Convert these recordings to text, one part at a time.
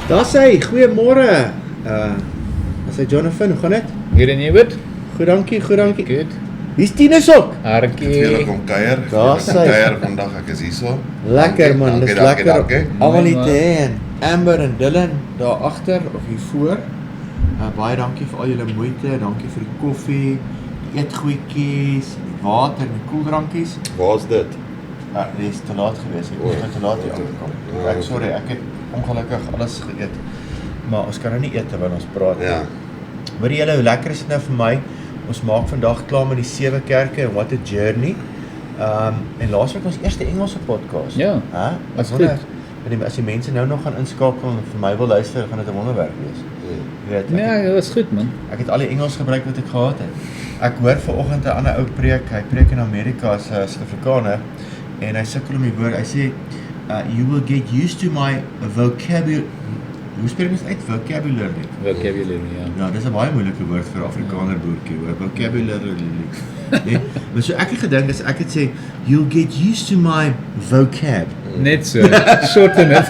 Daar sê, goeiemôre. As hy Jonathan, hoe gaan dit? Hier en jy weet? Goed, dankie, goed, dankie. Goed. Hier's Tinus ook. Hartjie. Vele kom kuier. Daar Vele kom sy. kuier vandag, ek is hierso. Lekker man, dis lekker. Dankie. Almal Mooi, hier man. te hê en Amber en Dylan daar agter of hier voor. Baie dankie vir al julle moeite, dankie vir die koffie, die eetgoedjies, die water en die koeldrankies. Waar's dit? Dit is te laat gewees, ek moes te laat hier aangekom. Ek sorry, ek het ongelukkig alles geëet. Maar ons kan nou nie eet terwyl ons praat. Ja. Hoor julle, hoe lekker is dit nou vir my? Ons maak vandag klaar met die 7 kerke en what a journey. En laasweek ons eerste Engelse podcast. Ja, As wonder, as die mense nou nog gaan inskakel en vir my wil luister, gaan dit 'n wonderwerk wees. Jy weet, Ja, dat was goed man. ek het al die Engels gebruik wat ek gehad het. Ek hoor vanoggend 'n ander ou preek, hy preek in Amerika as 'n Suid-Afrikaner en hy sukkel om die woord. Hy sê you will get used to my vocabulary. Hoe spreek mens uit? Vocabulary. Vocabulary, ja. Ja, dis 'n baie moeilike woord vir 'n Afrikaner boertjie, hoor. Vocabulary. Nee, maar so ek het gedink as ek het sê you'll get used to my vocab. Net so, shorten it.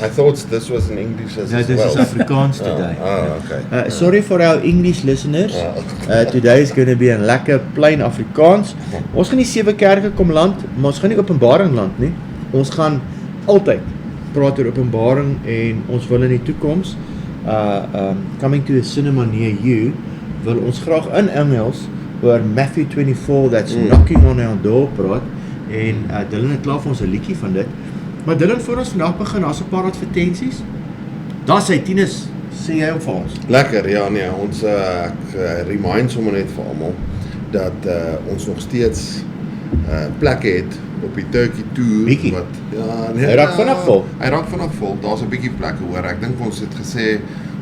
I thought this was in English as No, well. this is Afrikaans today. Okay. Sorry for our English listeners. Today is going to be 'n lekker plain Afrikaans. Ons gaan nie 7 kerke kom land, maar ons gaan nie Openbaring land nie. Ons gaan altyd praat oor Openbaring en ons wil in die toekoms coming to a cinema near you wil ons graag in Engels oor Matthew 24 that's knocking on our door praat en Dylan het klaar vir ons 'n liedjie van dit. Maar Dylan, voor ons vandag begin, daar's 'n paar advertensies. Daar sê Tinus, sê jy ook vir ons. Lekker, ja nee, ons ek remind sommer net vir almal dat ons nog steeds plekke het op die Turkey tour Bietjie. wat ja, nee, Hy raak vinnig vol. Hy raak vinnig vol. Daar's 'n bietjie plekke hoor. Ek dink ons het gesê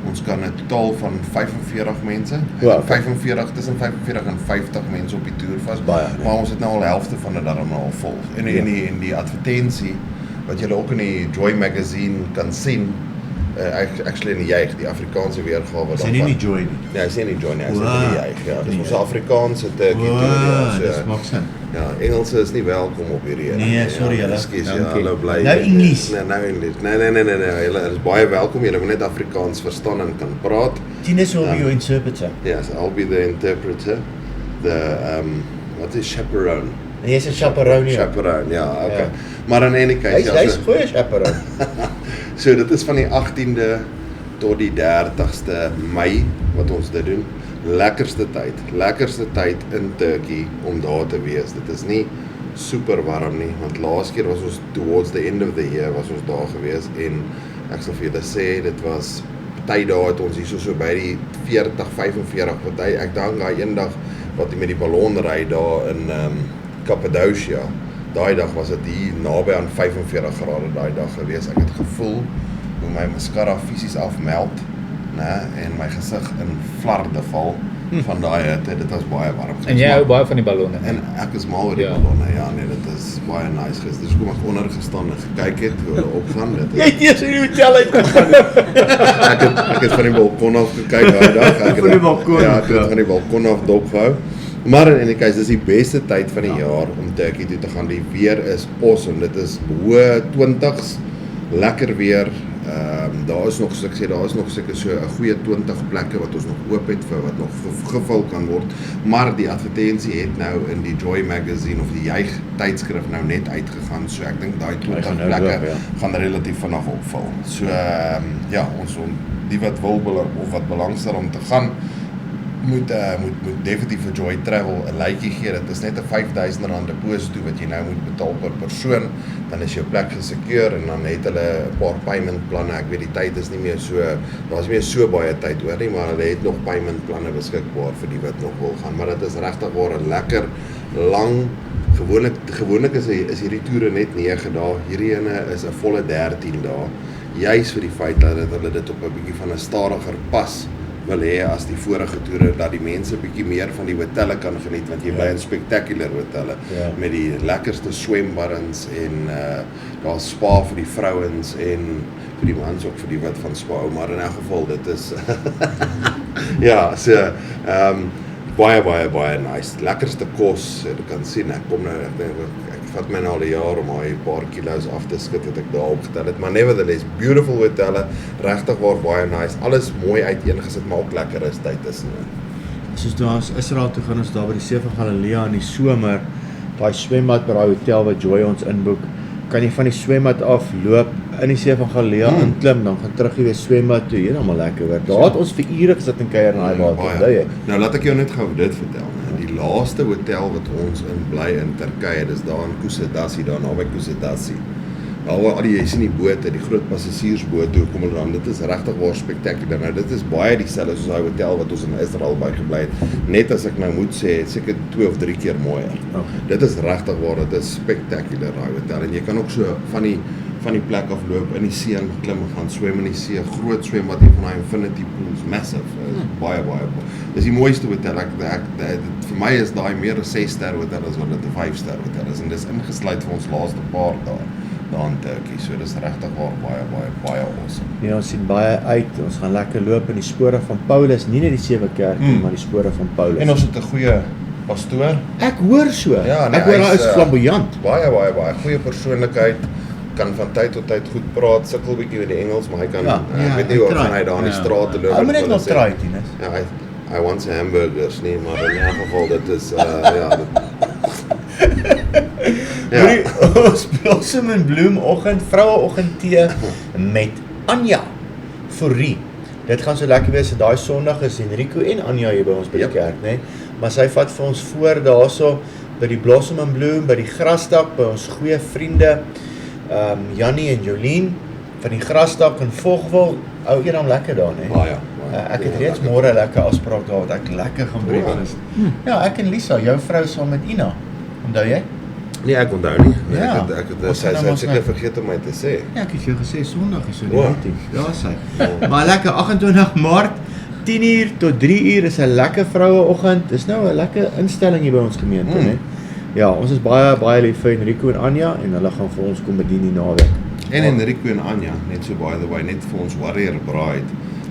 ons kan 'n totaal van 45 mense, Wow. 45 tussen 45 en 50 mense op die toer vas. Baie, Maar ons het nou al helfte van dit daarom al vol. En in die advertensie wat julle ook in die Joy magazine kan sien, actually in die juig, die Afrikaanse weergawe Sê nie die Joy nie. Nee, hy sê nie Joy nie, hy sê Wow. in die juig. Ja, dis Nee. ons Afrikaanse Turkey tour. Ja, Dis so, maak sin. ja, Engelse is nie welkom op hierdie ene. Nee, sorry julle. Ekskuus, ja, Dankie. hallo bly. Nou Engels. Nee, nou Engels. Nee, julle is baie welkom. Julle moet net Afrikaans verstaan en kan praat. Tinus will be your interpreter. Yes, I'll be the interpreter. The what is chaperone? En jy's 'n chaperone. Chaperone, ja, okay. Ja. Maar in any case, Hy's goeie chaperone. so dit is van die 18de tot die 30ste Mei wat ons dit doen. Lekkerste tyd in Turkey om daar te wees. Dit is nie super warm nie, want laas keer was ons towards the end of the year was ons daar gewees en ek sal vir julle sê dit was party dae het ons hierso so by die 40, 45 party. Ek dink daai eendag wat jy met die ballon ry daar in Cappadocia. Daai dag was dit hier naby aan 45 grade daai dag gewees. Ek het gevoel hoe my mascara fisies afmelt, né, en my gesig in flarde val van daai hitte. Dit was baie warm. En jy hou baie van die ballonne. En ek is mal oor die Ja. ballonne. Ja, nee, dit is baie nice geweest. Dus kom ek onder gestaan en gekyk het hoe hulle opgaan. Dit Jy is, het eers in die hotel uitgegaan. ek het van die balkon af gekyk daai dag. Ek het Van die balkon Ja, af, ek het ja. van die balkon af dopgehou. Maar in die case, dis die beste tyd van die jaar om Turkey toe te gaan. Die weer is awesome. Dit is hoë 20s, lekker weer. Daar is nog so 'n goeie 20 plekke wat ons nog oop het vir wat nog gevul kan word. Maar die advertensie het nou in die Joy magazine of die Juig tydskrif nou net uitgegaan. So ek dink daai 20 gaan nou plekke loop, ja. gaan relatief vinnig opvul. So ja, ons die wat wil of wat belangstel om te gaan moet definitief vir Joy Travel 'n likeie gee. Dit is net 'n R5000 deposito wat jy nou moet betaal per persoon. Dan is jou plek gesekuur en dan het hulle 'n paar payment planne. Ek weet die tyd is nie meer so, daar's nie meer so baie tyd oor nie, maar hulle het nog payment planne beskikbaar vir die wat nog wil gaan. Maar dit is regtig waar 'n lekker lang gewoonlik is hierdie toere net 9 dae. Hierdie ene is 'n volle 13 dae. Juis vir die feit dat hulle dit op 'n bietjie van 'n stadiger pas wil hê as die vorige toere, dat die mense bietjie meer van die hotelle kan geniet, want jy bly in spectacular hotelle met die lekkerste swembaddens en daar's spa vir die vrouens en vir die mans ook vir die wat van spa hou, maar in elk geval dit is ja, so baie nice. Lekkerste kos, jy kan sien, ek kom nou, ek vat my nou al 'n jaar om al 'n paar kilos af te skud wat ek daar opgetel het, maar nevertheless, beautiful hotelle, regtig waar baie nice, alles mooi uiteengesit, maar ook lekker is tyd tussenin. Soos toe ons Israel toe gaan ons daar by die See van Galilea in die somer, daai swembad by daai hotel wat Joy ons inboek, kan jy van die swembad af loop in die See van Galilea inklim, dan gaan terug jy weer swembad toe, helemaal lekker hoor. Daar het ons vir ure gesit en kuier in daai water, onthou jy? Nou laat ek jou net gou dit vertel. Die laaste hotel wat ons in bly in Turkye, dis daar in Kusadasi, daar naby Kusadasi. Daar waar jy sien die bote, die groot passasiersbote, hoe kom hulle dan? Dit is regtig waar spektakulêr. Nou dit is baie dieselfde soos daai hotel wat ons in Israel by gebly het. Net as ek nou moet sê, seker 2 of 3 keer mooier. Okay. Dit is regtig waar, dit is spektakulêr daai hotel. En jy kan ook so van die plek af loop in die see en klim en gaan swem in die see. Groot swembad, een van daai infinity pools, massive. Baie. Dis die mooiste hotel. Vir my is daai meer 'n 6-ster hotel as wat dit 'n 5-ster hotel is. En dis ingesluit vir ons laaste paar dae daar in Turkey. So dis regtig waar baie awesome. Ja, ons sien baie uit, ons gaan lekker loop in die spore van Paulus, nie net die 7 kerk nie, maar die spore van Paulus. En ons het 'n goeie pastoor. Ek hoor so, Ja, nee, ek hoor hy hy is flamboyant. Baie goeie persoonlikheid. Kan van tyd tot tyd goed praat, sukkel bietjie met die Engels, maar hy kan ek weet nie hoe gaan hy daar in die strate loop. Hy moet net nog try, Tinus. Ja, hy wants hamburgers nie, maar in 'n geval dit is Ons Blossom en Bloem oggend, vroueoggend tee met Anja Fourie. Dit gaan so lekker wees, daai Sondag is Enrico en Anja hier by ons by die kerk, né? Maar sy vat vir ons voor daarso by die Blossom en Bloem, by die grasdak, by ons goeie vriende Jannie en Jolien van die grasdak in Vogwel. Ou eendag lekker daar, né? Baie. Ek het reeds môre 'n lekker afspraak daar wat ek lekker gaan breakfast. Ja, ek en Lisa, jou vrou saam met Ina. Onthou jy? Nee, ek onthou nie. Nee, Ja. ek het sy het seker vergeet om my te sê. Ja, ek het vir jou gesê Sondag is so die Wow. meeting. Daar is hy. Maar lekker 28 Maart 10:00 tot 3:00 is 'n lekker vroueoggend. Dis nou 'n lekker instelling hier by ons gemeente, né? Ja, ons is baie lief vir Enrico en Anja en hulle gaan vir ons kom bedien die naweek. En Enrico en Anja, net so by the way, net vir ons Warrior Bride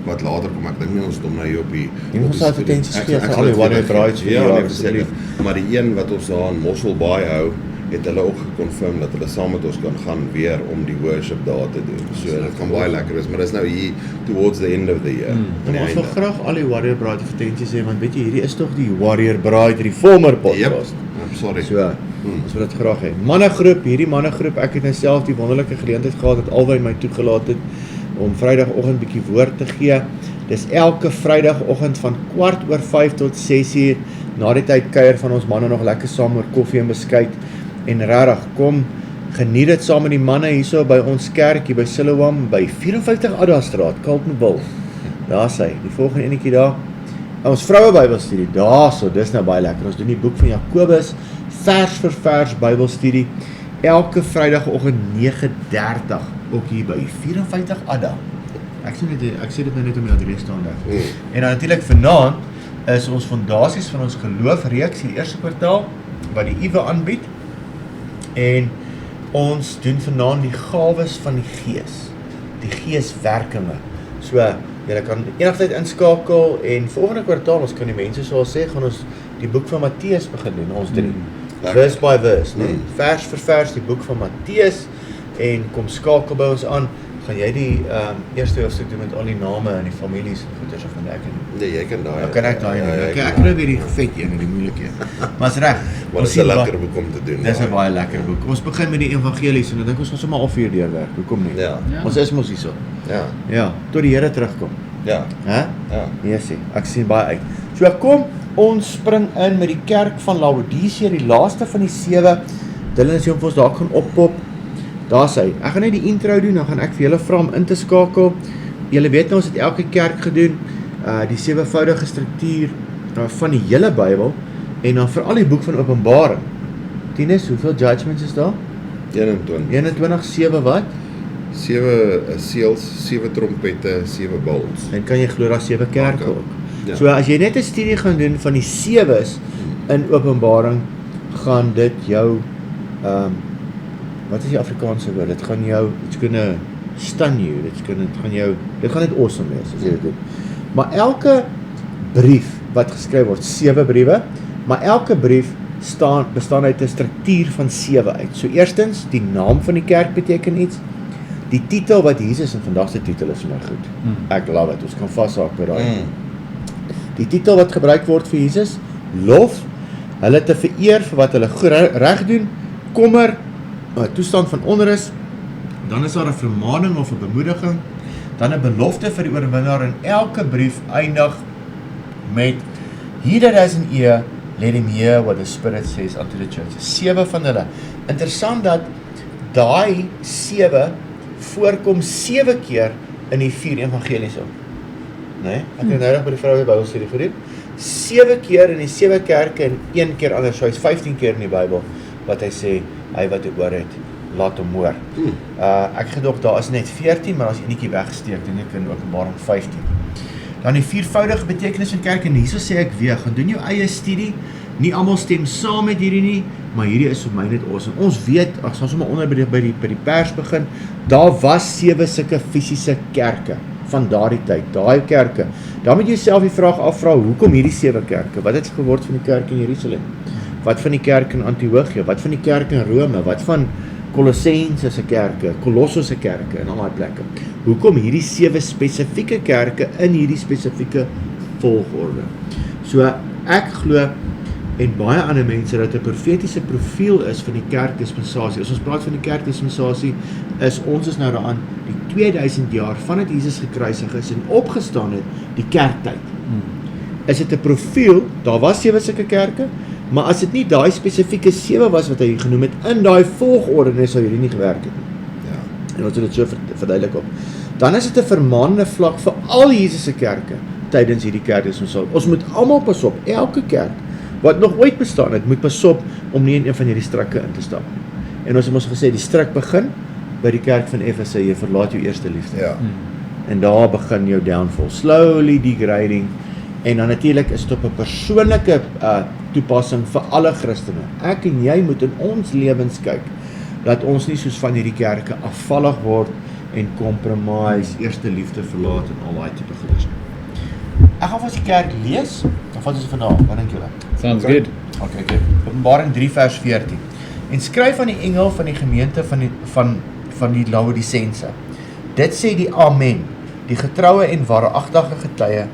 wat later kom, ek dink nie ons het hom nou hier op die Ons sal advertensies Ek gee sal vir al die Warrior Brides vir die ja, jaar, nee, asseblief. verseker. Maar die een wat ons daar in Mossel Baai hou, het hulle ook geconfirm dat hulle saam met ons kan gaan weer om die worship daar te doen. So dit gaan baie lekker wees, maar dis nou hier towards the end of the year. En ons wil graag al die Warrior Bride advertensies hê want weet jy hierdie is tog die Warrior Bride Reformer podcast. I'm sorry. So, ons wil dit graag hê. Mannegroep, hierdie mannegroep, ek het nou self die wonderlike geleentheid gehad dat Alwyn my toegelaat het om Vrydagoggend bietjie woord te gee. Dis elke Vrydagoggend van 4:15 tot 6:00. Na die tyd kuier van ons manne nog lekker saam oor koffie en beskuit. En regtig, kom geniet dit saam met die manne hierso by ons kerk hier by Siloam by 54 Adda Straat, Carltonville. Daar's hy, die volgende enetjie daar. Ons vroue Bybelstudie, daarso, dis nou baie lekker. Ons doen die boek van Jakobus, vers vir vers Bybelstudie, elke Vrydagoggend 9:30, ook hier by 54 Adda. Ek sê dit nou net om die adres te onthou. En dan natuurlik vanaand is ons fondasies van ons geloof reeks die eerste kwartaal wat die Iwe aanbied. En ons doen vanaand die gawes van die Gees, die Geeswerkinge. So, julle kan enigtyd inskakel en volgende kwartaal, ons kan die mense soal sê, gaan ons die boek van Matteus begin doen, ons drie. Verse by verse, nee? Vers vir vers die boek van Matteus en kom skakel by ons aan. Gaan jy die eerste hoofstuk doen met al die name en die families en goeders of van ek en Nee, jy kan daai. dan kan ek daai doen. Ek kry weer die vet een en die moeilike een. Maar is reg. Maar dit is 'n lekker boek om te doen. Dis 'n baie lekker boek. Ons begin met die evangelies en ek dink ons gaan sommer halfuur deurwerk. Hoekom nie? Ja. Ons is mos hierso. Ja. Ja, tot die Here terugkom. Ja. Hè? Ja. Yesie, ek sien baie uit. So kom, ons spring in met die kerk van Laodicea, die laaste van die 7. Dylan is hier om vir ons daar gaan oppop. Daar's hy. Ek gaan net die intro doen, dan gaan ek vir julle vra om in te skakel. Julle weet nou ons het elke kerk gedoen, die 7voudige struktuur van die hele Bybel en dan veral die boek van Openbaring. Tinus, hoeveel judgments is daar? 21. 21, 7 wat? 7 seels, 7 trompette, 7 bowls. En kan jy glo daar 7 kerke ook. Ja. So as jy net 'n studie gaan doen van die 7's in Openbaring, gaan dit jou wat is die Afrikaanse woord? Dit gaan jou, it's gonna stun you, dit gaan net awesome wees as jy dit doen. Maar elke brief wat geskryf word, 7 briewe, maar elke brief bestaan uit 'n struktuur van 7 uit. So eerstens, die naam van die kerk beteken iets, die titel wat Jesus, en vandag se titel is my goed. Ek love it, ons kan vashaak by daai. Die titel wat gebruik word vir Jesus, lof, hulle te vereer vir wat hulle reg doen, kommer, 'n toestand van onrus, dan is daar 'n vermaaning of 'n bemoediging, dan 'n belofte vir die oorwinnaar, en elke brief eindig met He that has an ear, let him hear what the Spirit says unto the churches. 7 van hulle. Interessant dat daai 7 voorkom 7 keer in die 4 evangelies ook. Nee, ek het nou by die vroue Bybelstudie gedoen. 7 keer in die 7 kerke en 1 keer anders, so hy's 15 keer in die Bybel wat hy sê, hy wat 'n oor het, laat hom hoor. Ek gedog daar is net 14, maar as enetjie weggesteek, dink ek in Openbaring 15. Dan die 4voudige betekenis van kerk, en hierso sê ek weer, gaan doen jou eie studie, nie almal stem saam met hierdie nie, maar hierdie is vir my net awesome. Ons weet, as ons sommer onder by die pers begin, daar was 7 sulke fisiese kerke van daardie tyd, daai kerke. Dan moet jy self die vraag afvra, hoekom hierdie 7 kerke? Wat het geword van die kerk in Jerusalem? Wat van die kerk in Antiochië? Wat van die kerk in Rome? Wat van Kolossense se kerke, Kolosse se kerke en al daai plekke? Hoekom hierdie 7 spesifieke kerke in hierdie spesifieke volgorde? So ek glo, en baie ander mense, dat 'n profetiese profiel is van die kerkdispensasie. As ons praat van die kerkdispensasie, ons is nou daaraan die 2000 jaar vandat Jesus gekruisig is en opgestaan het, die kerktyd. Is dit 'n profiel? Daar was 7 sulke kerke, maar as dit nie daai spesifieke 7 was wat hy genoem het in daai volgorde, sou hierdie nie gewerk het nie. Ja. En ons het dit so verduidelik op. Dan is dit 'n vermaande vlak vir al Jesus se kerke tydens hierdie kerkdispensasie. Ons moet almal pas op, elke kerk wat nog ooit bestaan het, moet pas op om nie in een van hierdie strikke in te stap nie. En ons het ons gesê, die strik begin by die kerk van Efese, jy verlaat jou eerste liefde. Ja. En daar begin jou downfall, slowly degrading, en dan natuurlik is dit op 'n persoonlike toepassing vir alle Christene. Ek en jy moet in ons lewens kyk, dat ons nie soos van hierdie kerke afvallig word en compromise, eerste liefde verlaat en al daai tipe goeders. Ek gaan vir ons die kerk lees, dan vat ons vandag, wat dink julle? Sounds good. Okay. Openbaring 3 vers 14. En skryf aan die engel van die gemeente van die Laodicense. Dit sê die Amen, die getroue en waaragtige getuie,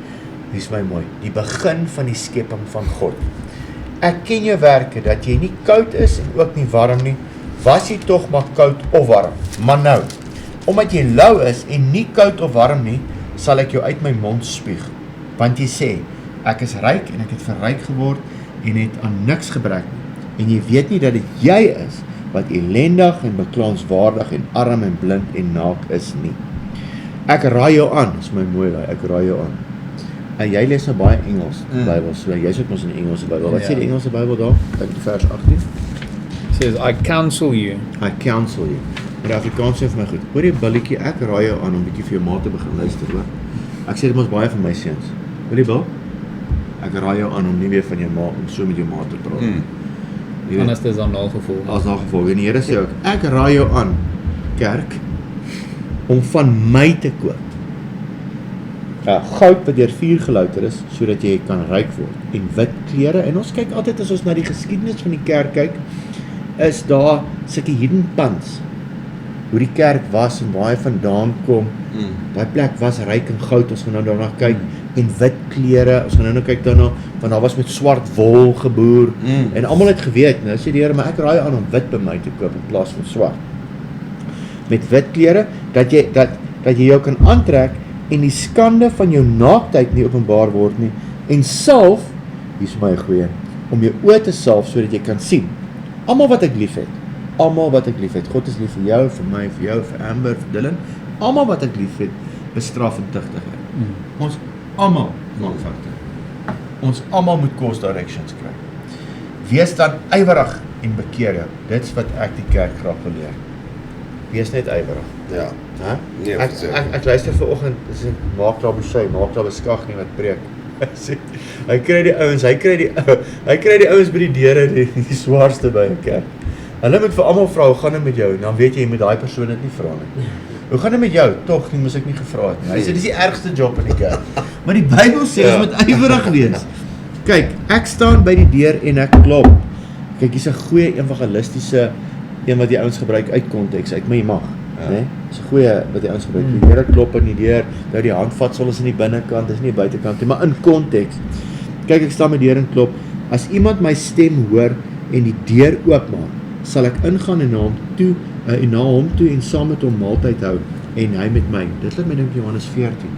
dis my mooi, die begin van die skepping van God. Ek ken jou werke, dat jy nie koud is en ook nie warm nie, was jy tog maar koud of warm. Maar nou, omdat jy lou is en nie koud of warm nie, sal ek jou uit my mond spuug. Want jy sê, ek is ryk en ek het verryk geword en het aan niks gebrek nie. En jy weet nie dat dit jy is wat ellendig en beklaanswaardig en arm en blind en naak is nie. Ek raai jou aan, dis my mooi daai, ek raai jou aan. En jy lees nou baie Engels Bybel, so jy sit mos in die Engelse Bybel. Wat sê die Engelse Bybel daar? Kyk die vers 18. It says, I counsel you. I counsel you. Maar die Afrikaans sê vir my goed, hoor jy billetjie, ek raai jou aan om bietjie vir jou ma te begin luister, hoor. Ek sê dit mos baie vir my seuns. Hoor jy Bill? Ek raai jou aan om nie weer van jou ma, om so met jou ma te praat. Jy weet, Anders is dan nagevolg. as nagevolg, en die Here sê ook, ek raai jou aan, kerk, om van my te koop. Goud wat deur vuur gelouter is, sodat jy kan ryk word, en wit klere, en ons kyk altyd as ons na die geskiedenis van die kerk kyk, is daar sulke hidden pans, hoe die kerk was en waar hy vandaan kom, daai plek was ryk in goud, ons gaan nou daarna kyk, en wit klere, ons gaan nou kyk daarna, want daar was met swart wol geboer, en almal het geweet, nou sê die Here, maar ek raai aan om wit by my te koop in plaas van swart. Met wit klere, dat jy jou kan aantrek, en die skande van jou naaktheid nie openbaar word nie, en salf, hier is my goeie, om jou oë te salf, sodat jy kan sien, almal wat ek lief het, God is lief vir jou, vir my, vir jou, vir Amber, vir Dylan, almal wat ek lief het, bestraf en tugtigheid. Ons almal maak foute. Ons almal moet course directions kry. Wees dan ywerig en bekeer jou. Dit's wat ek die kerk graag wil leer. Wees net ywerig. Ja. Hè? Nee, Ek luister vanoggend, dis 'n Mark Labouche, Mark Labouskag nie wat preek. Hy kry die ouens by die deure die swaarste by 'n kerk. Hulle moet vir almal vra, hoe gaan dit met jou? En dan weet jy moet daai persoon dit nie vra nie. Hoe gaan dit met jou? Tog nie, moes ek nie gevra het nie. Hy sê dis die ergste job in die kerk. Maar die Bybel sê ons moet ywerig wees. kyk, ek staan by die deur en ek klop. Kyk, hier's 'n goeie evangelistiese een wat die ouens gebruik uit konteks, uit my mag, né? Dis 'n goeie wat die ouens gebruik. Die Here klop aan die deur, nou die handvatsel is in die binnekant, dis nie die buitekant nie, maar in konteks. Kyk, ek staan by die deur en klop. As iemand my stem hoor en die deur oopmaak, sal ek ingaan en na hom toe en saam met hom maaltyd hou en hy met my. Dit laat my dink Johannes 14.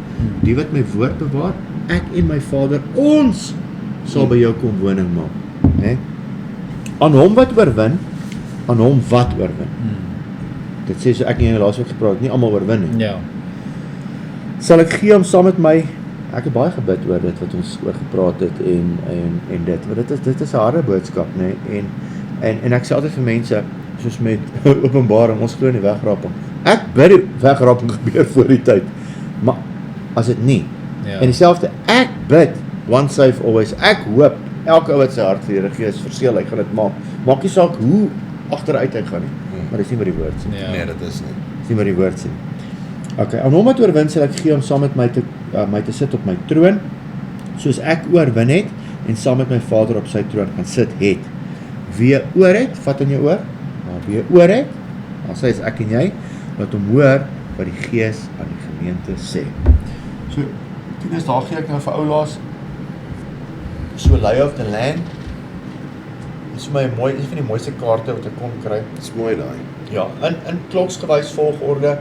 Die wat my woord bewaar, ek en my Vader, ons sal by jou kom woning maak, né? Aan hom wat oorwin, aan hom wat oorwin. Dit sê so ek en jy laas ook gepraat, nie almal oorwin nie. Ja. Sal ek gee om saam met my. Ek het baie gebid oor dit wat ons oor gepraat het en dit, want dit is 'n harde boodskap, né? En ek sê altyd vir mense, soos met Openbaring, ons glo in die wegraping. Ek bid die wegraping gebeur voor die tyd, maar as dit nie. Ja. En dieselfde, ek bid one save always. Ek hoop elke ou wat sy hart vir die Here gee, verseël, hy gaan dit maak. Maak nie saak hoe agteruit hy gaan nie, maar dis nie wat die woord sê. Ja. Nee, dit is nie. Dis nie wat die woord sê. Okay, aan hom wat oorwin sal ek gee om saam met my te sit op my troon, soos ek oorwin het en saam met my Vader op sy troon gaan sit het. Wie oor het, vat in jou oor. Maar wie oor het, dan sê is ek en jy, laat hom hoor wat die Gees aan die gemeente sê. So, Tinus, daar gee ek nou vir oulaas so Lay of the Land. Dis vir my mooi, dis van die mooiste kaarte wat ek kon kry. Dis mooi daai. Ja, in kloksgewys volgorde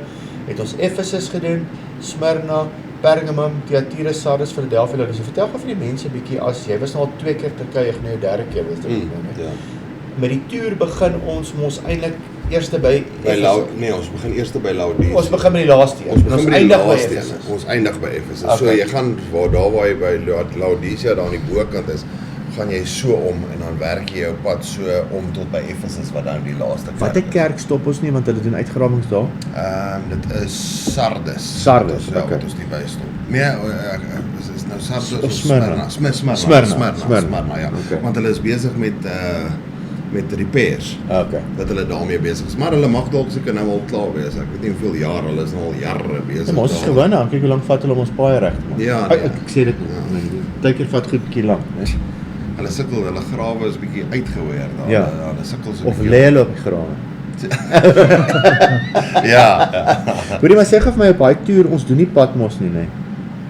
het ons Efesus gedoen, Smyrna, Pergamum, Thyatira, Sardis, Philadelphia, Laodicea. Vertel gou vir die mense 'n bietjie, as jy was nou al 2 keer Turkye, gaan nou jou 3de keer wees dit nou, né? Ja. Met die toer begin ons mos eintlik eerste by Efesus. Nee, ons begin eers by Laodicea. Ons begin met die laaste een. Ons begin by die eindig by laaste een. Efesus. Ons eindig by Efesus. So Okay. jy gaan waar jy by Laodicea daar aan die bokant is, gaan jy so om en dan werk jy jou pad so om tot by Efesus wat dan die laaste Watter kerk stop ons nie, want hulle doen uitgrawings daar? Dit is Sardis. Sardis, ja, okay. wat ons nie bystop. Nee, is nou Sardis Of of Smyrna? Smyrna, ja. Okay. Want hulle is besig met repairs. Okay. Dat hulle daarmee besig is. Maar hulle mag dalk seker nou al klaar wees. Ek weet nie hoeveel jaar, hulle is nou al jare besig. Ja, maar ons is gewin aan, kyk hoe lank vat hulle om ons paai reg te maak. Ja, Ek sê dit nie. Partykeer vat goed 'n bietjie lank, né? Hulle sukkel, hulle grawe is bietjie uitgeweer daar. Ja. Hulle sukkel so. Of lê hulle op die grawe. Ja. Hoorie, maar sê gou vir my op daai toer, ons doen nie Patmos nie, né?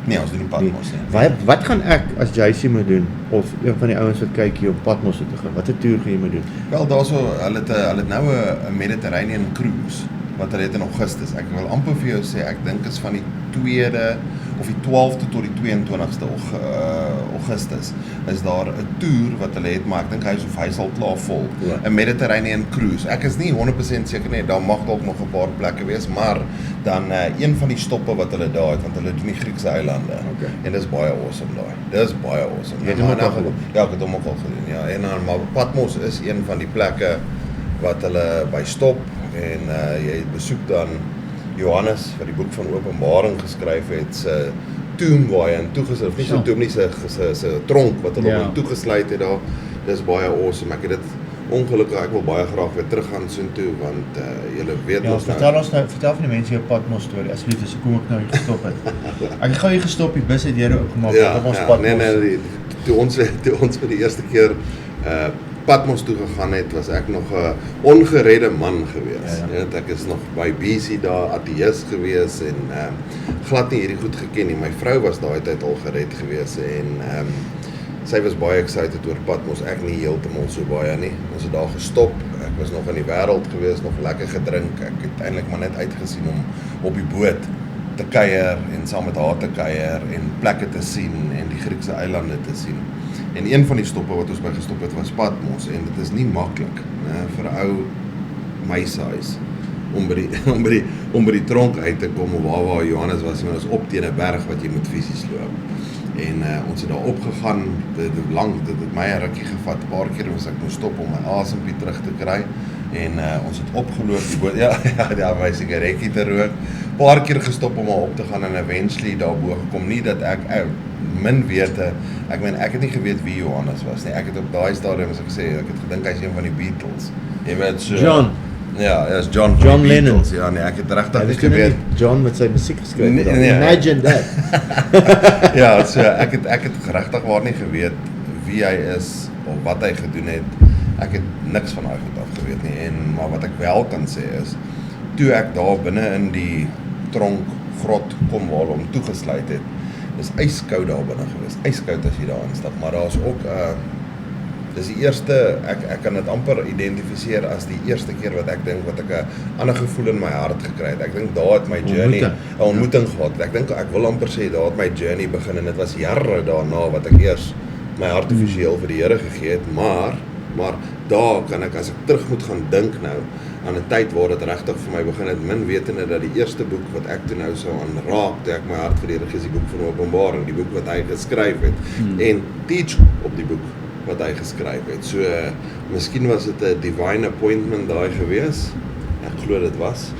Nee, ons doen nie Patmos nie. Wat gaan ek as JC moet doen, of een van die ouens wat kyk hier om Patmos toe te gaan? Watter toer gaan jy moet doen? Wel, daarso, hulle het nou 'n Mediterranean cruise wat hulle het in Augustus. Ek wil amper vir jou sê, ek dink is van die 2de of die 12de tot die 22ste Augustus is daar 'n toer wat hulle het, maar ek dink hy sal klaar vol. Ja. 'n Mediterranean cruise. Ek is nie 100% seker nie, daar mag dalk nog 'n paar plekke wees, maar dan een van die stoppe wat hulle daar het, want hulle doen die Griekse eilande. Okay. En dis baie awesome daai. Dis baie awesome. Jy het hom ook al gedoen? Ja, ek het hom ook al gedoen. Ja, en dan maar Patmos is een van die plekke wat hulle by stop en jy besoek dan Johannes wat die boek van Openbaring geskryf het se tomb waar hy in toegesluit, of nie so tomb nie, se tronk wat hulle hom in toegesluit het daar. Dis baie awesome. Ek het dit ongelukkig, ek wil baie graag weer terug gaan soontoe want julle weet Ja, ons vertel van die mense jou Patmos storie asseblief, dis hoekom ek nou hier gestop het. Ek het gou hier gestop, die bus het deure oopgemaak op ons Patmos. Nee, toe ons vir die eerste keer Patmos toe gegaan het, was ek nog 'n ongeredde man gewees. Ja. Ek is nog by BC daar ateïs gewees en glad nie hierdie goed geken nie. My vrou was daai tyd al gered gewees en sy was baie excited oor Patmos. Ek nie heeltemal so baie nie. Ons het daar gestop. Ek was nog in die wêreld gewees, nog lekker gedrink. Ek het eintlik maar net uitgesien om op die boot te kuier en saam met haar te kuier en plekke te sien en die Griekse eilande te sien. En een van die stoppe wat ons by gestop het was Patmos en dit is nie maklik vir 'n ou my size om by die tronk uit te kom waar Johannes was, want ons op teen 'n berg wat jy moet fisies loop. En ons het daar opgegaan, dit het my 'n rukkie gevat, 'n paar keer moes ek moet stop om my asempie terug te kry. En ons het opgeloop die boot, ja, my sigaretjie te rook. Paar keer gestop om op te gaan en eventually daarbo gekom. Nie dat ek min wete, ek het nie geweet wie Johannes was nie. Ek het op daai stadium, as ek sê, ek het gedink hy's een van die Beatles. Jy weet so. John. Ja, is John Lennon. Beatles. Ja, nee, ek het regtig nie geweet. John met sy musiek geskryf. Nee. Imagine that. Ja, so ek het regtig waar nie geweet wie hy is of wat hy gedoen het. Ek het niks van daai goed af geweet nie. Maar wat ek wel kan sê is, toe ek daar binne in die tronk grot kom waar hulle hom toegesluit het, is ijskoud daar binne gewees. Ijskoud as jy daar instap, maar daar is ook dis die eerste, ek kan dit amper identifiseer as die eerste keer wat ek dink wat ek 'n ander gevoel in my hart gekry het. Ek dink daar het my journey 'n ontmoeting gehad. Ek wil amper sê daar het my journey begin en dit was jare daarna wat ek eers my hart offisieel vir die Here gegee het, maar daar kan ek, as ek terug moet gaan dink nou aan 'n tyd waar dit regtig vir my begin het, min wetende dat die eerste boek wat ek toe nou sou aanraak, toe ek my hart vir die Here gegee het, die boek van Openbaring, die boek wat hy geskryf het en teach op die boek wat hy geskryf het. So, miskien was dit 'n divine appointment daai gewees. Ek glo dit was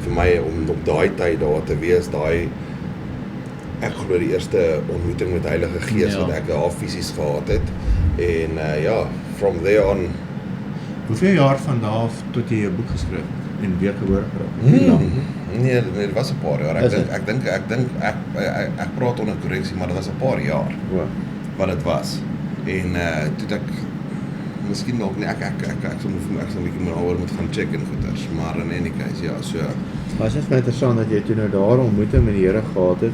vir my om op daai tyd daar te wees, ek glo die eerste ontmoeting met Heilige Gees wat ek daar fisies gehad het. En from there on. Hoeveel jaar van daar af tot jy jou boek geskryf en weer gehoor geraak? Nee, dit was 'n paar jaar. Ek praat onder korreksie, maar dit was 'n paar jaar wat dit was. En toe ek miskien dalk nie, ek sal 'n bietjie meer moet gaan check en goeders, maar in any case, ja, so. Was dit interessant dat jy toe nou daar 'n ontmoeting met die Here gehad het,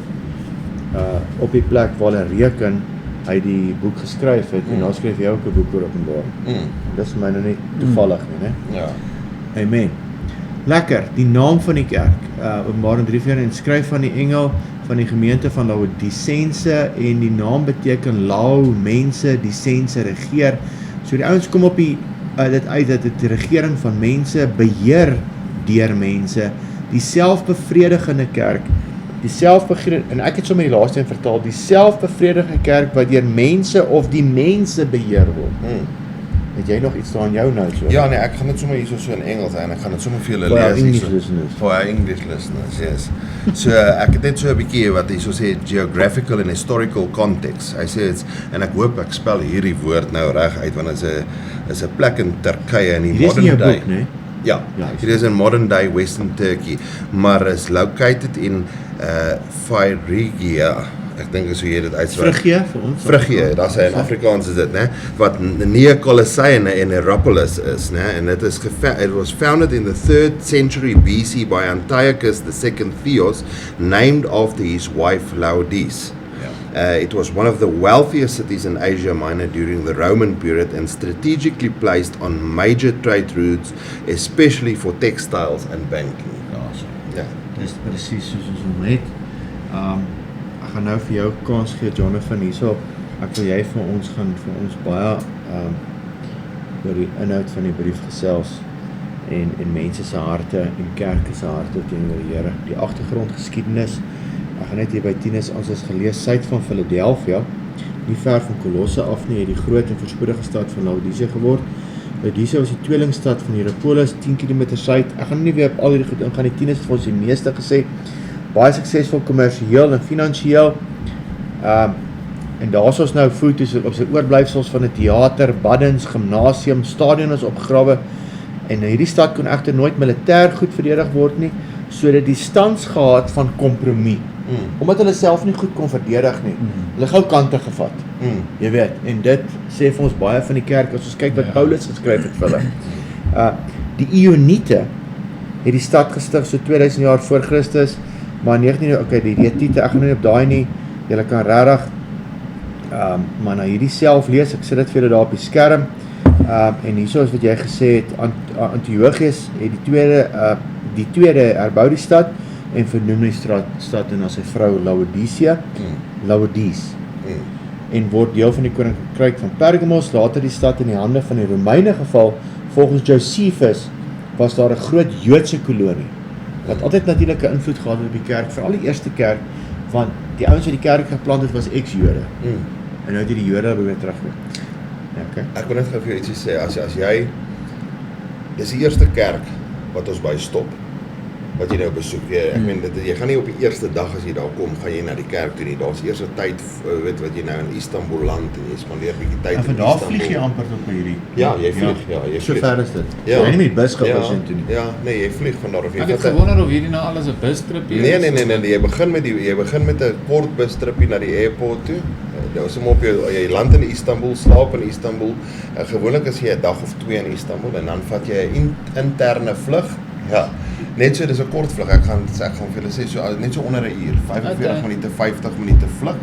op die plek waar hulle reken hy die boek geskryf het, en nou skryf jy ook 'n boek oor Openbaring. Dis vir my nou nie toevallig nie, né? Ja. Amen. Lekker, die naam van die kerk, Openbaring 3:4, en skryf van die engel van die gemeente van Laodicense, en die naam beteken Lao, mense, Dicense, regeer. So die ouens kom op dit uit dat dit die regering van mense, beheer deur mense, die selfbevredigende kerk, en ek het sommer die laaste een vertaal, die selfbevredigende kerk wat deur mense of die mense beheer word. Het jy nog iets daar in jou notes? Ja, nee, ek gaan dit sommer hierso so in Engels en ek gaan dit sommer vir julle For our lees. English listeners. For our English listeners, yes. So ek het net so 'n bietjie wat hierso sê geographical and historical context. Hy sê en ek hoop ek spel hierdie woord nou reg uit want dit is 'n plek in Turkye in die modern day. Boek, nee? Ja, it is in modern day Western Turkey, maar is located in Phrygia. Ek dink as jy dit uitspreek. Phrygia vir ons. Phrygia, dat is in Afrikaans is dit, né? Wat near Colossae en Hierapolis is, né? And it was founded in the 3rd century BC by Antiochus II Theos, named after his wife Laodice. It was one of the wealthiest cities in Asia Minor during the Roman period and strategically placed on major trade routes, especially for textiles and banking. Ja, dis presies soos ons hom het. Ek gaan nou vir jou kans gee, Jonathan, hierso. Ek wil jy vir ons baie oor die inhoud van die brief gesels en mense se harte en kerke se harte teenoor die Here. Die agtergrondgeskiedenis. Ek gaan net hier by Tinus, ons is gelees suid van Philadelphia, nie ver van Kolosse af nie, het die groot en voorspoedige stad van Laodicea geword. Laodicea was die tweelingstad van Hierapolis, 10 km suid. Ek gaan nie weer op al hierdie goed ingaan nie. Tinus het ons die meeste gesê. Baie suksesvol kommersieel en finansiëel. En daar is ons nou foto's op sy oorblyfsels van 'n teater, baddens, gimnasium, stadion is opgegrawe. En hierdie stad kon egter nooit militêr goed verdedig word nie, sodat die stands gehad van kompromie. Omdat hulle self nie goed kon verdedig nie. Hulle gou kante gevat. Jy weet, en dit sê vir ons baie van die kerk as ons kyk wat Paulus geskryf het vir hulle. Die Ioniete het die stad gestig so 2000 jaar voor Christus, maar 19 die Hittite, ek gaan nie op daai nie. Julle kan regtig maar na hierdie self lees. Ek sit dit vir julle daar op die skerm. En hierso is wat jy gesê het, Antiochus het die tweede herbou die stad en vernoem die stad en as sy vrou Laodicea, Laodice, en word deel van die koninkryk van Pergamos, later die stad in die hande van die Romeine geval. Volgens Josephus was daar 'n groot Joodse kolonie, wat altyd natuurlik 'n invloed gehad het op die kerk, veral die eerste kerk, want die ouens wat die kerk geplant het was ex-Jode, en nou het die Jode weer teruggekom. Ja, okay. Ek wil net gou vir jou ietsie sê, as jy, dis die eerste kerk wat ons by stop, wat jy nou besoek. Ek meen, jy gaan nie op die eerste dag as jy daar kom, gaan jy na die kerk toe nie. Daar's eers 'n tyd, weet wat jy nou in Istanbul land en jy spandeer 'n bietjie tyd in Istanbul. En vandaar vlieg jy amper tot by hierdie. Ja, jy vlieg, jy so vlieg. ver is dit. Ja. Jy nie met bus gaan toe nie. Ja, nee, jy vlieg van daar of jy. Ek het gewonder of hierdie nou alles 'n bustrip is. Nee, jy begin met 'n kort bustripie na die airport toe. nou som op jy land in Istanbul, slaap in Istanbul, gewoonlik is jy 'n dag of 2 in Istanbul, en dan vat jy 'n interne vlug, ja, net so, dis 'n kort vlug, ek gaan vir julle sê, net so onder 'n uur, 45 minute, 50 minute vlug,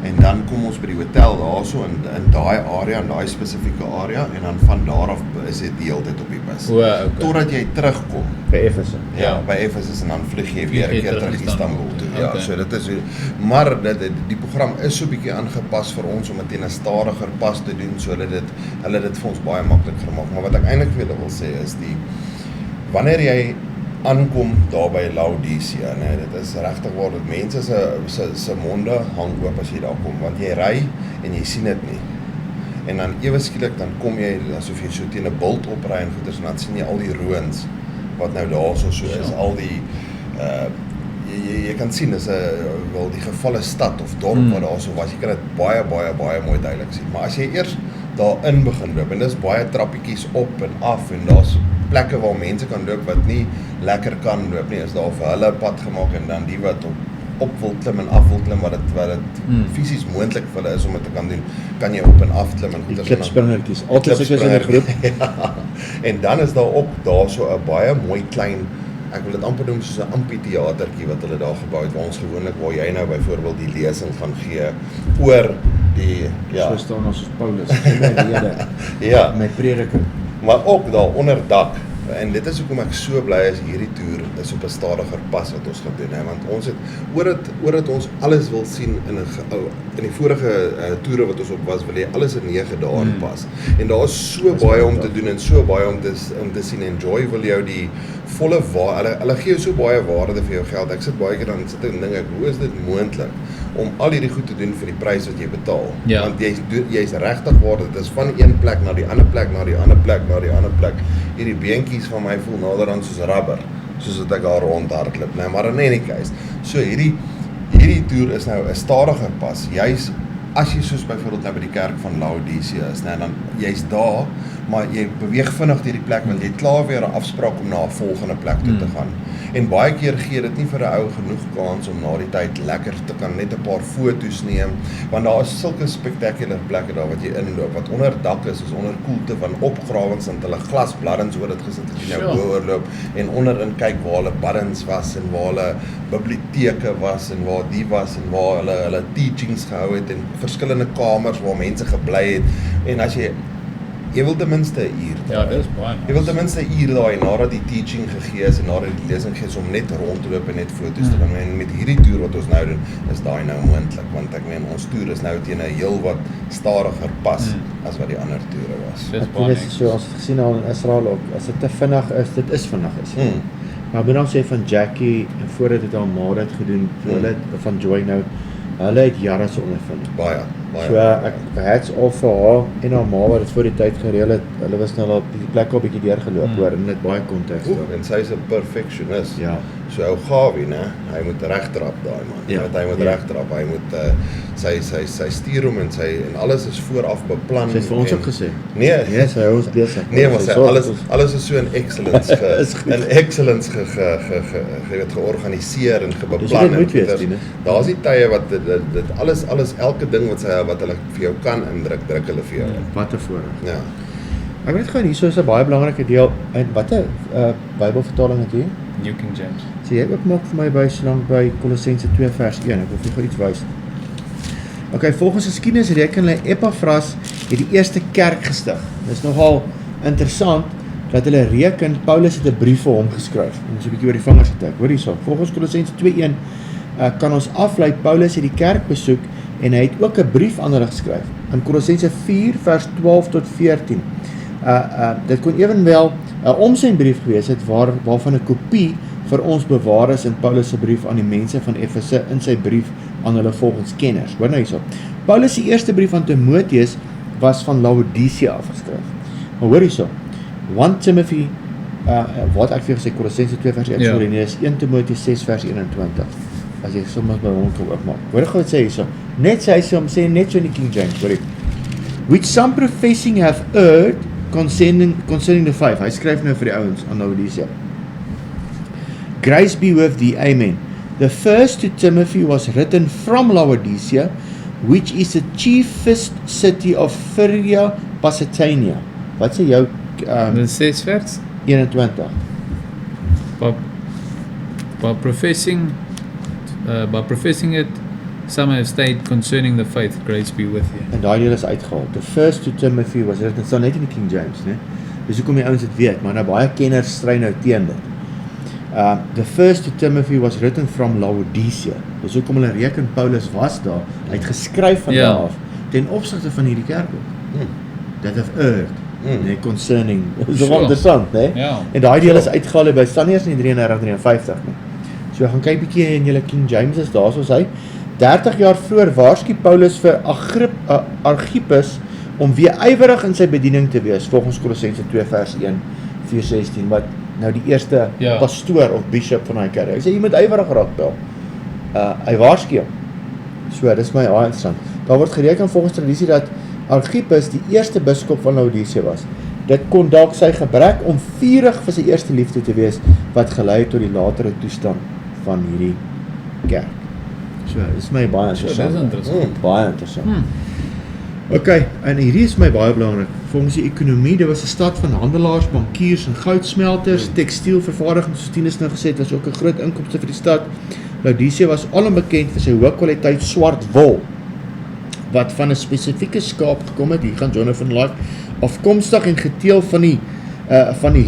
en dan kom ons by die hotel daarso in daai area, in daai spesifieke area, en dan van daar af is dit die hele tyd op die bus. Okay. Totdat jy terugkom. By Efese. Ja, by Efesus, en dan vlieg jy weer 'n keer terug Istanbul toe. Ja, Okay. so dit is maar die program is so bietjie aangepas vir ons om dit in 'n stadiger pas te doen, so hulle dit vir ons baie maklik gemaak. Maar wat ek eintlik vir julle wil sê is wanneer jy aankom daar by Laodicea, nee, dit is regtig waar dat mense se monde hang oop as jy daar kom, want jy ry en jy sien dit nie. En dan ewe skielik dan kom jy asof jy so teen 'n bult opry en goeders, en dan sien jy al die ruïns wat nou daarso is, al die jy kan sien dis wel die gevalle stad of dorp wat daarso was. Jy kan dit baie mooi duidelik sien. Maar as jy eers daarin begin loop, en dis baie trappietjies op en af, en daar's plekke waar mense kan loop wat nie lekker kan loop nie, is daar vir hulle pad gemaak, en dan die wat op wil klim en af wil klim, wat dit fisies moontlik vir hulle is om dit te kan doen, kan jy op en af klim en Die goeders. klipspringertjies, altyd seker in 'n groep. Ja, en dan is daar ook daarso 'n baie mooi klein, ek wil dit amper noem soos 'n amfitheatertjie wat hulle daar gebou het, waar ons gewoonlik, waar jy nou byvoorbeeld die lesing gaan gee oor die, So staan ons soos Paulus, die lede, ja, met prediking. maar ook daar onder dak. En dit is hoekom ek so bly is hierdie toer is op 'n stadiger pas wat ons gaan doen, hè, want ons het oor dit ons alles wil sien in die vorige toere wat ons op was, wil jy alles in 9 dae inpas. En daar is so baie om te doen en so baie om te sien. En Joy wil jou die volle hulle gee jou so baie waarde vir jou geld. Ek sit baie keer dan sit en dink, hoe is dit moontlik om al hierdie goed te doen vir die prys wat jy betaal? Ja. Want jy's regtig waar, dit is van een plek na die ander plek, na die ander plek, na die ander plek. Hierdie beentjies van my voel nader aan soos rubber, soos wat ek daar rondhardloop, nee, maar in any case, so hierdie toer is nou 'n stadiger pas, juis as jy soos byvoorbeeld nou by die kerk van Laodicea is, nee, dan jy's daar, maar jy beweeg vinnig deur die plek, want jy het klaar weer 'n afspraak om na 'n volgende plek toe te gaan. En baie keer gee dit nie vir 'n ou genoeg kans om na die tyd lekker te kan net 'n paar foto's neem, want daar is sulke spectacular plekke daar wat jy inloop, wat onder dak is onder koelte van opgrawings, en hulle glasbladdens oor dit gesit het jy nou bo oorloop, en onderin kyk waar hulle baddens was, en waar hulle biblioteke was, en waar die was, en waar hulle teachings gehou het, en verskillende kamers waar mense gebly het, en as jy wil ten minste 'n uur Ja, dis baie Jy wil ten minste 'n uur daai nadat die teaching gegee is en nadat die lesing gegee is om net rond te loop en net foto's te neem. En met hierdie toer wat ons nou doen, is daai nou moontlik, want ek meen ons toer is nou teen 'n heel wat stadiger pas as wat die ander toere was. Dis Ek baie weet so, ons het gesien al in Israel ook, as dit te vinnig is, dit is vinnig is. Maar ek moet dan sê van Jackie, en voordat het haar ma dit gedoen, hulle van Joy nou, hulle het jare se ondervinding. Baie. So ek hats off vir haar en haar ma wat dit voor die tyd gereël het. Hulle was nou al die plek op 'n bietjie deurgeloop hoor, en dit baie konteks daar. En sy's 'n perfectionist. Ja. So ou Gawie, né? Hy moet regtrap daai man. Ja. Hy moet regtrap. Hy moet sy stuur hom, en alles is vooraf beplan. Sy het vir ons ook gesê. Nee, sy hou ons besig. Nee, maar sy sorg alles is so in excellence Is goed. in excellence georganiseer en Dis beplan. dit moet wees, Tinus. Daar's die tye wat dit alles elke ding wat hulle vir jou kan indruk, druk hulle vir jou in. Wat 'n voorreg. Ja. Ek weet gewoon hierso is 'n baie belangrike deel. En watter Bybelvertaling het jy? New King James. Sê jy ook maak vir my by solank by Kolossense 2 vers 1. Ek wil vir jou iets wys. Okay, volgens geskiedenis reken hulle Epaphras het die eerste kerk gestig. Dis nogal interessant dat hulle reken Paulus het 'n brief vir hom geskryf. Ons 'n bietjie oor die vingers getik. Hoor hierso. Volgens Kolossense 2:1 kan ons aflei Paulus het die kerk besoek en hy het ook 'n brief aan hulle geskryf. In Kolossense 4 vers 12 tot 14. Dit kon ewenwel 'n omsend brief gewees het waarvan 'n kopie vir ons bewaar is in Paulus se brief aan die mense van Efese in sy brief aan hulle volgens kenners. Hoor nou hierso. Paulus se eerste brief aan Timoteus was van Laodicea afgeskryf. Maar hoor hierso. 1 Timothy wat ek vir gesê Kolossense 2 vers 1 Ja. sorry, nee, is 1 Timoteus 6 vers 21. As jy sommer by hom kan oopmaak. Hoor gou wat sê hierso. Net sê sê net so in die King James, hoor ek. Which some professing have erred concerning the faith. Hy skryf nou vir die ouens aan Laodicea. Grace be with thee, amen. The first to Timothy was written from Laodicea, which is the chiefest city of Phrygia Pasitania. Wat sê jou Dit 6 vers. 21? By professing it, some have stated concerning the faith, grace be with you. En daai deel is uitgehaal. The first to Timothy was written, staan net in die King James, né? Dis hoekom die ouens dit weet, maar nou baie kenners stry nou teen dit. The first to Timothy was written from Laodicea. Dis hoekom hulle reken Paulus was daar, hy het geskryf van daar af ten opsigte van hierdie kerk ook. That have erred, né, concerning. Dis Sure. interessant, né? Ja. En daai deel is uitgehaal by staan nie eens in 33:53 nie. So gaan kyk bietjie in julle King James is daar soos hy 30 jaar vroeër waarsku Paulus vir Archippus om weer ywerig in sy bediening te wees volgens Kolossense 2 vers 1:4-16 wat nou die eerste pastoor of bishop van daai kerk. Hy sê jy moet ywerig raak Paul. Hy waarsku hom. So dis my baie interessant. Daar word gereken volgens tradisie dat Archippus die eerste biskop van Laodicea was. Dit kon dalk sy gebrek om vurig vir sy eerste liefde te wees wat gelei het tot die latere toestand van hierdie kerk. So, dis my baie interessant. Dis interessant. Baie interessant. Ok, en hierdie is my baie belangrik. Volgens die ekonomie, dit was 'n stad van handelaars, bankiers en goudsmelters, tekstielvervaardiging soos Tinus nou gesê het, was ook 'n groot inkomste vir die stad. Laodicea was alom bekend vir sy hoë kwaliteit swart wol wat van 'n spesifieke skaap gekom het. Hier gaan Jonathan Life afkomstig en geteel van die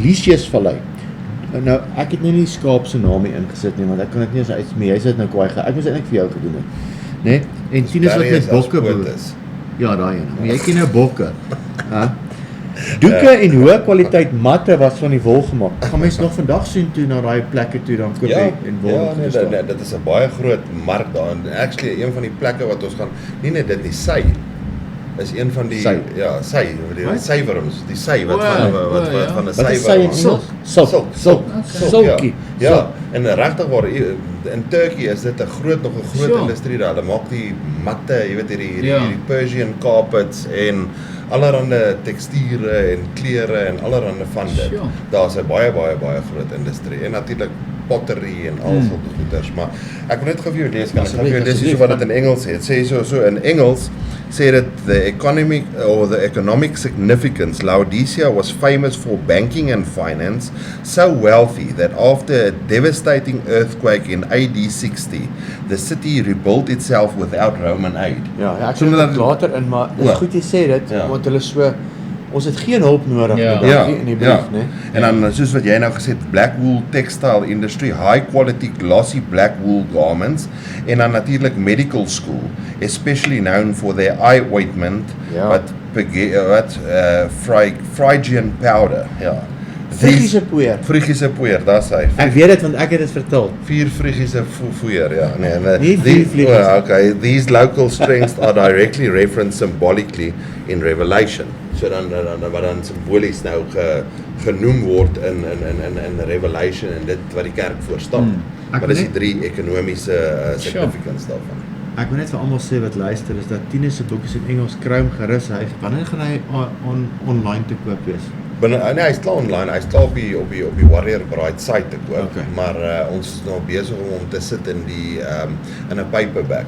Lysius-vallei. Nou, ek het nie die skaap se naam hier ingesit nie, want ek kan dit nie eens uitsmee. Jy sit nou kwaai. Ek moes eintlik vir jou gedoen het. Né? En Tinus wat met bokke boer. Ja, daai een. Maar jy ken nou bokke. Doeke en hoë kwaliteit matte was van die wol gemaak. Gaan mense nog vandag sien toe na daai plekke toe dan koop jy en wol. Ja, nee, dit is 'n baie groot mark daar. En actually een van die plekke wat ons gaan, nie net dit nie, sy is een van die sy. Ja, sy, die sywerms, die sy wat van 'n Wat is sy sywer. in Engels? Silkie. Ja, en regtig waar in Turkey is dit 'n groot industrie daar. Hulle maak die matte, jy weet hierdie Persian carpets en allerhande tekstiere en klere en allerhande van dit. Daar's 'n baie groot industrie en natuurlik pottery en al sulke goeders, maar ek wil net gou vir jou lees, kan ek gou vir jou lees hier wat dit in Engels sê. Dit sê so in Engels sê dit the economic significance. Laodicea was famous for banking and finance, so wealthy that after a devastating earthquake in AD 60, the city rebuilt itself without Roman aid. Ja, ek sien dit later in, maar dis goed jy sê dit, want hulle so ons het geen hulp nodig in die brief, né? En dan soos wat jy nou gesê het, black wool textile industry, high quality glossy black wool garments, en dan natuurlik medical school, especially known for their eye ointment, Phrygian powder, Phrygiese poeier, daar's hy. Ek weet dit want ek het dit vertel. 4 Phrygiese poeier, ja. Nee, these local strengths are directly referenced symbolically in Revelation. So dan simbolies nou genoem word in Revelation en dit wat die kerk voor staan. Maar dis die 3 ekonomiese significance daarvan. Ek wil net vir almal sê wat luister is dat Tinus se boek is in Engels, kry hom gerus. Wanneer gaan hy online te koop wees? Nee, hy's klaar online. Hy's klaar op die Warrior Bride site te koop. Maar ons is nou besig om te sit in in 'n paperback.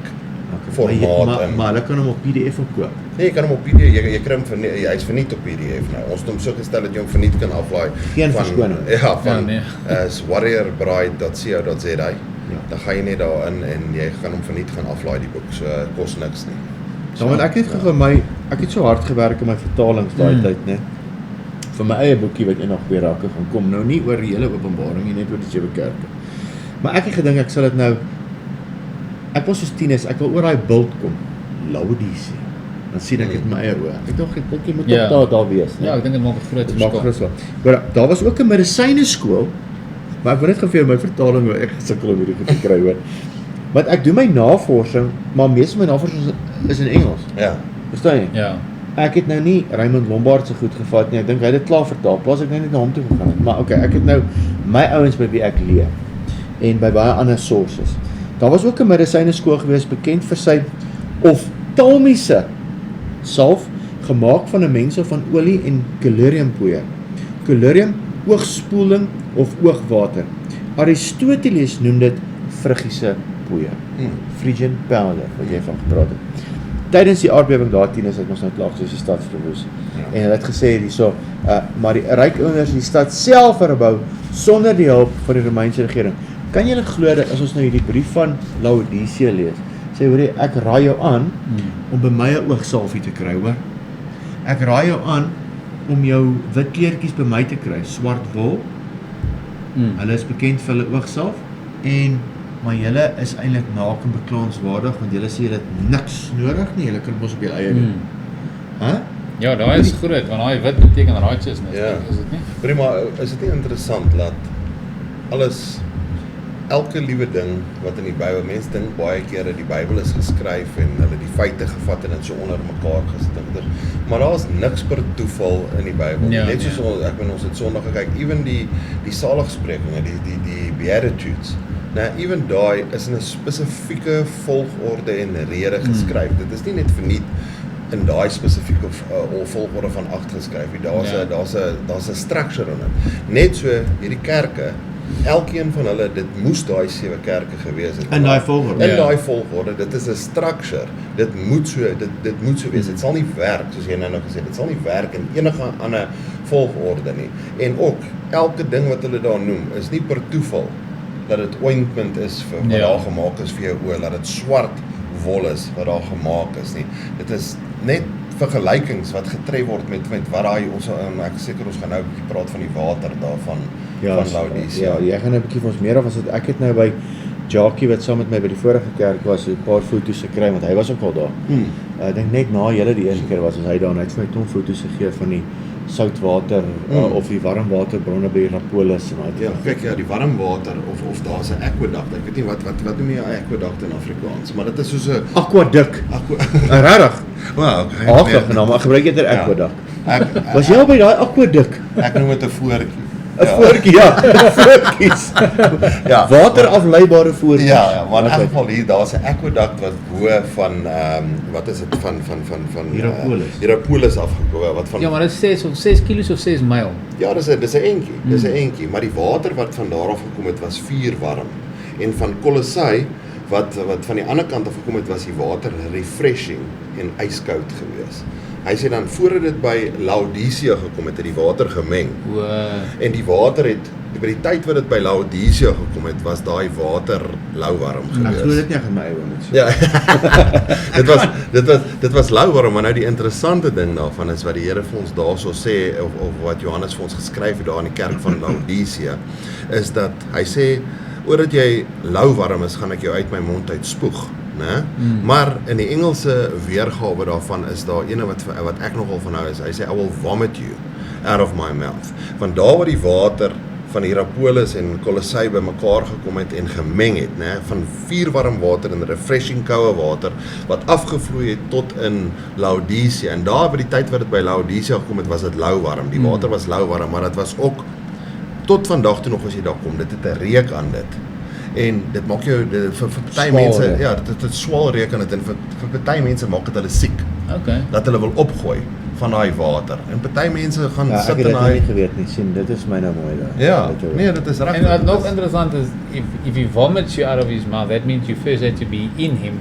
Formaat. Maar hulle kan hom op PDF ook koop. Nee, jy kan hom op PDF, jy kry hom hy's verniet op PDF nou. Ons het hom so gestel dat jy hom verniet kan aflaai. Geen verskoning. Ja, van warriorbride.co.za. Dan gaan jy net daarin en jy gaan hom verniet gaan aflaai die boek. So kos niks nie. Dan want ek het so hard gewerk in my vertalings daai tyd, né? Vir my eie boekie wat eendag weer raak gaan kom. Nou nie oor die hele Openbaring nie, net oor die 7 kerke. Maar ek het gedink ek sal dit nou ek was soos Tinus, ek wil oor daai bult kom. Laodicea. Dan sien ek dit in my eie oë. Ek dink jy moet ook daar wees, né? Ja, ek dink dit maak 'n groot verskil. Maar daar was ook 'n medisyne skool. Maar ek wil net gou vir jou my vertaling hoe ek gesukkel om hierdie goed te kry, hoor. Want ek doen my navorsing, maar meeste van my navorsing is in Engels. Ja. Verstaan jy? Ja. Ek het nou nie Raymond Lombard se goed gevat nie. Ek dink hy het dit klaar vertaal. Plaas ek net na hom toe gegaan het. Maar okay, ek het nou my ouens by wie ek leer en by baie ander sources. Daar was ook 'n medisyne skool gewees bekend vir sy oftalmiese salf gemaak van 'n mengsel van olie en collyriumpoeier. Collyrium, oogspoeling of oogwater. Aristoteles noem dit Phrygiese poeier. Phrygian powder wat jy van gepraat het. tydens die aardbewing daar 10 is dit ons nou klaar soos die stad verwoes. En hulle het gesê hierso, maar die ryk ouers die stad self herbou sonder die hulp van die Romeinse regering. Kan julle glo dat as ons nou hierdie brief van Laodicea lees, sê hoor jy, ek raai jou aan om by my 'n oogsalfie te kry, hoor. Ek raai jou aan om jou wit kleertjies by my te kry, swart wol. Hulle is bekend vir hulle oogsalf maar julle is eintlik naak en beklaanswaardig want julle sê julle het niks nodig nie, julle kan mos op julle eie doen. Ja, daai is groot, want daai wit beteken righteousness, is dit nie? Prima, is dit nie interessant dat elke liewe ding wat in die Bybel, mense dink baie keer dat die Bybel is geskryf en hulle die feite gevat en dit so onder mekaar gesit, maar daar is niks per toeval in die Bybel. Net soos ek bedoel ons het Sondag gekyk, ewen die saligsprekinge, die Beatitudes. Nou, even daai is in 'n spesifieke volgorde en rede geskryf. Dit is nie net verniet in daai spesifieke volgorde van 8 geskryf nie. Daar's 'n structure in dit. Net so hierdie kerke, elkeen van hulle, dit moes daai 7 kerke gewees het. In daai volgorde. In daai volgorde, dit is 'n structure. Dit moet so wees. Dit sal nie werk soos jy nou gesê het. Dit sal nie werk in enige ander volgorde nie. En ook elke ding wat hulle daar noem is nie per toeval dat dit ointment is vir wat daar gemaak is vir jou oë, dat dit swart wol is wat daar gemaak is nie. Dit is net vergelykings wat getref word met wat daai ons ek seker ons gaan nou 'n bietjie praat van die water daarvan van Laodicea. Ja, jy gaan nou 'n bietjie vir ons meer af as dit ek het nou by Jackie wat saam met my by die vorige kerk was 'n paar foto's gekry want hy was ook al daar. Ek dink net na julle die eerste keer was hy daar en hy het vir my 'n ton foto's gegee van die soutwater of die warmwaterbronne by Hierapolis en daai. Ja, kyk die warmwater of daar's 'n aqueduct. Ek weet nie wat noem jy 'n aqueduct in Afrikaans, maar dit is soos 'n aqueduct. Regtig? Wow, okay. Nou maar gebruik jy dit aqueduct. Was jy al by daai aqueduct? Ek noem dit 'n voortjie. 'n voortjie, voortjies. Ja, waterafleibare voortjies. Ja, maar in elk geval hier daar's 'n aqueduct wat bo van wat is dit van Hierapolis afgekom wat van. Ja, maar dit is 6 kilos of 6 myl. Ja, dis 'n entjie. Dis 'n entjie, maar die water wat van daar af gekom het was vuurwarm. En van Kolossai wat van die ander kant af gekom het was die water refreshing en ijskoud gewees. Hy sê dan voordat dit by Laodicea gekom het die water gemeng. En die water het by die tyd wat dit by Laodicea gekom het, was daai water lauwarm gewees. Ek glo dit nie aan my eie net so. Ja. dit was lauwarm, maar nou die interessante ding daarvan is wat die Here vir ons daarso sê of wat Johannes vir ons geskryf het daar in die kerk van Laodicea, is dat hy sê oordat jy lauwarm is, gaan ek jou uit my mond uitspoeg. né? Maar in die Engelse weergawe daarvan is daar ene wat ek nogal van hou is, hy sê I will vomit you out of my mouth. Want daar waar die water van Hierapolis en Kolossai bymekaar gekom het en gemeng het, né, van vuurwarm water en refreshing koue water wat afgevloei het tot in Laodicea. En daar by die tyd wat dit by Laodicea gekom het, was dit lauwarm. Die water was lauwarm, maar dit was ook tot vandag toe nog as jy daar kom, dit het 'n reuk aan dit. En dit maak jou vir party mense, ja, dit swaal reuk aan dit en vir party mense maak dit hulle siek. Okay. Dat hulle wil opgooi van daai water. En party mense gaan ja, sit in daai nie geweet nie, sien, dit is my nou mooi daar. Ja, nee, dit is reg. En wat nog interessant is, if he vomits you out of his mouth, that means you first have to be in him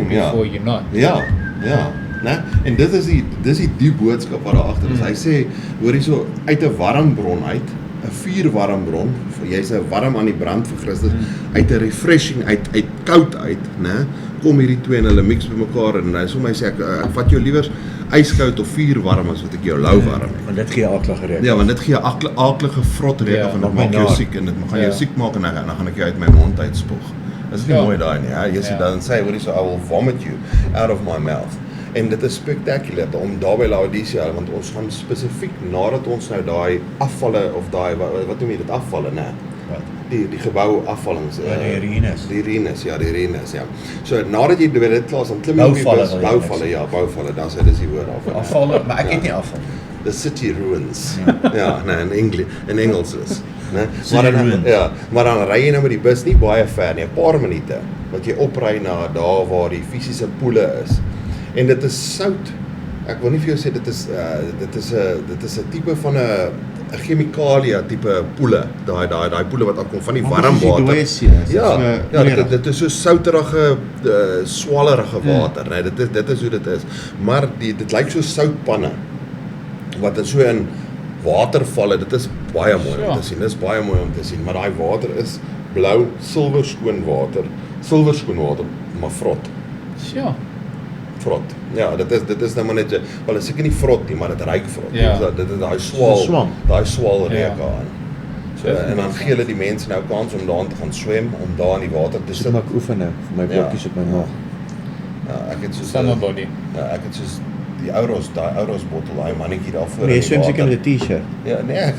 before you're not. Ja, ja. Nee? En dit is die boodskap wat daar agter is. Hy sê, hoor hierso, uit 'n warm bron uit, 'n vuurwarm bron, jy's 'n warm aan die brand vir Christus, uit 'n refreshing uit koud uit, né? Kom hierdie twee en hulle mix bymekaar en hy sê ek vat jou liewer yskoud of vuurwarm as wat ek jou lauwarm het. Want dit gee aaklige reuk. Ja, want dit gee aaklige vrot reuk en dit maak jou siek en dit gaan jou siek maak en dan gaan ek jou uit my mond uitspoeg. Is nie mooi daai nie, hè? Jy sê dan sê, hoor hierso, I will vomit you out of my mouth. En dit is spectacular om daar by Laodicea, want ons gaan spesifiek nadat ons nou daai afvalle of daai wat noem jy dit afvalle, né? Die gebou afvallings, die ruïnes. Die ruïnes, ja. So nadat jy by dit klaar is, dan klim jy op die bus, bouvalle, dan sê dis die woord daarvan. Afvalle, maar ek het nie afval. The city ruins. Ja, nee, in Engels is, né? Maar dan ry jy nou met die bus nie baie ver nie, 'n paar minute wat jy opry na daar waar die fisiese poele is. En dit is sout. Ek wil nie vir jou sê dit is 'n tipe van 'n chemikalia tipe poele, daai poele wat afkom van die Maar warm dis die water. dooie see, is dit Ja, so ja, klerig? dit is so souterige, swallerige water, nee, dit is hoe dit is. Maar dit lyk so soutpanne wat so in watervalle, dit is baie mooi om te sien. Dit is baie mooi om te sien, maar daai water is blou, silverskoon water, maar vrot. Ja. Vrot. Ja, dit is nou maar net, wel is seker nie vrot nie, maar dit ruik vrot. Ja. Dit is daai swam. swaal reuk Ja. aan. So, en dan gee hulle die mense nou kans om daarin te gaan swem, om daar in die water te Sit sit. maar ek oefen nou vir my blokkies op my maag. Ja, ek het soos Summer body. Ja, ek het soos daai Euros bottel, daai mannetjie daarvoor. Nee, in jy die swem seker water. met 'n T-shirt. Ja, nee.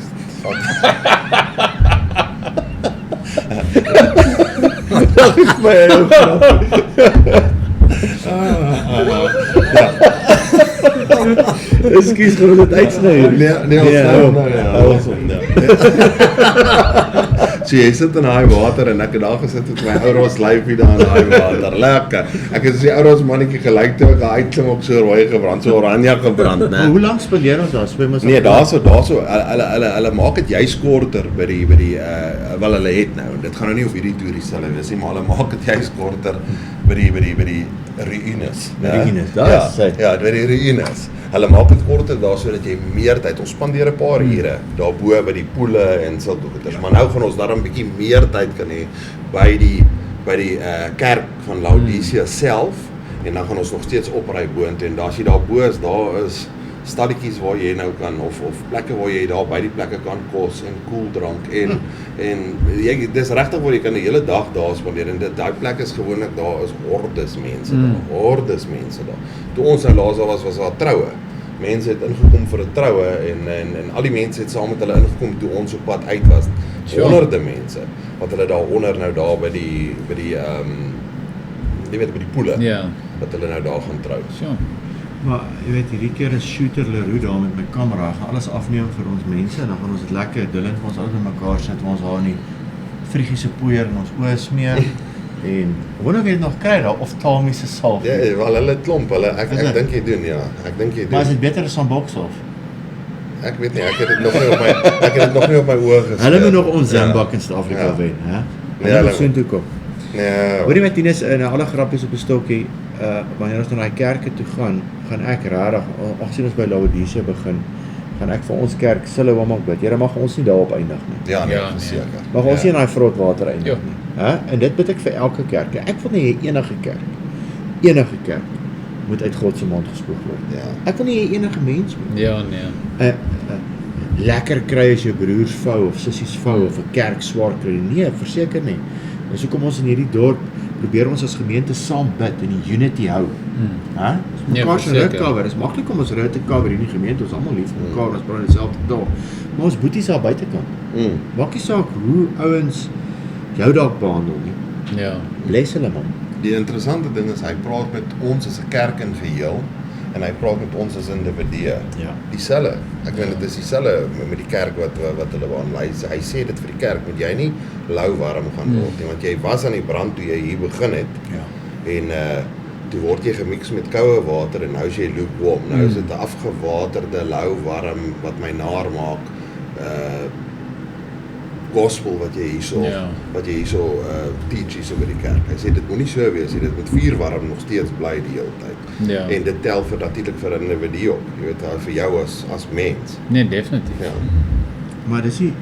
Ekskuus, gaan we dit uitsny? Ons So jy sit in daai water en ek het daar gesit met my Euros lyfie daar in daai water. Lekker. Ek het die Euros mannetjie gelyk toe ek uitklim op so rooi gebrand, so oranje gebrand, né? Maar hoe lank spandeer ons daar? Swem ons Nee, daarso hulle maak dit juis korter by die wel hulle het nou. Dit gaan nou nie op hierdie toerie selfe wees nie, maar hulle maak dit juis korter by die ruïnes. Ruïnes, daar is hy. Ja, by die ruïnes. Hulle maak dit korter daar sodat jy meer tyd. Ons spandeer 'n paar ure daarbo by die poele en sulke goeders. Maar nou gaan ons daar 'n bietjie meer tyd kan hê by die kerk van Laodicea self en dan gaan ons nog steeds opry boontoe en as jy daarbo is, daar is stalletjies waar jy nou kan of plekke waar jy daar by die plekke kan kos en koeldrank en jy dis regtig waar jy kan die hele dag daar spandeer en daai plek is gewoonlik daar is hordes mense daar. Toe ons nou laas daar was daar troue. Mense het ingekom vir 'n troue en al die mense het saam met hulle ingekom toe ons op pad uit was. Honderde mense wat hulle daaronder nou daar by die jy weet by die poele wat hulle nou daar gaan trou. Sure. Maar jy weet, hierdie keer is Shooter Leroux daar met my kamera, gaan alles afneem vir ons mense en dan gaan ons dit lekker Dylan vir ons albei mekaar sit, waar ons daar in die vriegiese poeier in ons oë smeer en wonder of jy dit nog kry daar of Tommy se salf. Ja, wel hulle klomp, ek dink jy doen, ja. Ek dink jy doen. Maar is dit beter as van bokssalf? Ek weet nie, ek het dit nog nie op my oë gesien. Hulle moet nog ons Zambak in Suid-Afrika wen, hè? Hulle moet soontoe kom. Nee. Hoorie met Tinus, nou alle grappies op 'n stokkie, wanneer ons na daai kerke toe gaan ek regtig, aangezien ons by Laodicea begin, gaan ek vir ons kerk Siloam ook bid. Here, mag ons nie daarop eindig nie. Ja, nee, Ja, verseker. Mag ons nie in daai vrot water eindig Ja. nie. Hè? En dit bid ek vir elke kerk. Ek wil nie hê enige kerk moet uit God se mond gespoeg word. Ja. Ek wil nie hê enige mens moet. Ja, nee. Lekker kry as jou broers vou of sissies vou of 'n kerk swaar kry. Nee, verseker nie. Dis hoekom ons in hierdie dorp probeer ons as gemeente saam bid en die unity hou. Hè? Ons mekaar se rug cover. Dit is maklik om ons rug te cover in die gemeente. Ons almal lief vir mekaar, ons praat dieselfde taal. Maar ons boeties daar buitekant. Maak nie saak hoe ouens jou dalk behandel nie. Ja. Bless hulle man. Die interessante ding is hy praat met ons as 'n kerk in geheel en hy praat met ons as individue. Ja. Dieselfde. Ek meen dit is dieselfde met die kerk wat hulle behandel. Hy sê dit vir die kerk, moet jy nie lauwarm gaan word nie, want jy was aan die brand toe jy hier begin het. Ja. En toe word jy gemix met koue water en nou is jy lukewarm. Nou is dit 'n afgewaterde lauwarm wat my naar maak. Gospel wat jy hierso teach hierso by die kerk. Hy sê dit moenie so wees nie. Dit moet vuurwarm nog steeds bly die hele tyd. Ja. En dit tel natuurlik vir 'n individu op. Jy weet, vir jou as mens. Nee, definitief. Ja. Maar dis nie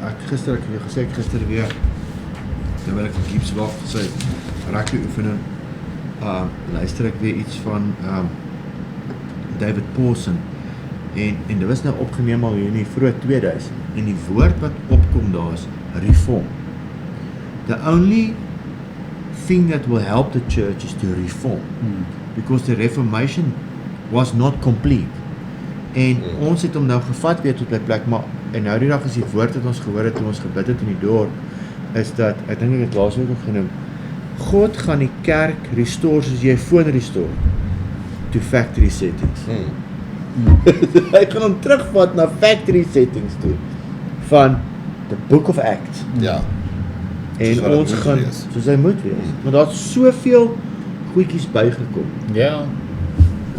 ek gister weer terwyl ek vir Gibbs wag vir sy rugby oefening luister ek weer iets van David Pawson en dit was nou opgeneem al hier in die vroeë 2000 en die woord wat opkom daar is reform. The only thing that will help the church is to reform because the reformation was not complete. En ons het hom nou gevat weer tot by plek, maar en nou die dag is die woord wat ons gehoor het toe ons gebid het in die dorp, is dat, ek dink ek het laasweek ook genoem, God gaan die kerk restore soos jy foon restore to factory settings. Hy gaan hom terugvat na factory settings toe van the Book of Acts. Ja. En ons gaan soos hy moet wees. Maar daar's soveel goedjies bygekom. Ja.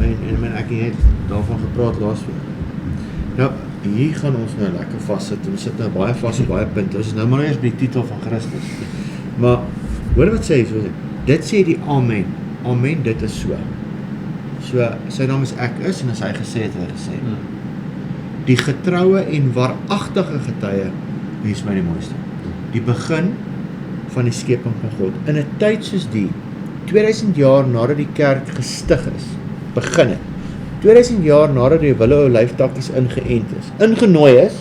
En ek het daarvan gepraat laasweek. Nou, hier gaan ons nou lekker vassit. Ons sit nou baie vas op baie punte. Ons is nou maar eers by die titel van Christus. Maar hoor wat sê hy so? Dit sê die Amen. Amen, dit is so. So sy naam is Ek Is en as hy gesê het, hy gesê. Die getroue en waaragtige getuie, wie is my die mooiste? Die begin van die skeping van God. In 'n tyd soos die 2000 jaar nadat die kerk gestig is, begin het. 2000 jaar nadat die wille olyftakkies ingeënt is, ingenooi is,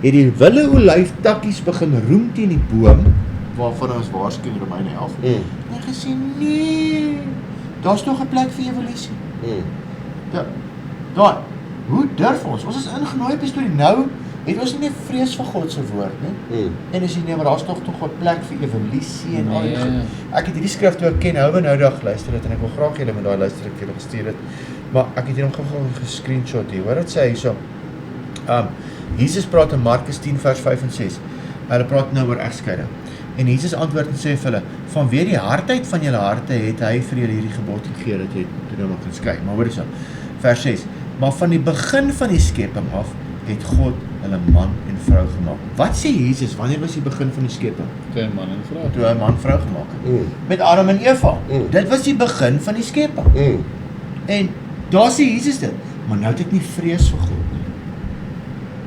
het die wille olyftakkies begin roem teen die boom, waarvan ons waarsku in Romeine 11. En gesê, nee, daar's nog 'n plek vir evolusie. Daar, hoe durf ons? Ons is ingenooi op die storie. Nou het ons nie meer vrees vir God se woord nie. En as jy nee, maar daar's tog 'n plek vir evolusie en al die goed. Ek het hierdie skrif toe ek Ken Houwen nou dag luister het en ek wil graag julle met daai luister ek vir julle gestuur het. Maar ek het hier nog gou gescreenshot hier. Hoor dit sê hierso. Jesus praat in Markus 10 vers 5 en 6. Hulle praat nou oor egskeiding. En Jesus antwoord en sê vir hulle, vanweer die hardheid van julle harte het hy vir julle hierdie gebod gegee dat jy toe nou maar kan skei. Maar hoor hierso. Vers 6. Maar van die begin van die skepping af het God hulle man en vrou gemaak. Wat sê Jesus? Wanneer was die begin van die skepping? Toe man en vrou. Toe hy man vrou gemaak het. Met Adam en Eva. Dit was die begin van die skepping. En daar sê Jesus dit. Maar nou het ek nie vrees vir God nie.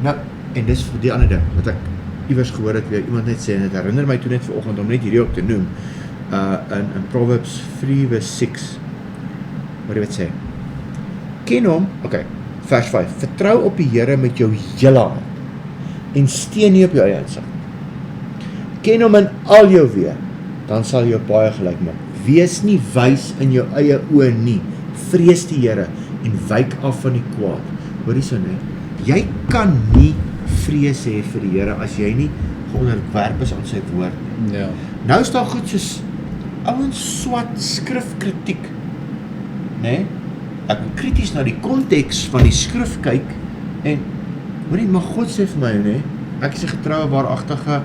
Nou, en dis vir die ander ding wat ek iewers gehoor het, weer iemand net sê en dit herinner my toe net vanoggend om net hierdie ook te noem. In Proverbs 3 vers 6. Wat dit sê? Ken hom, okay, vers 5. Vertrou op die Here met jou hele hart en steun nie op jou eie insig. Ken hom in al jou weë, dan sal jy baie gelyk maak. Wees nie wys in jou eie oë nie. Vrees die Here en wyk af van die kwaad. Hoor hierso net. Jy kan nie vrees hê vir die Here as jy nie geonderwerp is aan sy woord nie. Ja. Nou is daar goed soos ouens swat skrifkritiek, né? Ek moet krities na die konteks van die skrif kyk en hoorie, maar God sê vir my, né? Ek is die getroue waaragtige,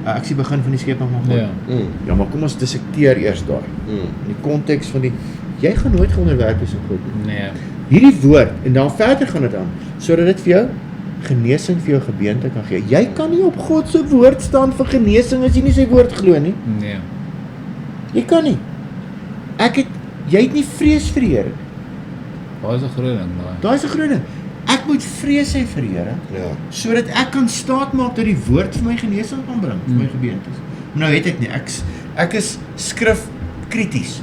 ek is die begin van die skepping van God. Ja, maar kom ons dissekteer eers daai. In die konteks van die jy gaan nooit geonderwerp wees aan God nie. Nee. Hierdie woord en dan verder gaan dit aan sodat dit vir jou genesing vir jou gebeente kan gee. Jy kan nie op God se woord staan vir genesing as jy nie sy woord glo nie. Nee. Jy kan nie. Jy het nie vrees vir die Here. Daar is 'n groot ding daai. Daai is 'n groot ding. Ek moet vrees hê vir die Here, sodat ek kan staat maak dat die woord vir my genesing kan bring vir my gebeentes. Maar nou het ek nie. Ek is skrif krities.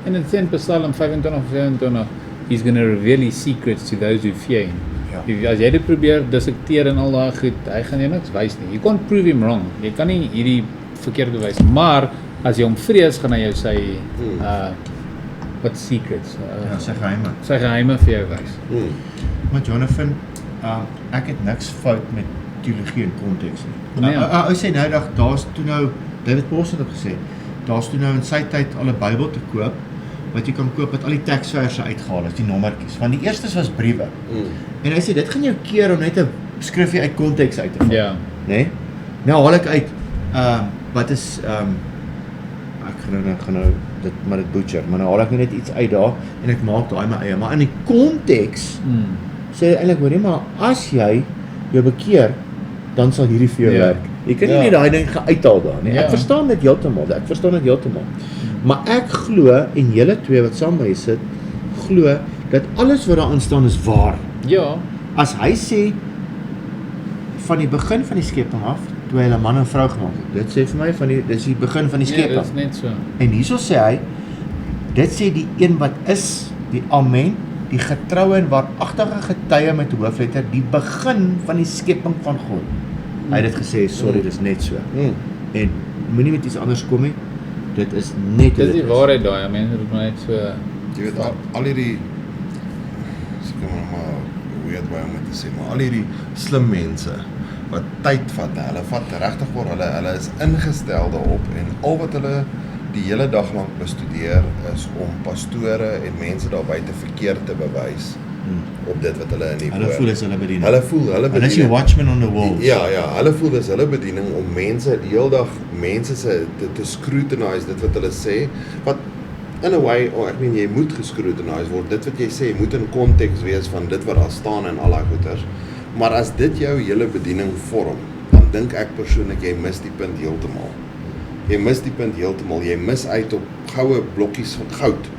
En dit sê in Psalm 25:27, he's going to reveal his secrets to those who fear him. Ja. As jy dit probeer dissekteer en al daai goed, hy gaan jou niks wys nie. You can't prove him wrong. Jy kan nie hierdie verkeerd bewys. Maar as jy hom vrees, gaan hy jou sy wat secrets, Sy geheime. sy geheime vir jou wys. Maar Jonathan, ek het niks fout met teologie en konteks nie. Nee. Hy sê nou dag, daar's toe nou, David Paulson het gesê, daar's toe nou in sy tyd al 'n Bybel te koop, wat jy kan koop met al die teksverse uitgehaal is, die nommertjies. Want die eerstes was briewe. En hy sê, dit gaan jou keer om net 'n skrifgie uit konteks uit te val. Ja. Nee? Nou haal ek uit, wat is, ek gaan nou dit butcher, maar nou haal ek net iets uit daar, en ek maak daai my eie. Maar in die konteks, sê hy eintlik, hoor nie, maar as jy jou bekeer, dan sal hierdie vir jou werk. Jy kan nie net daai ding uithaal daar nie. Ek verstaan dit heeltemal. Maar ek glo, en julle twee wat saam by sit, glo, dat alles wat daarin staan is waar. Ja. As hy sê, van die begin van die skepping af, toe hy 'n man en vrou gemaak het, dit sê vir my, dit is die begin van die skepping. Ja, dit is net so. En hierso sê hy, dit sê die een wat is, die Amen, die getroue en waaragtige getuie met hoofletter, die begin van die skepping van God. Hy het dit gesê, sorry, dit is net so. En moenie met iets anders kom nie, dit is net Dit is die waarheid daai, mense moet maar net so. Jy weet, al hierdie, seker maar weird way om dit te sê, maar al hierdie slim mense, wat tyd vat, hulle vat regtig waar, hulle is ingestel daarop, en al wat hulle die hele dag lank bestudeer, is om pastore en mense daar buite verkeerd te bewys, op dit wat hulle in die Hulle voel is hulle bediening. Hulle bediening. Hulle is die watchman on the walls. Ja, hulle voel dis hulle bediening om mense die hele dag te scrutinize dit wat hulle sê, wat in a way, ek meen jy moet gescrutinize word, dit wat jy sê moet in konteks wees van dit wat daar staan en al daai goeters, Maar as dit jou hele bediening vorm, dan dink ek persoonlik jy mis die punt heeltemal. Jy mis die punt heeltemal. Jy mis uit op goue blokkies van goud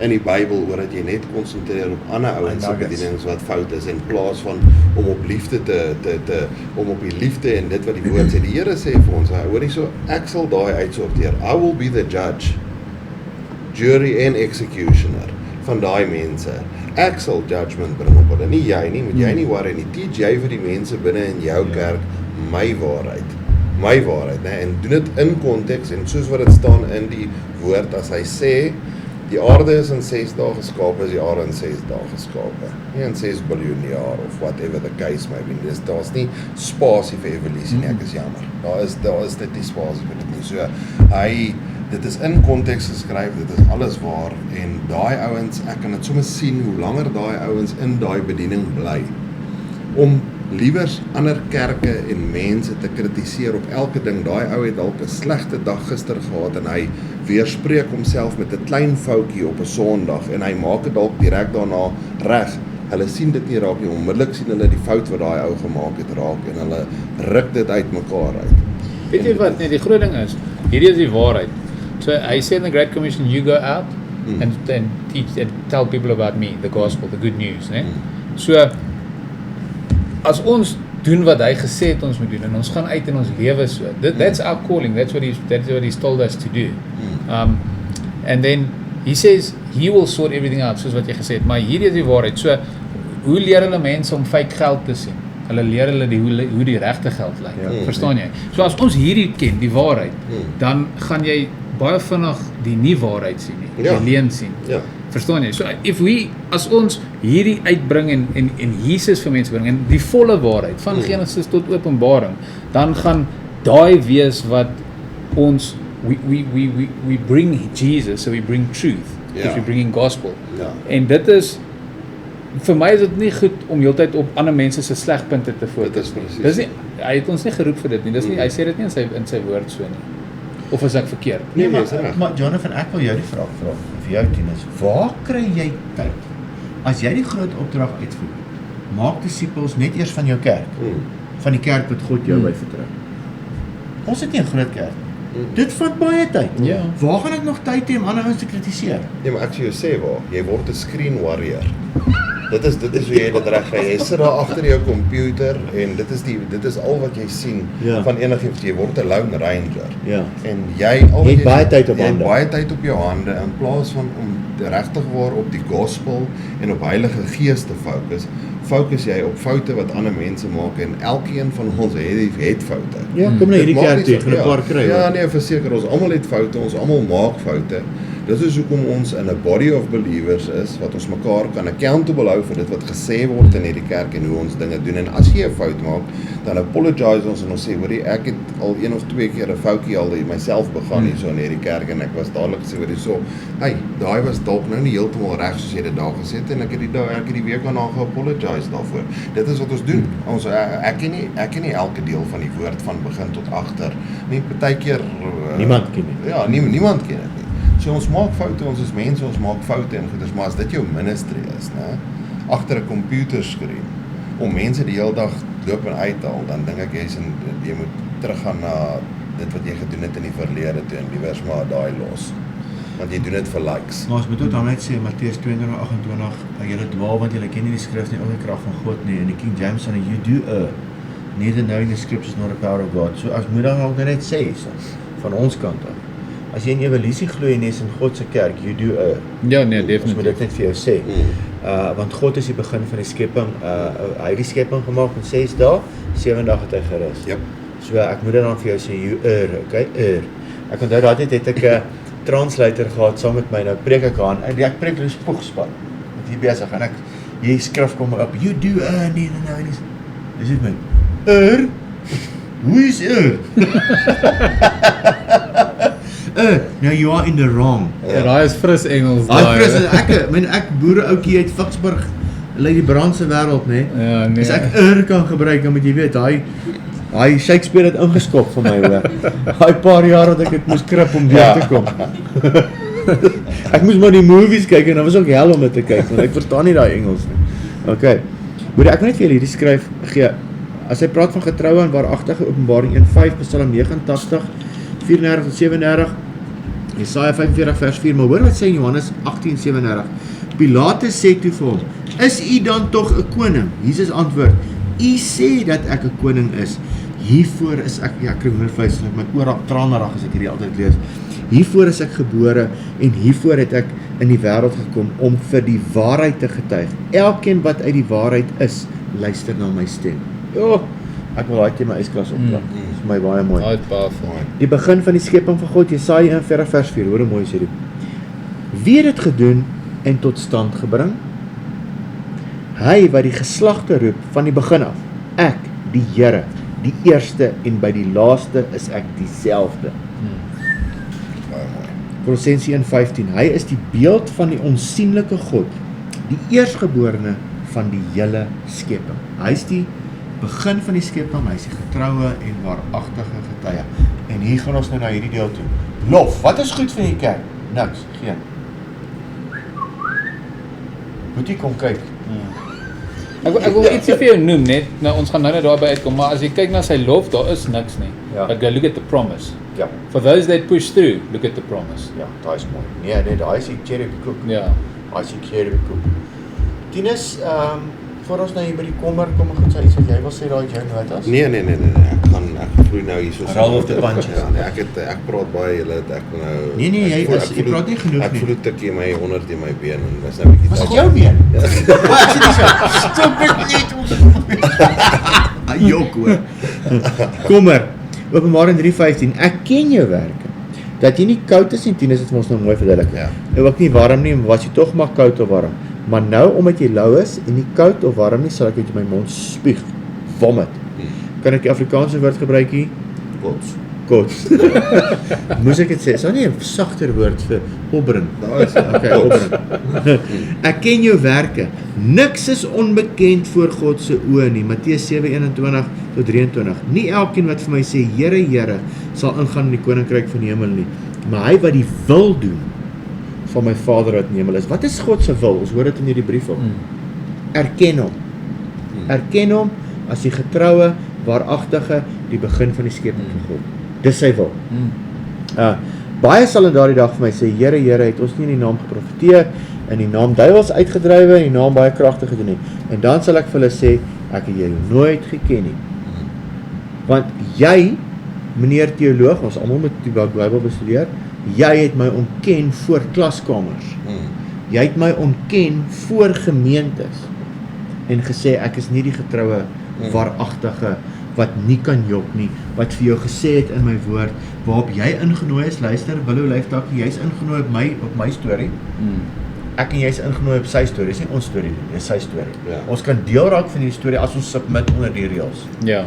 in die Bybel oor dat jy net konsentreer op ander ouens se bedienings wat fout is in plaas van om op liefde om op die liefde en dit wat die woord sê. Die Here sê vir ons, hoor hierso, ek sal daai uitsorteer. I will be the judge, jury en executioner van daai mense. Ek sal judgment bring op hulle, nie jy nie, moet jy nie worry nie. Teach jy vir die mense binne in jou kerk my waarheid, né? En doen dit in konteks en soos wat dit staan in die woord as hy sê die aarde is in 6 dae geskape, is die aarde in 6 dae geskape. Nie in 6 biljoen jaar of whatever the case may be. Daar's nie spasie vir evolusie nie, ek is jammer. Daar is dit nie spasie vir dit nie. So dit is in konteks geskryf, dit is alles waar en daai ouens, ek kan dit sommer sien hoe langer daai ouens in daai bediening bly om liewers ander kerke en mense te kritiseer op elke ding. Daai ou het dalk 'n slegte dag gister gehad en hy weerspreek homself met 'n klein foutjie op 'n Sondag en hy maak dit dalk direk daarna reg. Hulle sien dit nie raak nie, onmiddellik sien hulle die fout wat daai ou gemaak het raak en hulle ruk dit uit mekaar uit. Weet jy wat, nee, die groot ding is, hierdie is die waarheid. So hy sê in the Great Commission, you go out and teach and tell people about me, the gospel, the good news, né? So as ons doen wat hy gesê het ons moet doen en ons gaan uit in ons lewe so. That's our calling. That's what he's told us to do. And then he says he will sort everything out, soos wat jy gesê het. Maar hierdie is die waarheid. So hoe leer hulle mense om fake geld te sien? Hulle leer hulle hoe die regte geld lyk. Verstaan jy? So as ons hierdie ken, die waarheid, dan gaan jy baie vinnig die nie waarheid sien nie. Die leuen sien. Ja. Verstaan jy? So as ons hierdie uitbring en Jesus vir mense bring en die volle waarheid van Genesis tot Openbaring, dan gaan daai wees wat ons we bring Jesus, so we bring truth, if we bring in gospel. En dit is vir my is dit nie goed om heeltyd op ander mense se slegpunte te fokus nie. Dis nie, hy het ons nie geroep vir dit nie. Dis nie, hy sê dit nie in sy woord so nie. Of is ek verkeerd? Nee, maar Jonathan, ek wil jou die vraag vra vir jou Tinus. Waar kry jy tyd? As jy die groot opdrag uitvoer, maak disippels net eers van jou kerk. Van die kerk wat God jou by vertrou. Ons het nie 'n groot kerk. Dit vat baie tyd. Ja. Waar gaan ek nog tyd hê om ander ouens te kritiseer? Nee, maar ek sê jou sê waar, jy word 'n screen warrior. Dit is hoe jy dit reg kry. Jy sit daar agter jou komputer en dit is al wat jy sien van enigiets. Jy word 'n lone ranger. Ja. En jy het baie tyd op hande. Baie tyd op jou hande in plaas van om regtig waar op die gospel en op Heilige Gees te fokus jy op foute wat ander mense maak en elkeen van ons het foute. Ja, kom na hierdie kerk toe, gaan 'n paar kry. Ja, nee, verseker, ons almal het foute, ons almal maak foute. Dis is hoekom ons in 'n body of believers is, wat ons mekaar kan accountable hou vir dit wat gesê word in hierdie kerk en hoe ons dinge doen. En as jy 'n fout maak, dan apologize ons en ons sê, hoorie, ek het al 1 of 2 keer 'n foutjie al myself begaan hierso in hierdie kerk en ek was dadelik gesê, hoorie, so, hey, daai was dalk nou nie heeltemal reg soos jy dit daar gesê het en ek het die week daarna ge-apologize daarvoor. Dit is wat ons doen. Ons ek ken nie elke deel van die woord van begin tot agter. Nie partykeer niemand ken dit. Ja, niemand ken dit nie. So ons maak foute, ons is mense, ons maak foute en goeders, maar as dit jou ministry is, né, agter 'n komputerskerm, om mense die hele dag loop en uithaal, dan dink ek jy moet teruggaan na dit wat jy gedoen het in die verlede toe en liewers maar daai los. Want jy doen dit vir likes. Maar ons moet ook dan net sê Matteus 22:28, julle dwaal want julle ken nie die skrif nie, ook die krag van God nie. En die King James sê you do neither knowing the scriptures nor the power of God. So as moet dan ook net sê so, van ons kant af. As jy in evolusie glo en jy's in God se kerk, you do Ja, nee, ons moet definitief. dit net vir jou sê. Want God is die begin van die skepping. Hy het die skepping gemaak in 6 dae, 7 dae het hy gerus. Yep. So ek moet dit dan vir jou sê, you okay, Ek onthou daai tyd het ek 'n translator gehad saam met my, nou preek ek aan, en ek preek dus spoegspan, met hier besig, en hier skrif kom op, you do, nee, dis het my, who is now you are in the wrong. Ja, daai is fris Engels Daai fris, ek boere ouetjie uit Vicksburg, lei die brandse wêreld, né? Ja, nee. As ek kan gebruik, dan moet jy weet, hy Shakespeare het ingeskop vir my, hoor. Daai paar jaar wat ek dit moes krip om weer te kom. Ek moes maar die movies kyk en dan was ook hel om dit te kyk, want ek verstaan nie daai Engels nie. Okay. Ek wil net vir julle hierdie skryf gee. As hy praat van getroue en waaragtige Openbaring 1:5, Psalm 89, 34 tot 37, Jesaja 45 vers 4, maar hoor wat sê in Johannes 18:37. Pilatus sê toe vir hom, is u dan tog 'n koning? Jesus antwoord, u sê dat ek 'n koning is. Hiervoor is ek, ek kry hoendervleis, my oor tranerig as ek hierdie altyd lees. Hiervoor is ek gebore en hiervoor het ek in die wêreld gekom om vir die waarheid te getuig. Elkeen wat uit die waarheid is, luister na my stem. Ek wil daai tema yskas opplak. Dit is vir my baie mooi. Baie powerful. Die begin van die skepping van God, Jesaja 41 vers 4, hoor hoe mooi sê dit. Wie het dit gedoen en tot stand gebring? Hy wat die geslagte roep van die begin af. Ek, die Here, die eerste en by die laaste is ek dieselfde. Kolossense 1:15. Hy is die beeld van die onsigbare God, die eerstgeborene van die hele skepping. Hy is die begin van die skepping, hy is die getroue en waaragtige getuie. En hier gaan ons nou na hierdie deel toe. Lof, wat is goed vir die kerk? Niks, geen. Moet jy kom kyk. Ek wil ietsie vir jou noem net, nou ons gaan nou net daarby uitkom, maar as jy kyk na sy lof, daar is niks nie. Ja. But go look at the promise. Ja, For those that push through, look at the promise. ja, daai is mooi. Nee, daai is die cherry koek. Ja. Daai is die cherry koek. Tinus, voor ons nou hier by die kommer kom, goed sê iets wat jy wil sê daai jou notas? Nee, ek vloei nou hier soos Roll of the punches. Ja, nee, ek praat baie, julle het ek nou Nee, jy praat nie genoeg Ek nie. voel 'n tikkie in my onder teen my been en dis nou 'n bietjie Was dit tyd. jou been? Ek sê nie so. Stop ek net. Jok hoor. Kommer. Openbaring 3:15. Ek ken jou werke. Dat jy nie koud is nie, Tinus het ons nou mooi verduidelik. Ja. Jy ook nie warm nie, was jy tog maar koud of warm. Maar nou omdat jy lou is en nie koud of warm nie, sal ek uit my mond spuug. Vomit. Kan ek die Afrikaanse woord gebruik hier? Kots. Moes ek dit sê? Is daar nie 'n sagter woord vir opbring? Daar is Okay, opbring. Ek ken jou werke. Niks is onbekend voor God se oë nie. Matteus 7:21 tot 23. Nie elkeen wat vir my sê, Here, Here, sal ingaan in die koninkryk van die hemel nie, maar hy wat die wil doen van my Vader wat in die hemel is. Wat is God se wil? Ons hoor dit in hierdie brief op. Erken hom. Erken hom as die getroue, waaragtige, die begin van die skepping van God. Dis sy wil. Baie sal in daardie dag vir my sê, Here, Here, het ons nie in die naam geprofeteer, in die naam duiwels uitgedrywe, in die naam baie kragtig gedoen nie. En dan sal ek vir hulle sê, ek het jou nooit geken nie. Want jy, meneer teoloog, ons almal met die Bybel bestudeer, jy het my ontken voor klaskamers. Jy het my ontken voor gemeentes en gesê ek is nie die getroue, waaragtige, wat nie kan jok nie, wat vir jou gesê het in my woord, waarop jy ingenooi is, luister, Willow Lyftakkie, jy's ingenooi op my storie, ek en jy's ingenooi op sy storie, dis nie ons storie nie, dis sy storie. Ja. Ons kan deel raak van die storie as ons submit onder die reëls, Ja.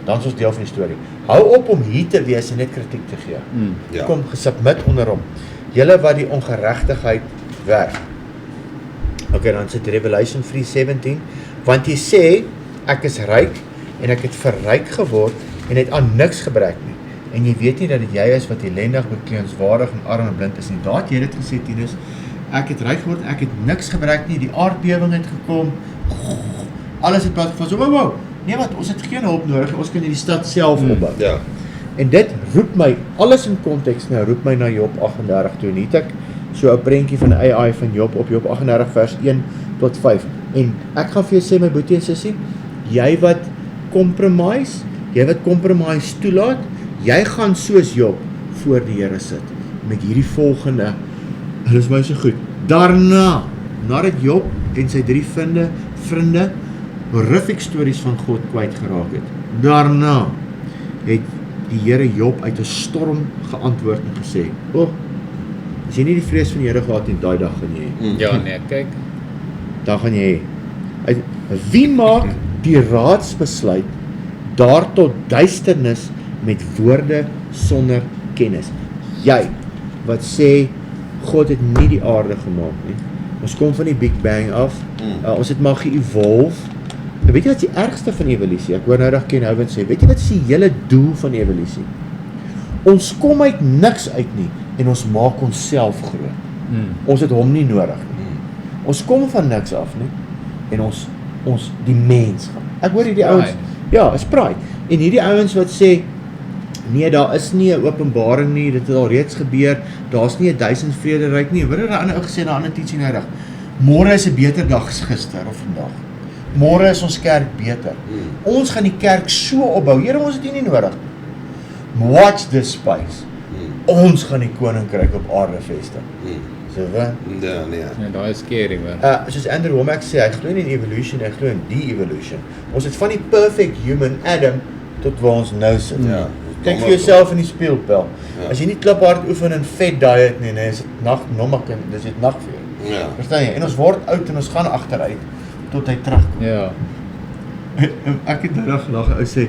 dan is ons deel van die storie. Hou op om hier te wees en net kritiek te gee. Ja. Kom gesubmit onder hom. Julle wat die ongeregtigheid werk. Okay, dan sit Revelation 3:17, want jy sê, ek is ryk, en ek het verryk geword, en het aan niks gebrek nie, en jy weet nie dat dit jy is wat ellendig, bekleurenswaardig en arm en blind is nie. Daar het jy dit gesê, Tinus, ek het ryk geword, ek het niks gebrek nie, die aardbewing het gekom, alles het plaasgevind, so wow, nee wat, ons het geen hulp nodig, ons kan die stad self opbou. Ja. En dit roep my, alles in konteks nou, roep my na Job 38 toe, en hier het ek so 'n prentjie van AI van Job op Job 38 vers 1 tot 5, en ek gaan vir jou sê, my boetie en sussie, jy wat compromise toelaat, jy gaan soos Job voor die Here sit, met hierdie volgende, hulle is my so goed, daarna, nadat Job en sy 3 vriende, horrific stories van God kwyt geraak het, daarna, het die Here Job uit 'n storm geantwoord en gesê, as jy nie die vrees van die Here gehad het, daai dag gaan jy hê. Ja, nee, kyk. Dan gaan jy hê. Wie maak die raadsbesluit daar tot duisternis met woorde sonder kennis? Jy, wat sê, God het nie die aarde gemaak nie. Ons kom van die Big Bang af, ons het maar ge-evolve. En weet jy wat is die ergste van evolusie? Ek hoor nou dat Ken Hovind sê, weet jy wat is die hele doel van evolusie? Ons kom uit niks uit nie, en ons maak onsself groot. Ons het hom nie nodig nie. Ons kom van niks af nie, en ons ons die mens gaan. Ek hoor hierdie Pride. ouens, ja, is pride. En hierdie ouens wat sê nee, daar is nie 'n openbaring nie, dit het al reeds gebeur, daar's nie 'n 1000 vrederyk nie. Hoor jy 'n ander ou gesê, 'n ander teaching nou reg. Môre is 'n beter dag as gister of vandag. Môre is ons kerk beter. Ons gaan die kerk so opbou. Here, ons het dit nie nodig. Watch this space. Ons gaan die koninkryk op aarde vestig. So wat? Ja, nee. Ja, daai is scary, man. Soos Andrew Womack sê, hy glo nie in evolution, hy glo in de-evolution. Ons het van die perfect human Adam tot waar ons nou sit. Ja. Kyk vir jouself in die spieël, pel. Ja. As jy nie kliphard oefen en vet diet nie, nee, is dit nag nommak en dis dit nag vir jou. Ja. Verstaan jy? En ons word oud en ons gaan agteruit tot hy terugkom. Ja. Ek het nou gelag, ou sê,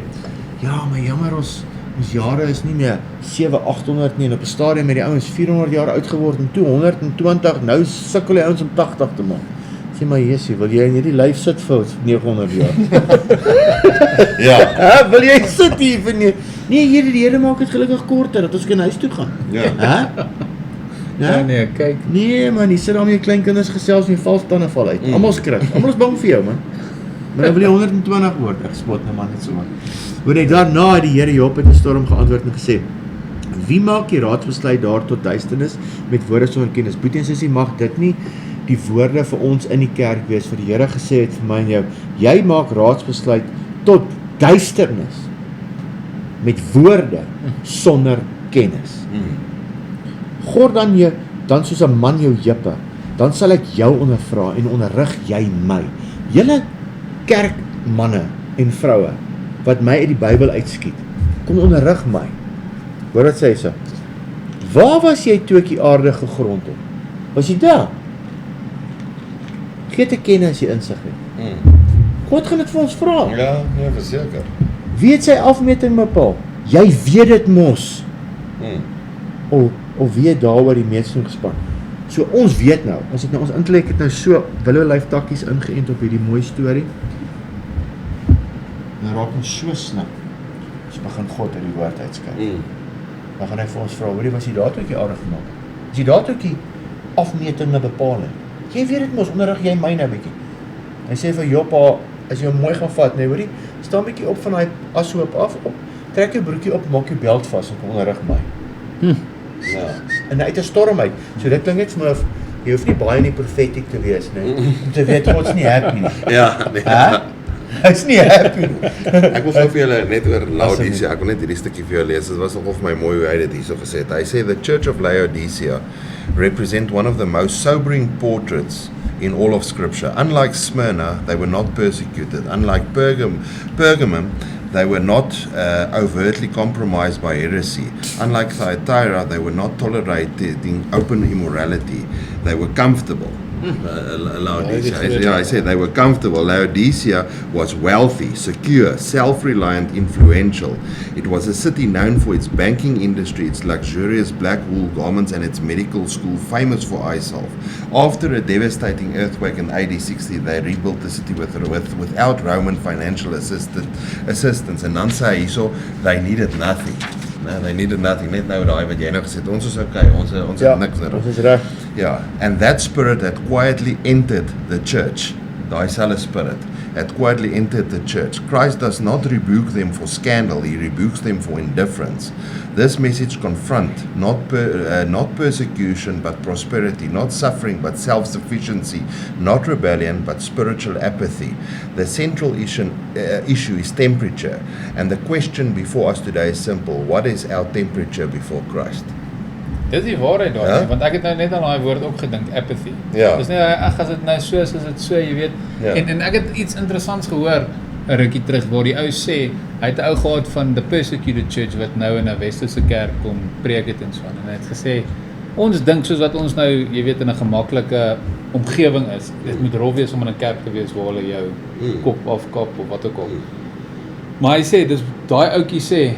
ja, maar jammer ons jare is nie meer 700-800 nie en op 'n stadium het die ouens 400 jaar oud geword en 220, nou sukkel die ouens om 80 te maak. Sê maar Jesusie, wil jy in hierdie lyf sit vir 900 jaar? Ja. Wil jy sit hier vir nee? Nee, die Here maak dit gelukkig korter dat ons kan huis toe gaan. Ja. Ja, nee, kyk. Nee man, jy sit daar met jou kleinkinders gesels en jy valstande val uit. Almal skrik. Almal is bang vir jou man. Maar nou wil jy 120 word. Ek spot nou man net so man. Hoor jy daarna het die Here Job het 'n storm geantwoord en gesê: Wie maak die raadsbesluit daar tot duisternis met woorde sonder kennis? Boetie en sussie, mag dit nie die woorde vir ons in die kerk wees vir die Here gesê het vir my en jou. Jy maak raadsbesluit tot duisternis met woorde sonder kennis. God dan soos 'n man jou jippe, dan sal ek jou ondervra en onderrig jy my. Julle kerkmanne en vroue wat my uit die Bybel uitskiet, kom onderrig my. Hoor wat sê hy so? Waar was jy toe ek die aarde gegrond het? Was jy daar? Gee te kenne as jy insig het. God gaan dit vir ons vra. Ja, nee, verseker. Wie het sy afmeting bepaal? Jy weet dit mos. Of wie het daaroor die meeste gespan? So ons weet nou, ons intellek het nou so willow leaf takkies ingeënt op hierdie mooi storie. Nou raak ons so snap. Ons begin God uit die woord uitskryf. Dan gaan hy vir ons vra, hoorie, was jy daar toe ek die aarde gemaak het? Is jy daar toe ek die afmetinge bepaal het? Jy weet dit mos, onderrig jy my nou bietjie. Hy sê vir Joppa, as jy hom mooi gaan vat, nee, hoorie, staan bietjie op van daai ashoop af, trek jou broekie op, maak jou belt vas en kom onderrig my. Ja. En uit 'n storm uit. So dit klink net vir my of jy hoef nie baie in die profetiek te wees nie. Om te weet God's nie happy nie. Ja, nee. Hæ? Hy's nie happy nie. Ek wil vir julle net oor Laodicea, ek wil net hierdie stukkie vir julle lees. Dit was nogal vir my mooi hoe hy dit hierso gesê het. Hy sê the Church of Laodicea represent one of the most sobering portraits in all of Scripture. Unlike Smyrna, they were not persecuted. Unlike Pergamum, they were not overtly compromised by heresy. Unlike Thyatira, they were not tolerating open immorality. They were comfortable. Laodicea. Yeah, I said they were comfortable. Laodicea was wealthy, secure, self-reliant, influential. It was a city known for its banking industry, its luxurious black wool garments, and its medical school, famous for eye salve. After a devastating earthquake in AD 60, they rebuilt the city without Roman financial assistance. En dan sê hy hierso, they needed nothing. No, they needed nothing. Net nou daai wat jy nou gesê het, ons is okay, ons het niks nodig. Ons is reg. Yeah, and that spirit had quietly entered the church. Daai selfe spirit had quietly entered the church. Christ does not rebuke them for scandal, he rebukes them for indifference. This message confront not persecution but prosperity, not suffering but self-sufficiency, not rebellion but spiritual apathy. The central issue is temperature, and the question before us today is simple: what is our temperature before Christ? Dis die waarheid daar, Ja? want ek het nou net aan daai woord ook gedink, apathy. Ja. Dis net ag as dit nou so is dit so, jy weet. Ja. En ek het iets interessants gehoor 'n rukkie terug waar die ou sê hy het 'n ou gehad van the persecuted church wat nou in 'n westerse kerk kom preek het en so aan. En hy het gesê ons dink soos wat ons nou, jy weet, in 'n gemaklike omgewing is. Dit moet rof wees om in 'n kerk te wees waar hulle jou kop afkap of wat ook al. Maar hy sê dis daai ouetjie sê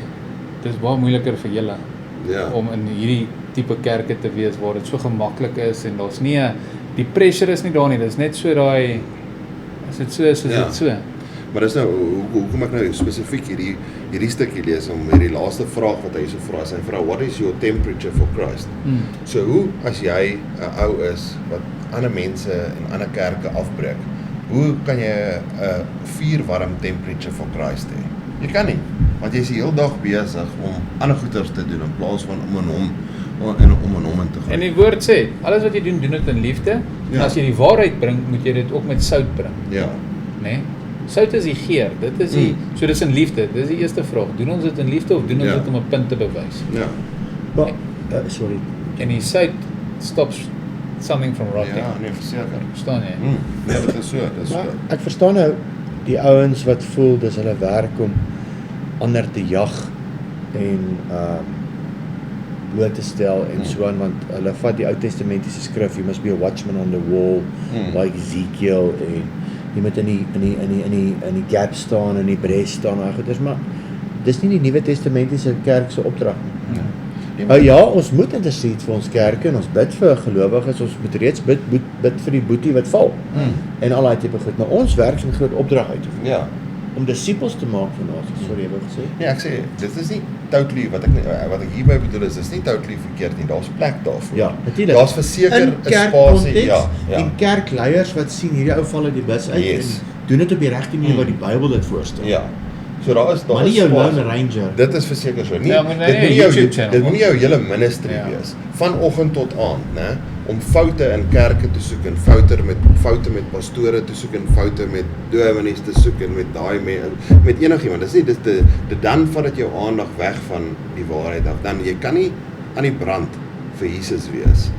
dis baie moeiliker vir julle om in hierdie tipe kerke te wees waar dit so gemaklik is en daar's nie die pressure is nie daar nie. Dis net so daai as dit so is, is dit so. Maar dis nou hoekom ek nou spesifiek hierdie stukkie lees om hierdie laaste vraag wat hy so vra. Hy vra what is your temperature for Christ? So hoe as jy 'n ou is wat ander mense en ander kerke afbreek, hoe kan jy 'n vuurwarm temperature vir Christ hê? Jy kan nie, want jy is die hele dag besig om ander goeders te doen in plaas van om aan hom in te gaan. En die woord sê, alles wat jy doen, doen dit in liefde. En Ja. as jy die waarheid bring, moet jy dit ook met sout bring, Ja. né? Sout is die geur. Dit is die so dis in liefde. Dis die eerste vraag. Doen ons dit in liefde of doen ons Ja. dit om 'n punt te bewys? Ja. Maar sorry. En die sout stops something from rotting. Ja, nee, verseker. Verstaan jy? Nee, dit is so, dit is so. Maar ek verstaan nou die ouens wat voel dis hulle werk om ander te jag en bloot te stel en so aan, want hulle vat die Ou Testamentiese skrif, you must be a watchman on the wall, like Ezekiel, en jy moet in die gap staan, in die bres staan, en goeders, maar dis nie die Nuwe Testamentiese kerk se opdrag nie. Ja, ons moet intercede vir ons kerke en ons bid vir gelowiges, ons moet reeds bid vir die boetie wat val. En al daai tipe goed, maar ons werk is 'n groot opdrag uit Ja. om disippels te maak van nasies. Sorry, jy wou gesê. Nee, ek sê dit is nie totally wat ek hierby bedoel is, dis nie totally verkeerd nie. Daar's plek daarvoor. Ja, natuurlik. Daar's verseker in 'n spasie, kerkkonteks ja. en kerkleiers wat sien hierdie ou val uit die bus uit Yes. en doen dit op die regte manier wat die Bybel dit voorstel. Ja. So daar is Maar nie jou spasie. Lone Ranger. Dit is verseker so. Nie, Ja, maar nee, dit moenie YouTube jou channel, dit moenie jou hele ministry Ja. wees van oggend tot aand, né? Om foute in kerke te soek en foute met pastore te soek en foute met dominees te soek en met daai met enigiemand. Dis nie dit dan vat dit jou aandag weg van die waarheid af. Dan jy kan nie aan die brand vir Jesus wees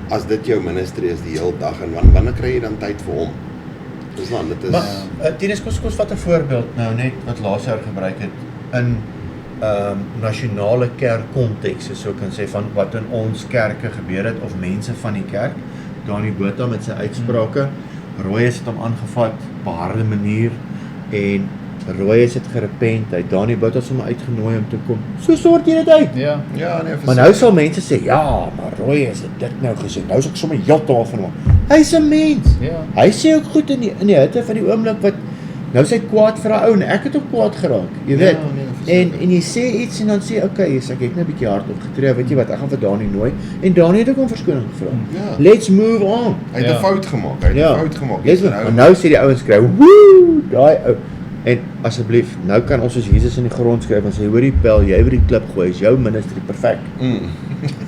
as dit jou ministry is die hele dag en wanneer kry jy dan tyd vir hom? Dis dan dit is Maar Tinus, kom vat 'n voorbeeld nou net wat laas jaar gebruik het in nasionale kerkkonteks, so kan sê van wat in ons kerke gebeur het of mense van die kerk. Dani Botha met sy uitsprake, Rooyes het hom aangevat op 'n harde manier en Rooyes het gerepent. Hy Dani Botha het hom uitgenooi om te kom. So sort jy dit uit. Ja. ja, nee, Maar nou sal mense sê, ja, maar Rooyes het dit nou gesê. Nou is ek sommer heeltemal van hom. Hy's 'n mens. Ja. Hy sê ook goed in die hitte van die oomblik wat nou sê kwaad vir 'n ou en ek het ook kwaad geraak. Jy weet. En jy sê iets en dan sê okay, ek het nou 'n bietjie hard opgetree. Weet jy wat? Ek gaan vir Dani nooi en Dani het ook om verskoning gevra. Ja. Let's move on. Hy het 'n Ja. fout gemaak. Hy het 'n fout gemaak. Let's Dis move. Maar nou sê die ouens kry, woe, daai ou. En asseblief, nou kan ons soos Jesus in die grond skryf en sê, hoorie Pel, jy word die klip gooi, is jou ministry perfek.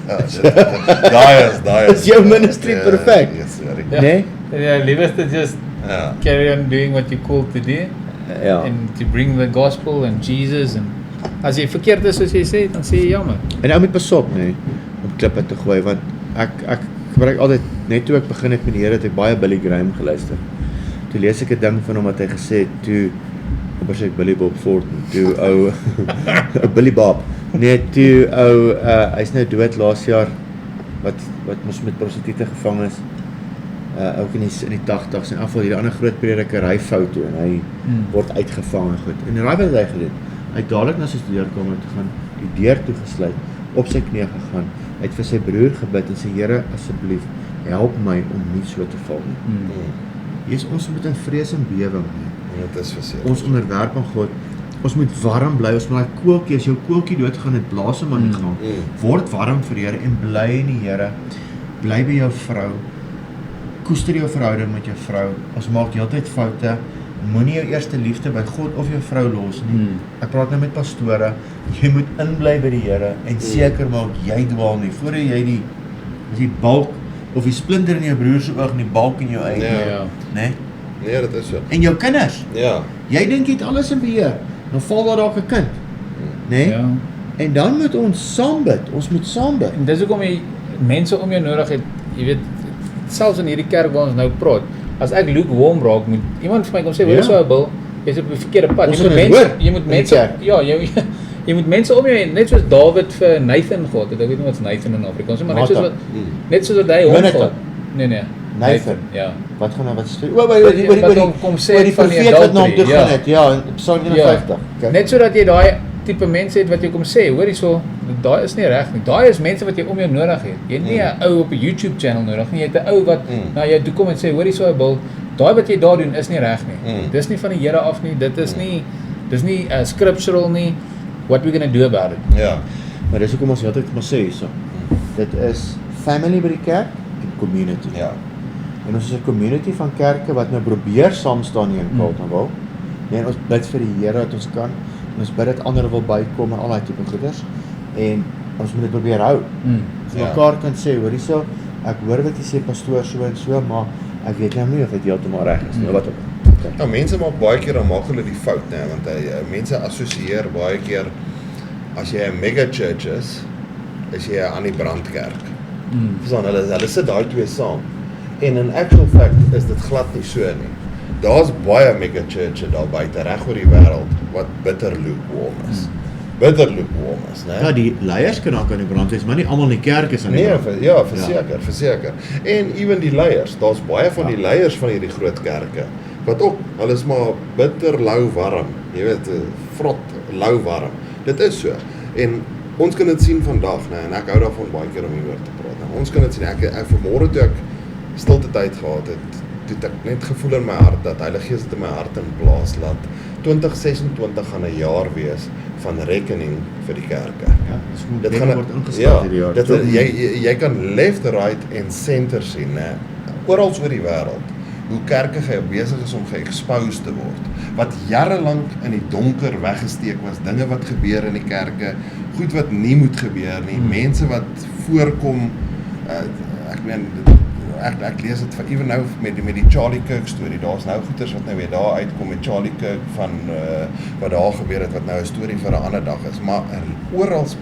Ja, daai Is jou ministry perfek? Yes, sorry. Ja. Nee? Ja, leave to just Ja. carry on doing what you're called to do Ja. and to bring the gospel and Jesus, and as jy verkeerd is soos jy sê, dan sê jy jammer. En ou moet pasop nê om klippe te gooi want ek gebruik altyd net toe ek begin het met die Here het ek baie Billy Graham geluister. Toe lees ek 'n ding van hom wat hy gesê het toe op sê Billy Bob Thornton, toe ou Billy Bob. Nee, toe ou hy's nou dood laas jaar wat mos met prostituie gevang is. Ook in die 80s en afval hierdie ander groot prediker hy fout en hy word uitgevang en goed. En raai wat hy gedoen? Hy het dadelik na sy studeerkamer toe gaan, die deur toegesluit, op sy knie gegaan. Hy het vir sy broer gebid en sê Here asseblief help my om nie so te val nie. Jesus, ons moet in vrees en bewering nie. Dit is verseker. Ons onderwerp aan God. Ons moet warm bly. Ons moet daai koeltjie, as jou koeltjie doodgaan, dit blaas hom aan die gang. Word warm vir die Here en bly in die Here. Bly by jou vrou. Koester jou verhouding met jou vrou. Ons maak heeltyd foute. Moenie jou eerste liefde by God of jou vrou los nie. Ek praat nou met pastore. Jy moet inbly by die Here en seker maak jy dwaal nie voordat jy die balk of die splinter in jou broer se oog en die balk in jou eie, Ja. né? Nee, dit is so. En jou kinders. Ja. Jy dink jy het alles in beheer. Dan val daar dalk 'n kind, né? Ja. En dan moet ons saam bid. Ons moet saam bid. En dis hoekom jy mense om jou nodig het. Jy weet, selfs in hierdie kerk waar ons nou praat, as ek lukewarm raak, moet iemand vir my kom sê, hoor Ja. so Bill, jy's op die verkeerde pad. Ons Jy moet moet dit mense, hoor jy moet in die mense, kerk. ja, jy moet mense om jou heen, net soos Dawid vir Nathan gehad het. Ek weet nie wat's Nathan in Afrikaans, maar net soos wat hy hom Jonathan. gehad. Nee. Nathan. Ja. Wat gaan nou wat sê? Wat hom kom sê die van die profeet wat na hom toe adultery, gaan ja. het. Ja, in Psalm 51. Ja. Net sodat jy daai tipe mense het wat jy kom sê, hoor hierso, daai is nie reg nie. Daai is mense wat jy om jou nodig het. Jy het nie 'n ou op 'n YouTube channel nodig nie. Jy het 'n ou wat na jou toe kom en sê, hoor hierso Bill, daai wat jy daar doen is nie reg nie. Dis nie van die Here af nie. Dit is nie scriptural nie. What we going to do about it? Ja. Maar dis hoekom ons altyd maar sê hierso. Dit is family by die kerk en community. Ja. En ons is 'n community van kerke wat nou probeer saam staan hier in Carletonville. En ons bid vir die Here dat ons kan. En ons bid dat ander wil bykom en al daai tipe goeders. En ons moet dit probeer hou. Ons mekaar kan sê, hoor hierso, ek hoor wat jy sê pastoor so en so, maar ek weet nou nie of dit heeltemal reg is nie. Wat ook. Okay. Nou mense maak baie keer dan maak hulle die fout, né, want mense assosieer baie keer as jy 'n mega church is jy 'n aan die brandkerk. Verstaan, hulle sit daai twee saam. En in actual fact is dit glad nie so nie. Daar's baie mega churches daar buite reg oor die wêreld wat bitter lukewarm is. Bitter lukewarm is, né? Ja, die leiers kan ook aan die brand wees, maar nie almal in die kerk is aan die Nee, brand. verseker. En ewen die leiers, daar's baie van die leiers van hierdie groot kerke wat ook, hulle is maar bitter lou warm. Jy weet, vrot lou warm. Dit is so. En ons kan dit sien vandag, né? En ek hou daarvan baie keer om hieroor te praat. Nou, ons kan dit sien. Ek vanmôre toe ek stilte tyd gehad het, het ek net gevoel in my hart dat Heilige Gees dit in my hart inblaas laat 2026 gaan 'n jaar wees van rekening vir die kerke. Ja, dit gaan word ingestap hierdie jaar. Jy kan left, right en center sien, né? Oral oor die wêreld hoe kerke besig is om ge-exposed te word. Wat jare lank in die donker weggesteek was, dinge wat gebeur in die kerke, goed wat nie moet gebeur nie, mense wat voorkom, ek meen ek lees dit van ewen nou met die Charlie Kirk storie. Daar's nou goeters wat nou weer daar uitkom met Charlie Kirk van wat daar gebeur het wat nou 'n storie vir 'n ander dag is. Maar orals,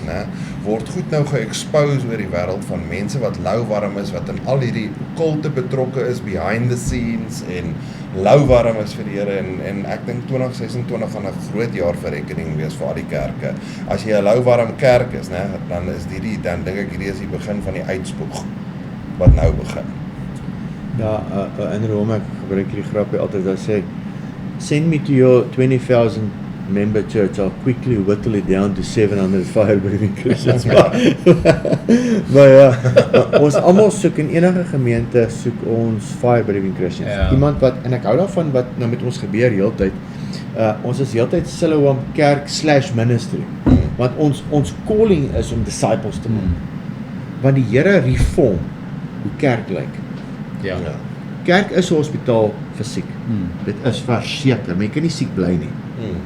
né, word goed nou ge-expose oor die wêreld van mense wat louwarm is, wat in al hierdie kulte betrokke is behind the scenes en louwarm is vir die Here en ek dink 2026 gaan 'n groot jaar vir rekening wees vir al die kerke. As jy 'n louwarm kerk is, né, dan dink ek hierdie is die begin van die uitspoeg wat nou begin. Ja, in Rome, ek gebruik hierdie grapie altyd, dat sê, send me to your 20,000 member church, I'll quickly whittle it down to 700 fire-breathing Christians. Maar ja, ons almal soek in enige gemeente, soek ons fire-breathing Christians. Ja. Iemand wat, en ek hou daarvan wat nou met ons gebeur heeltyd, ons is heeltyd Siloam kerk /ministry, want ons calling is om disciples te maak. Want die Here reform hoe kerk lyk. Ja. Kerk is 'n hospitaal vir siek. Dit is verseker, maar jy kan nie siek bly nie.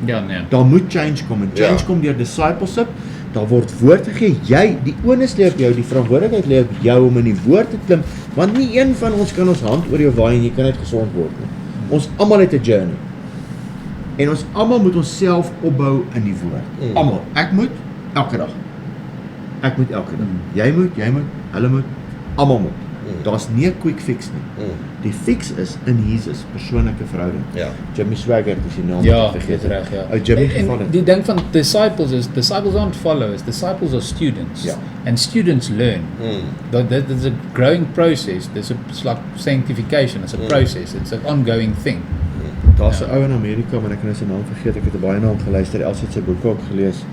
Ja, nee. Daar moet change kom en change kom deur discipleship. Daar word woord gegee. Jy, die onus lê op jou, die verantwoordelikheid lê op jou om in die woord te klim, want nie een van ons kan ons hand oor jou waai en jy kan net gesond word nie. Ons almal het 'n journey. En ons almal moet onsself opbou in die woord. Almal. Ek moet elke dag. Ek moet elke dag. Jy moet, hulle moet, almal moet. Daar's nie 'n quick fix nie. Die fix is in Jesus persoonlike verhouding. Ja. Jimmy Swaggart is die naam Ja, wat ek vergeet. dis reg, ja. Ou Jimmy En geval die ding van disciples aren't followers, disciples are students. Ja. And students learn. That is a growing process. It's like sanctification, it's a process, it's an ongoing thing. Daar's 'n ou in Amerika, maar ek kan nou sy naam vergeet. Ek het baie na hom geluister. Els het sy boek ook gelees.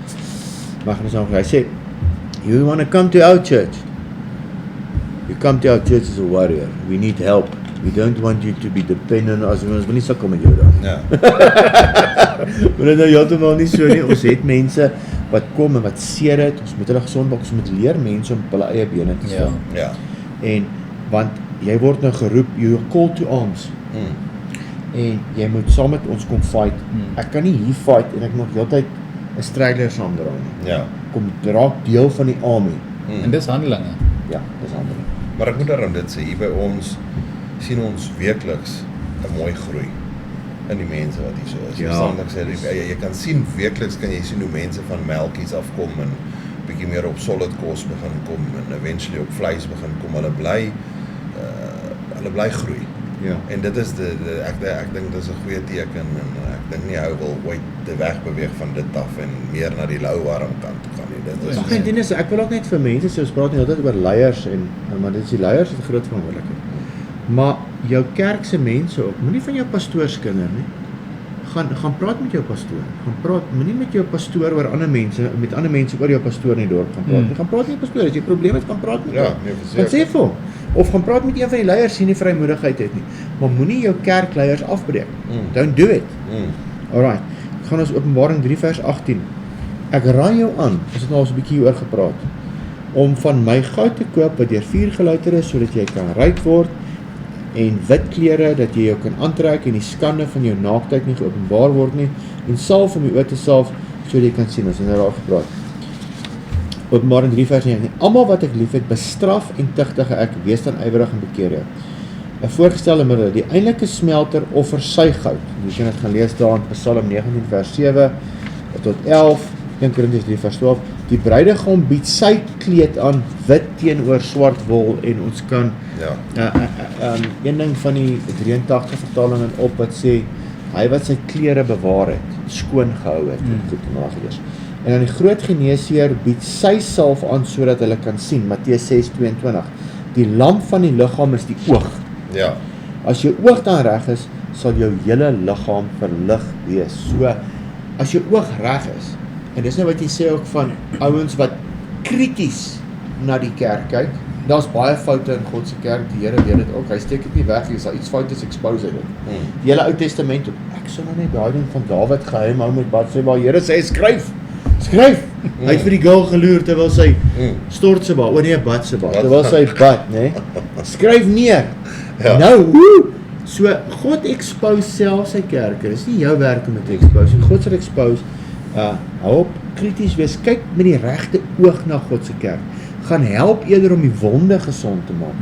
Maar gaan ons nou, hy sê, "You want to come to our church? You come to our church as a warrior. We need help. We don't want you to be dependent on us." Ons wil nie sukkel met jou dan. Ja. Maar dit nou heeltemal nie so nie. Ons het mense wat kom en wat seer het. Ons moet hulle gesond maak. Ons moet leer mense om op hulle eie bene te staan. Ja. En want jy word nou geroep, you're called to arms. En jy moet saam met ons kom fight. Ek kan nie hier fight en ek moet heeltyd 'n stryder saamdra nie. Ja. Kom raak deel van die army. En dis handelinge. Ja, dis ander. Maar ek moet daarom dit sê, hier by ons sien ons weekliks 'n mooi groei in die mense wat hier so is. Ja. Verstaan ek sê, jy kan sien weekliks kan jy sien hoe mense van melkies afkom en bietjie meer op solid kos begin kom en eventually op vleis begin kom. Hulle bly groei. Ja. En dit is ek dink dis 'n goeie teken en ek dink nie hy wil ooit te wegbeweeg van dit af en meer na die louwarm kant toe gaan nie. Dit is Ag, en dit is ek wil ook net vir mense sê ons praat nie altyd oor leiers en maar dit is die leiers wat 'n groot verantwoordelikheid. Maar jou kerk se mense ook, moenie van jou pastoorskinder nie. Gaan praat met jou pastoor. Moenie met jou pastoor oor ander mense, met ander mense oor jou pastoor in die dorp gaan praat. Jy gaan praat met jou pastoor, as jy probleme het, gaan praat met hom. Ja, nee, verseker. Gaan sê vir hom of gaan praat met een van die leiers sien nie vrymoedigheid het nie. Maar moenie jou kerkleiers afbreek. Don't do it. Alright. Gaan ons Openbaring 3 vers 18. Ek raai jou aan, ons het nou al so 'n bietjie oor gepraat, om van my goud te koop wat deur vuur gelouter is sodat jy kan ryk word en wit klere dat jy jou kan aantrek en die skande van jou naaktheid nie geopenbaar word nie, en salf om die oor te salf, so jy kan sien, ons het nou daar gepraat. Openbaring 3 vers 19. Almal wat ek liefhet, bestraf en tigtige ek, wees dan ywerig en bekeer jou. 'n voorgestelde middel, die eintlike smelter offer sy goud. Jy kan dit gaan lees daar in Psalm 19 vers 7 tot 11, 1 Korintiërs 3 vers 12. Die bruidegom bied sy kleed aan, wit teenoor swart wol, en ons kan een ding van die 83 vertalingen op wat sê, hy wat sy klere bewaar het, skoon gehou het, goed nagelees. En dan die groot geneesheer bied sy salf aan, sodat hulle kan sien, Matteus 6:22. Die lamp van die liggaam is die oog. Ja. As jou oog dan reg is, sal jou hele liggaam verlig wees. So, as jou oog reg is, en dis nou wat jy sê ook van ouens wat krities na die kerk kyk, daar's baie foute in God se kerk, die Here weet dit ook, hy steek dit nie weg nie, as daar iets fout is, expose dit. Die hele Ou Testament, ek sou nou net daai ding van Dawid geheim hou met Batsheba, Here sê, skryf, hy het vir die girl geloer, terwyl sy Stortseba, Batsheba, terwyl sy bad, skryf neer, so, God expose self sy kerke, dit is nie jou werk om dit te expose, God sal expose, hou op, krities wees, kyk met die regte oog na God se kerk, gaan help eerder om die wonde gesond te maak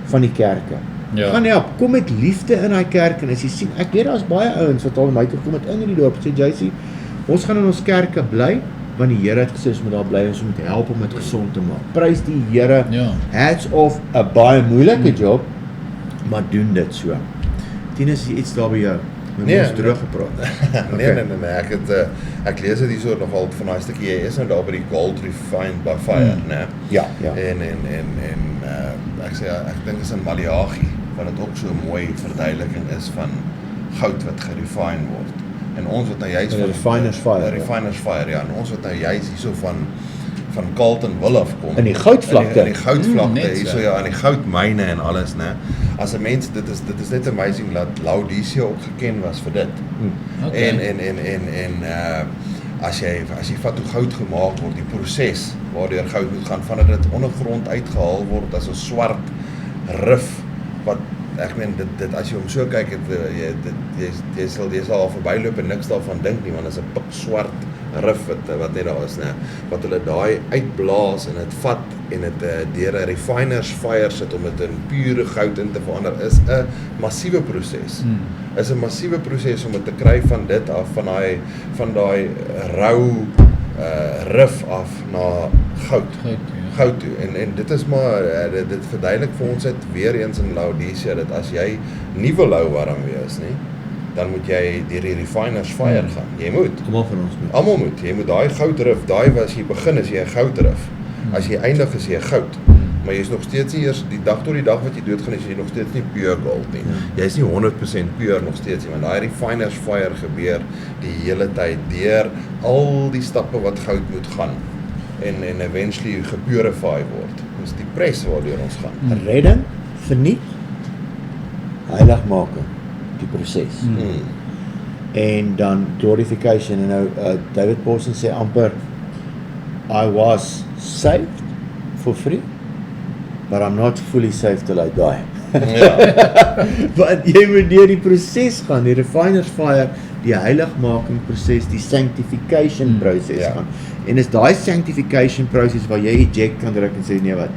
van die kerke, gaan help, kom met liefde in die kerk, en as jy sien, ek weet daar is baie ouens wat al my toe kom met in die dorp, sê JC, ons gaan in ons kerke bly, want die Here het gesê, ons moet daar bly, ons moet help om dit gesond te maak, prys die Here, hats off, 'n baie moeilike job, maar doen dit so. Tinus, is iets daar by jou? Nee, ons droog gepraat. Nee, ek lees dit hier so nogal van daai stukkie, jy is nou daar by die gold refined by fire, né? Ja. En ek sê, ek dink is in Maleagi, wat dit ook so mooi verduideliking is van goud wat gerefine word. En ons wat nou juist van refiner's fire. Refiner's fire, ja, en ons wat nou juist hierso van Carlton wil afkom. In die goudvlakte. In die goudvlakte, hierso in die goudmyne en alles, né? As 'n mens, dit is net amazing dat Laodicea ook geken was vir dit. En as jy vat hoe goud gemaak word, die proses waardeur goud moet gaan, vandat dit ondergrond uitgehaal word as 'n swart rif, wat ek meen dit as jy hom so kyk, jy sal al verbyloop en niks daarvan dink nie, want dit is 'n pikswart rif wat net daar is, né? Wat hulle daai uitblaas en dit vat en dit deur 'n refiner's fire sit om dit in pure goud in te verander, is 'n massiewe proses. Is 'n massiewe proses om dit te kry van dit af, van daai rou rif af na goud toe. En dit is maar dit verduidelik vir ons dit weer eens in Laodicea, dat as jy nie wil hou warm wees nie, dan moet jy deur die refiner's fire gaan. Jy moet. Almal moet. Jy moet daai goudrif, daai as jy begin is jy 'n goudrif. As jy eindig is jy 'n goud. Maar jy is nog steeds nie eers die dag tot die dag wat jy doodgaan is jy nog steeds nie pure gold nie. Jy is nie 100% pure nog steeds nie, want daai refiner's fire gebeur die hele tyd deur al die stappe wat goud moet gaan en eventually gepurify word. Dis die press waardeur ons gaan. Redding, verniet, heiligmaking, die proses. En dan glorification, en nou David Pawson sê amper, I was saved for free, but I'm not fully saved till I die. Want jy moet deur die proses gaan, die refiner's fire, die heiligmaking proses, die sanctification proses gaan. En is daai sanctification proses waar jy eject kan druk en sê, nee wat,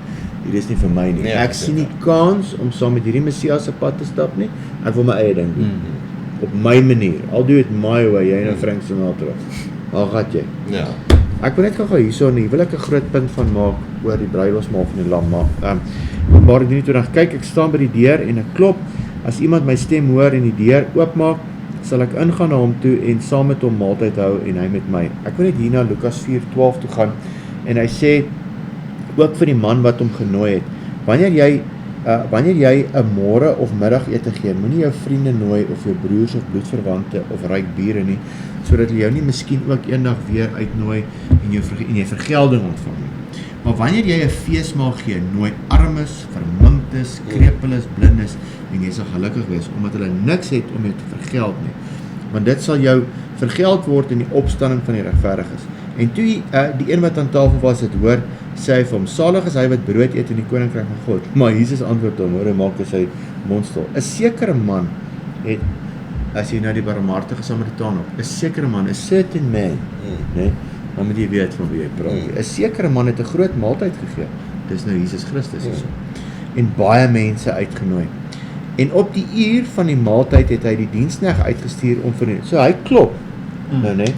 hier is nie vir my nie. Ek sien nie kans om saam met hierdie Messias se pad te stap nie, ek wil my eie ding doen. Op my manier, I'll do it my way, jy nou Frank Sinatra. Al gaat jy. Ja. Ek wil net gou hierso nie, wil ek 'n groot punt van maak oor die bruilofsmaal van die lam, maar ek doen nie toe kyk, ek staan by die deur en ek klop, as iemand my stem hoor en die deur oopmaak, sal ek ingaan na hom toe en saam met hom maaltyd hou en hy met my. Ek wil net hier na Lukas 4:12 toe gaan, en hy sê, ook vir die man wat hom genooi het, wanneer jy 'n môre of middagete gee, moenie jou vriende nooi of jou broers of bloedverwante of ryk bure nie, sodat hulle jou nie miskien ook eendag weer uitnooi en jy vergelding ontvang nie. Maar wanneer jy 'n feesmaal gee, nooi armes, verminktes, krepeles, blindes, en jy sal gelukkig wees, omdat hulle niks het om jou te vergeld nie. Want dit sal jou vergeld word in die opstanding van die regverdiges. En toe die een wat aan tafel was het hoor, sê hy vir hom, salig is hy wat brood eet in die koninkryk van God. Maar Jesus antwoord hom, hoor, hy maak sy mond stil. 'n sekere man het, as jy nou die barmhartige Samaritaan op, 'n sekere man, 'n certain man, né? Dan moet jy weet van wie jy praat. 'n sekere man het 'n groot maaltyd gegee. Dis nou Jesus Christus hierso. En baie mense uitgenooi. En op die uur van die maaltyd het hy die diensknegt uitgestuur om vir so hy klop. Nou né?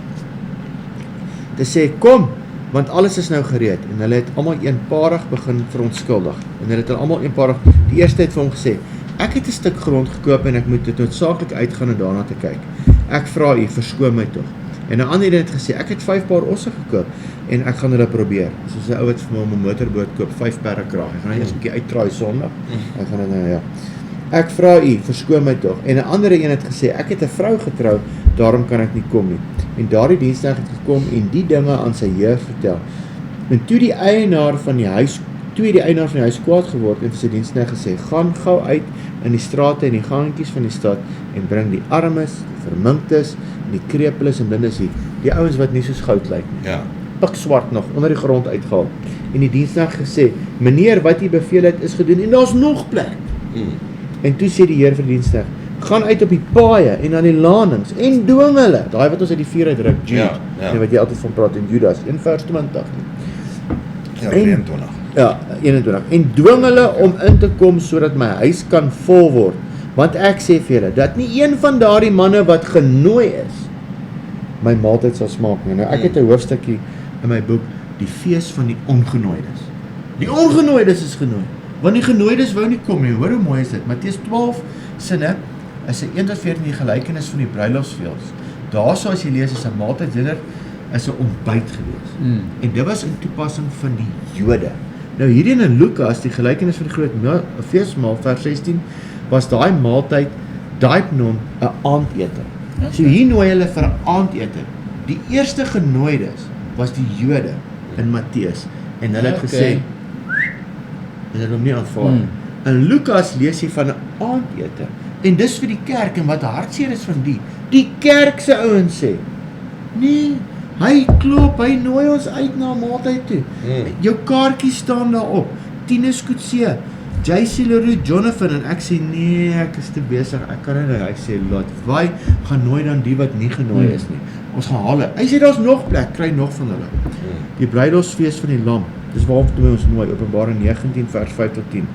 Dit sê kom, want alles is nou gereed en hulle het almal eenparig begin verontskuldig. En hulle het almal eenparig die eerste het vir hom gesê: "Ek het 'n stuk grond gekoop en ek moet dit noodsaaklik uitgaan en daarna te kyk. Ek vra u, verskoon my tog." En 'n ander het gesê: "Ek het 5 paar osse gekoop en ek gaan hulle probeer." Soos 'n ou wat vir hom 'n motorboot koop, 5 perde krag. Hy gaan eers 'n bietjie uittraai Sondag. Hy gaan dit nou ja. "Ek vra u, verskoon my tog." En 'n ander een het gesê: "Ek het 'n vrou getrou, daarom kan ek nie kom nie." En daardie diensknegt het gekom en die dinge aan sy heer vertel. En toe die eienaar van die huis kwaad geword en vir sy diensknegt gesê: "Gaan gou uit in die strate en die gangetjies van die stad en bring die armes, die verminktes, die krepeles en blindes hier, die ouens wat nie soos goud lyk nie. Ja. Pik swart nog onder die grond uitgehaal." En die diensknegt gesê: "Meneer, wat u beveel het is gedoen en daar's nog plek." En toe sê die Heer vir die diensknegt: "Gaan uit op die paaie en aan die lanings en dwing hulle." Daai wat ons uit die vuur uitruk, Jude. Ja. Wat jy altyd van praat in Judas 1 vers 20. Ja, 23. Ja, 21. En dwing hulle om in te kom sodat my huis kan vol word. Want ek sê vir julle dat nie een van daardie manne wat genooi is my maaltyd sal smaak nie. Nou ek het 'n hoofstukkie in my boek, die fees van die ongenooides. Die ongenooides is genooi. Want die genooides wou nie kom nie. Hoor hoe mooi is dit. Matteus 12 sinne is 'n 1-14 die gelykenis van die bruilofsfees. Daarso as jy lees is 'n maaltydsdinner is 'n ontbyt gewees. En dit was in toepassing van die Jode. Nou hierdie in Lukas, die gelykenis van die groot feesmaal vers 16, was daai maaltyd daipnon 'n aandete. So hier nooi hulle vir 'n aandete. Die eerste genooides was die Jode in Matteus en hulle het gesê en hulle hom nie aanvaar nie. In Lukas lees jy van 'n aandete en dis vir die kerk en wat hartseer is van die kerk se ouens sê nee, hy klop, hy nooi ons uit na 'n maaltyd toe. Jou kaartjie staan daarop. Tinus Kutse, JC Leroux, Jonathan en ek sê nee, ek is te besig. Ek kan nie. Hy sê laat wy gaan nooi dan die wat nie genooi is nie. Ons gaan haal. Hy sê daar's nog plek, kry nog van hulle. Die bruilofsfees van die lam. Dis waarop toe ons nooi Openbaring 19 vers 5 tot 10.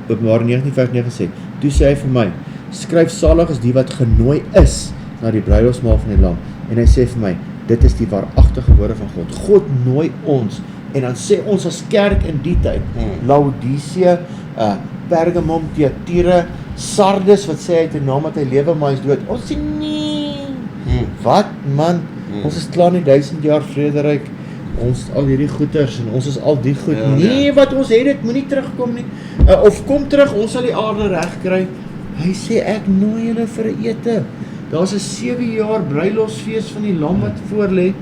Openbaring 19 vers 9 sê: "Toe sê hy vir my: Skryf salig is die wat genooi is na die bruilofsmaal van die lam." En hy sê vir my: Dit is die waaragtige woorde van God. God nooi ons en dan sê ons as kerk in die tyd, Laodicea, Pergamum, Thyatira, Sardes wat sê hy het 'n naam wat hy lewe maar hy's dood. Ons sê nee. Wat man? Ons is klaar in die 1000 jaar vrederyk. Ons al hierdie goeters en ons is al die goed. Nee, wat ons het dit moenie terugkom nie. Of kom terug, ons sal die aarde regkry. Hy sê ek nooi julle vir 'n ete. Daar's 'n 7 jaar bruilofsfees van die lam wat voorlê.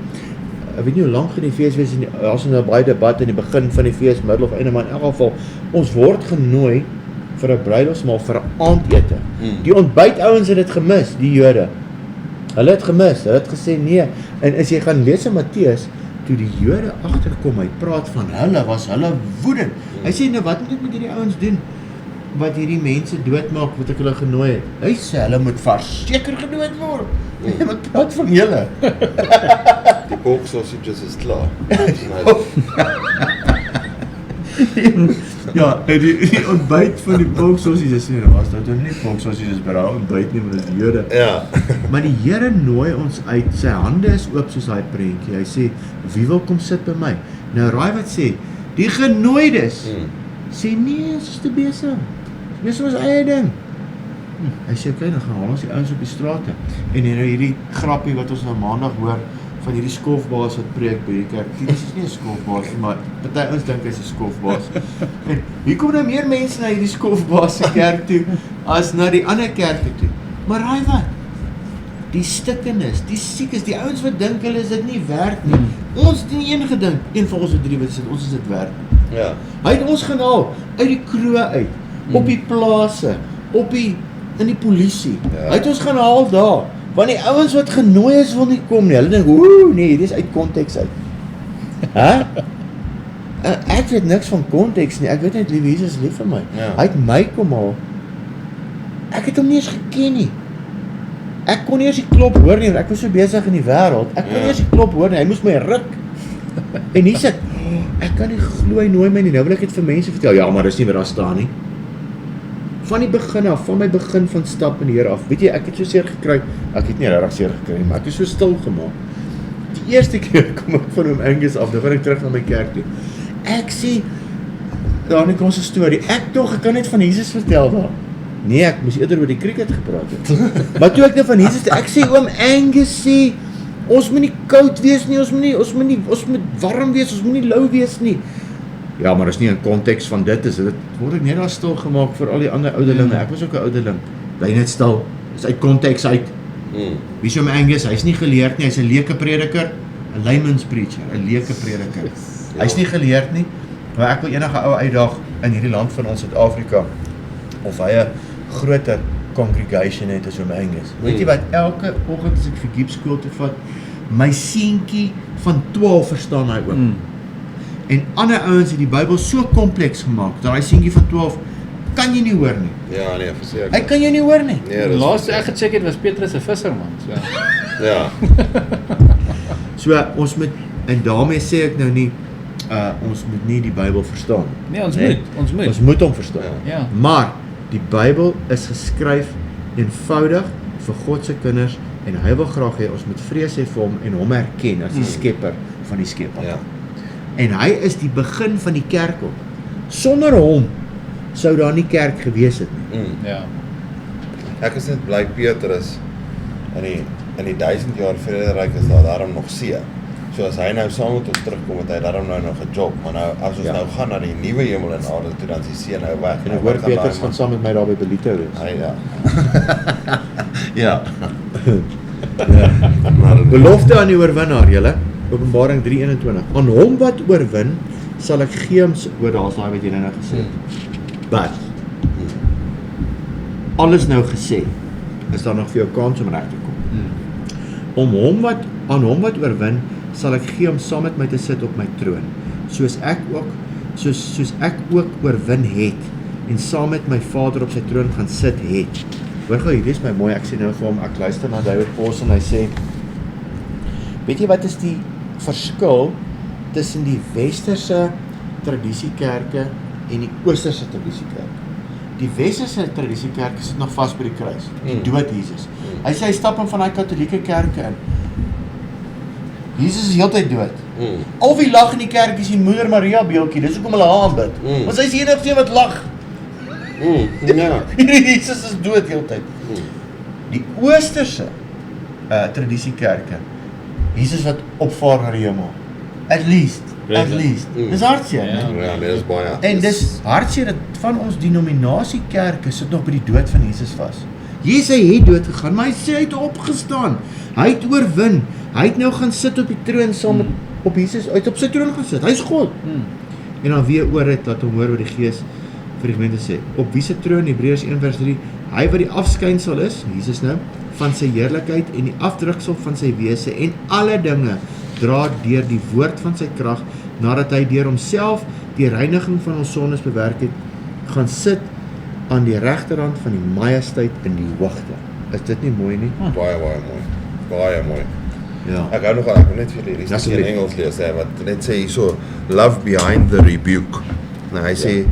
Ek weet nie hoe lank gaan die fees wees nie. Daar's nou baie debat in die begin van die fees, middel of einde, maar in elk geval ons word genooi vir 'n bruilofsmaal, vir 'n aandete. Die ontbyt ouens het dit gemis, die Jode. Hulle het gemis. Hulle het gesê nee. En as jy gaan lees in Matteus, toe die Jode agterkom, hy praat van was hulle woedend. Hy sê nou wat moet ek met hierdie ouens doen? Wat hierdie mense doodmaak wat ek hulle genooi het. Hy sê hulle moet verseker gedood word. Wat praat van julle? Die pork sausages is klaar. Ja, die ontbyt van die pork sausages was nou nie pork sausages by daai ontbyt nie, maar dis die Jode. Ja. Maar die Here nooi ons uit. Sy hande is oop soos daai prentjie. Hy sê, "Wie wil kom sit by my?" Nou raai wat sê? Die genooides. Sê nee, ons is te besig. Dis ons eie ding. Hy sê okay, dan gaan haal ons die ouens op die strate. En nou hierdie grappie wat ons nou maandag hoor van hierdie skofbaas wat preek by die kerk. Dit is nie 'n skofbaas nie, maar party ouens dink hy's 'n skofbaas. En hier kom nou meer mense na hierdie skofbaas se kerk toe as na die ander kerke toe. Maar raai wat? Die stikkenis, die siekes, die ouens wat dink hulle is dit nie werd nie. Ons het nie een gedink, een van ons het 3 wat sê ons is dit werd. Ja. Hy het ons gehaal uit die kroeg uit, op die plase, in die polisie. Ja. Hy het ons gaan haal daar. Want die ouens wat genooi is wil nie kom nie. Hulle dink, "Ooh, nee, hierdie is uit konteks uit." Hæ? Ek weet niks van konteks nie. Ek weet net liewe Jesus is lief vir my. Ja. Hy het my kom haal. Ek het hom nie eens geken nie. Ek kon nie eens die klop hoor nie, ek was so besig in die wêreld. Ek kon nie eens die klop hoor nie. Hy moes my ruk. En hier sit, ek kan nie glo hy nooi my nie. Nou wil ek dit vir mense vertel. Ja, maar dis nie wat daar staan nie. Van die begin af, van my begin van stap in die Here af. Weet jy, ek het so seer gekry. Ek het nie regtig seer gekry nie, maar ek is so stil gemaak. Die eerste keer kom ek van hom Angus af, dan gaan ek terug na my kerk toe. Ek sê, daar in ons storie, ek kan net van Jesus vertel daar. Nee, ek moes eerder oor die cricket gepraat het. Maar toe ek nou van Jesus, ek sê oom Angus sê, ons moet nie koud wees nie, ons moet warm wees, ons moet nie lou wees nie. Ja, maar is nie in konteks van dit is, dit word ek net daar stil gemaak vir al die ander ouderlinge. Ek was ook 'n ouderling. Bly net stil. Is uit konteks uit. Wie is oom Angus? Hy's nie geleerd nie, hy's 'n leuke prediker, 'n layman's preacher, 'n leuke prediker. Hy's nie geleerd nie, maar ek wil enige ou uitdaag in hierdie land van ons Suid-Afrika of hy 'n groter congregation het as oom Angus. Weet jy wat, elke oggend as ek vir Giep skool toe vat, my seentjie van 12 verstaan hy ook. En ander ouens het die Bybel so kompleks gemaak, dat hy seentjie van 12 kan jy nie hoor nie. Ja, nee, verseker. Hy kan jy nie hoor nie. Nee, Die laaste ek gecheck het was Petrus 'n visserman. So. Ja. So ons moet, en daarmee sê ek nou nie, ons moet nie die Bybel verstaan. Nee, ons moet. Ons moet hom verstaan. Ja. Maar die Bybel is geskryf eenvoudig vir God se kinders en hy wil graag hê ons moet vrees hê vir hom en hom erken as die skepper van die skepping. Ja. En hy is die begin van die kerk ook. Sonder hom sou daar nie kerk gewees het nie. Ja. Ek is net bly Petrus in die 1000 jaar vrederyk is daar daarom nog see. So as hy nou saam met ons terugkom, het hy daarom nou nog 'n job, maar nou as ons nou gaan na die nuwe hemel en aarde toe, dan is die see nou weg. En ek hoor Petrus gaan saam met my daar by Belito wees. Hy ja. Ja. Belofte aan die oorwinnaar, julle. Openbaring 3:21. Aan hom wat oorwin, sal ek gee hom, oor daar's daai wat jy nou gesê het. But alles nou gesê, is daar nog vir jou kans om reg te kom. Aan hom wat oorwin, sal ek gee om saam met my te sit op my troon, soos ek ook oorwin het en saam met my Vader op sy troon gaan sit het. Hoor gou, hierdie is my mooi, ek sê nou vir hom, ek luister na David Pos en hy sê, weet jy wat is die verskil tussen die westerse tradisiekerke en die oosterse tradisiekerke? Die westerse tradisiekerke sit nog vas by die kruis, die dood Jesus. Hy sê hy stap in van die katholieke kerke in. Jesus is heeltyd dood. Al wie lag in die kerk is die Moeder Maria beeldjie, dis hoekom hulle haar aanbid. Want sy is die enigste een wat lag. Ja. Jesus is dood heeltyd. Die oosterse tradisiekerke, Jesus wat opvaar na die hemel. At least. Dis hartseer, Ja. né? Ja, nee, dis baie. En dis hartseer dat van ons denominasiekerke sit nog by die dood van Jesus vas. Jesus het dood gegaan, maar hy sê hy het opgestaan. Hy het oorwin. Hy het nou gaan sit op die troon saam met op Jesus, hy het op sy troon gaan sit. Hy's God. En dan weer oor het laat hom hoor wat die Gees vir die gemeente sê. Op wie se troon, Hebreërs 1:3, hy wat die afskynsel is, Jesus nou, van sy heerlikheid en die afdruksel van sy wese en alle dinge dra deur die woord van sy krag, nadat hy deur homself die reiniging van ons sondes bewerk het, gaan sit aan die regterhand van die majesteit in die hoogte. Is dit nie mooi nie? Baie mooi. Baie mooi. Ja. Ek hou nog aan, ek wil net vir hierdie stukkie in Asseblief. Engels lees, wat net sê hierso, love behind the rebuke. Nou hy sê,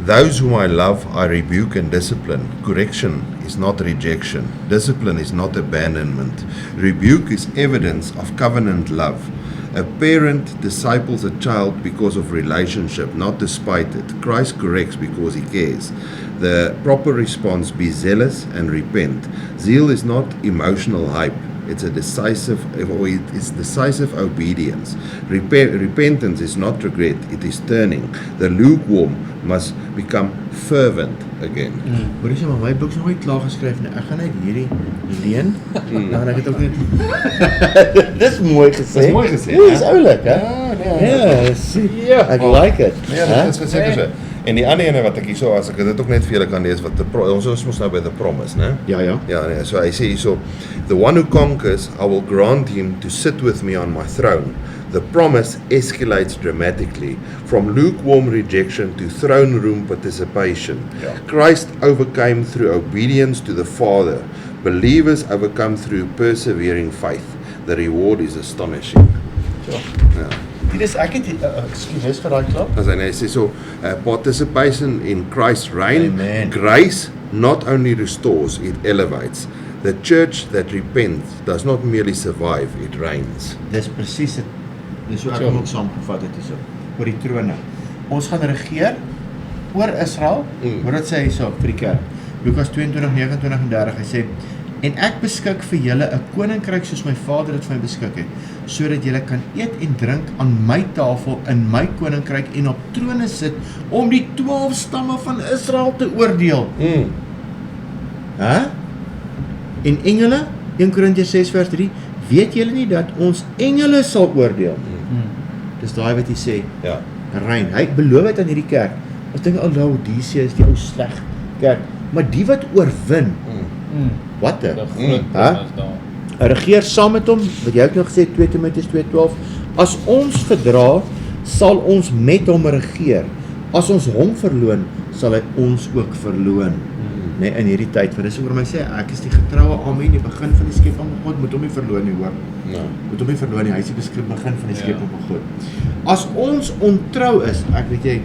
those whom I love, I rebuke and discipline. Correction is not rejection. Discipline is not abandonment. Rebuke is evidence of covenant love. A parent disciples a child because of relationship, not despite it. Christ corrects because he cares. The proper response, be zealous and repent. Zeal is not emotional hype. It's decisive obedience. Repentance is not regret, it is turning. The lukewarm must become fervent again. Hoor jy maar my boek is nog nie klaar geskryf nie. Ek gaan net hierdie leen. Dan ek het ook net Dis mooi gesê. Dis mooi gesê, Dis hè? oulik, hè? Ja. Ja, ek like it. Nee, dit is verseker so. En die ander ene wat ek hierso, as ek dit ook net vir julle kan lees, wat ons is mos nou by the promise, né? Ja. Ja, nee, so hy sê hierso, the one who conquers, I will grant him to sit with me on my throne, the promise escalates dramatically from lukewarm rejection to throne room participation. Yeah. Christ overcame through obedience to the Father. Believers overcome through persevering faith. The reward is astonishing. Ja. Ja. Dit is ek het ekskuus vir daai klap. As hy sê so, participation in Christ's reign, Amen. grace not only restores, it elevates. The church that repents does not merely survive, it reigns. Dis presies dit. Dis hoe ek Ja. hom ook saamgevat het hierso. Oor die trone. Ons gaan regeer oor Israel, maar dit sê hy so vir die kerk. Lukas 22:29 en 30, hy sê: "En ek beskik vir julle 'n koninkryk soos my Vader dit vir my beskik het, sodat julle kan eet en drink aan my tafel in my koninkryk en op trone sit om die 12 stamme van Israel te oordeel." Hæ? En engele, 1 Korintiërs 6 vers 3, weet julle nie dat ons engele sal oordeel? Dis daai wat hy sê, Ja. rein. Hy beloof dit aan hierdie kerk. Ons dink al Laodicea is die ou sleg kerk, maar die wat oorwin, wat Die hè? groot Hæ? promise daar. Hy regeer saam met hom, wat jy ook nog gesê 2 Timoteus 2:12, as ons verdra, sal ons met hom regeer. As ons hom verloon, sal hy ons ook verloon. Nee, in hierdie tyd, want dis oor my sê, ek is die getroue amen, die begin van die skepping van God, moet hom nie verloon nie, hoor. Ja. Moet hom nie verloon nie, hy is die begin van die Ja. skepping van God. As ons ontrou is, ek weet jy,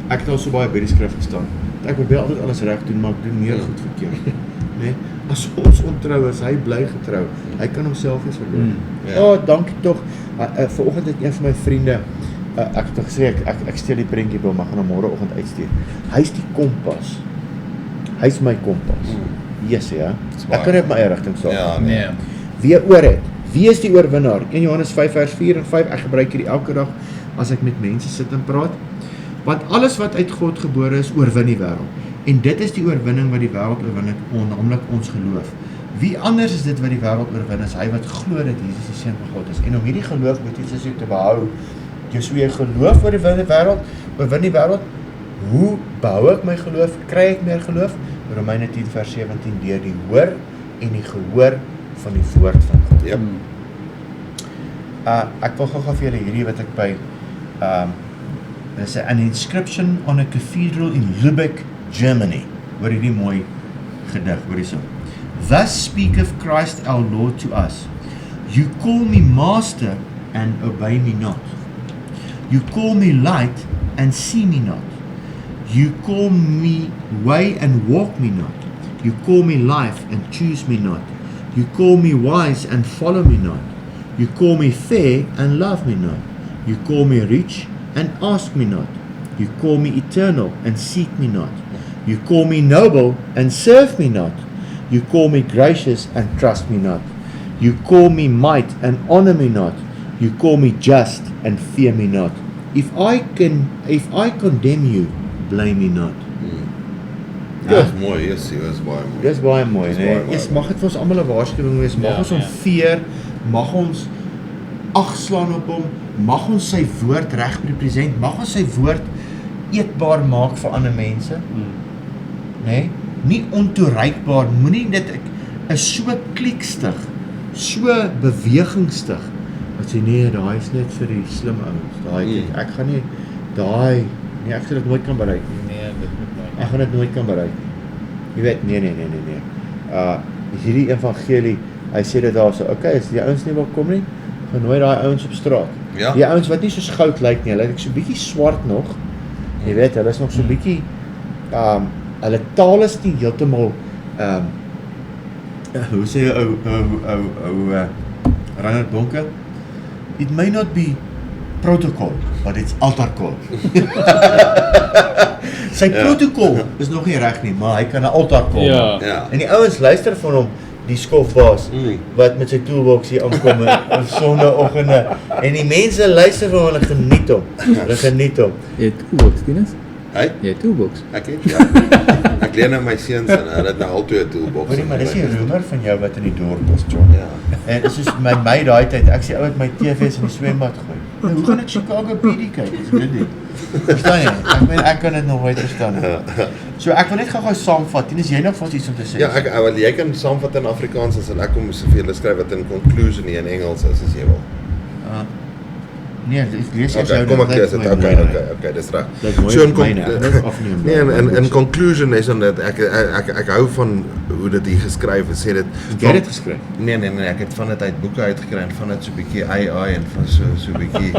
ek het al so baie by die skrif gestaan, ek probeer altyd alles reg doen, maar ek doen meer goed verkeerd. Nee, as ons ontrou is, hy bly getrou, hy kan homself nie verloon. Ja. Oh, dankie tog. Vanoggend het een van my vriende, ek het gesê, ek steel die prentjie by hom, ek gaan hom môreoggend uitstuur. Hy's die kompas. Hy's my kompas. Yes, ja. Ek kan nie op my eie rigting saak. Ja, Nee. Wie oor het? Wie is die oorwinnaar? 1 Johannes 5 vers 4 en 5. Ek gebruik hierdie elke dag as ek met mense sit en praat. Want alles wat uit God gebore is, oorwin die wêreld. En dit is die oorwinning wat die wêreld oorwin het, naamlik ons geloof. Wie anders is dit wat die wêreld oorwin is? Hy wat glo dat Jesus die seun van God is. En om hierdie geloof moet iets te behou. Jy jy geloof oor die wêreld, oorwin die wêreld. Hoe behou ek my geloof? Kry ek meer geloof? Romeine 10 vers 17 deur die hoor en die gehoor van die woord van God. Yep. Ek wil gou vir julle hierdie wat ek by dis an inscription on a cathedral in Lübeck, Germany. Hoor hierdie mooi gedig, hoor hierso. Thus speaketh Christ our Lord to us. You call me master and obey me not. You call me light and see me not. You call me way and walk me not. You call me life and choose me not. You call me wise and follow me not. You call me fair and love me not. You call me rich and ask me not. You call me eternal and seek me not. You call me noble and serve me not. You call me gracious and trust me not. You call me might and honor me not. You call me just and fear me not. If I condemn you, blame me not. Dis mooi, yes, dis baie mooi. Dis baie mooi, Dis né? baie mooi. Yes, mag dit vir ons almal 'n waarskuwing wees. Mag Ja, ons hom ja. veer, mag ons agslaan op hom, mag ons sy woord reg represent, mag ons sy woord eetbaar maak vir ander mense, né? Nie ontoereikbaar, moenie dit is so kliekstig, so bewegingstig. Wat sê nee, daai is net vir die slim ouens. Daai ek gaan nie daai nee, ek sal dit nooit kan bereik nie. Nee, dit moet nooit. Ek gaan dit nooit kan bereik. Jy weet, nee. Is hierdie evangelie, hy sê dit daar so, okay, as die ouens nie wil kom nie, genooi daai ouens op straat. Ja. Die ouens wat nie soos goud lyk nie, hulle lyk so bietjie swart nog. Jy weet, hulle is nog so bietjie hulle taal is nie heeltemal hoe sê jy ou Reinhard Bonke? It may not be protocol, but it's altar call. Sy protokol is nog nie reg nie, maar hy kan 'n altar call. Ja. Ja. En die ouens luister van hom, die skofbaas wat met sy toolbox hier aankom op Sondagoggende. En die mense luister van hom, hulle geniet hom. Hulle geniet hom. Jy het toolbox, Tinus? Hy? Jy het toolbox. Ek het ja. Ek leen aan my seuns en hulle het nou al twee toolbox. Hoorie, maar dis die roemer van jou wat in die dorp is, John. Ja. En dis soos my daai tyd, ek sê ou met my TV's in die swembad gooi. Nou, hoe gaan ek Chicago PD kyk? Dis dit nie. Verstaan jy? Ek meen ek kan dit nog nooit verstaan nie. So ek wil net gou-gou saamvat. Tien is jy nog vals iets om te sê? Ja, wel jy kan saamvat in Afrikaans as en ek kom soveel skryf wat in conclusion nie in Engels is as jy wil. Nee, ek lees eers Okay, jou kom ek dit lees dit. lyk Okay, mooi. okay, dis reg. Lyk mooi So vir in myne, ek wil dit afneem. nee, in conclusion is dan dat ek hou van hoe dit hier geskryf is. Sê dit Jy het dit geskryf? Nee, ek het van dit uit boeke uitgekry en van dit so 'n bietjie AI en van so 'n bietjie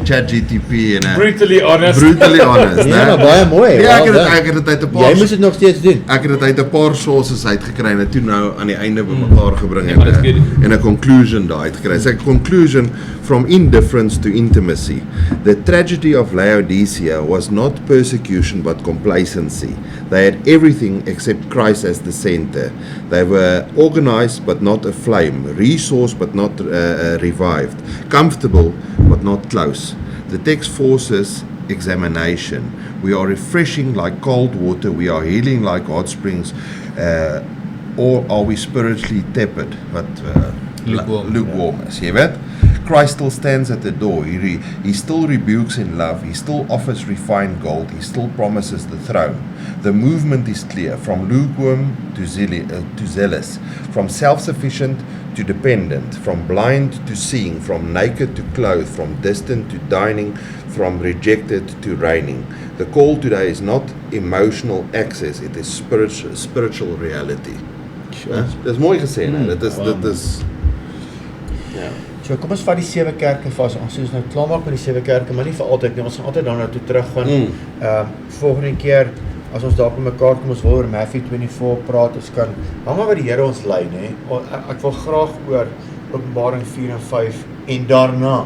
ChatGPT en Brutally honest. brutally honest, Nee, maar baie mooi. Ja, well done. ek het dit uit 'n Jy paar moes dit nog steeds doen. Ek het dit uit 'n paar sources uitgekry en dit toe nou aan die einde bymekaar gebring Ja, maar dit is en 'n conclusion daar uitgekry. So 'n conclusion from indifference to intimacy. The tragedy of Laodicea was not persecution but complacency. They had everything except Christ as the center. They were organized but not aflame, resourced but not revived, comfortable but not close. The text forces examination. We are refreshing like cold water, we are healing like hot springs, or are we spiritually tepid? But lukewarm is, jy weet? Christ still stands at the door. He still rebukes in love. He still offers refined gold. He still promises the throne. The movement is clear, from lukewarm to zealous, from self-sufficient to dependent, from blind to seeing, from naked to clothed, from distant to dining, from rejected to reigning. The call today is not emotional access, it is spiritual reality. Dis mooi gesê, né? Dit is ja. So kom ons vat die 7 kerke vas. Ons is nou klaar maak met die 7 kerke, maar nie vir altyd nie. Ons gaan altyd daarna toe teruggaan. Volgende keer as ons daar by mekaar kom, ons wil oor Matthew 24 praat. Ons kan hang maar by die Here ons lei, nê. Ek wil graag oor Openbaring 4 en 5 en daarna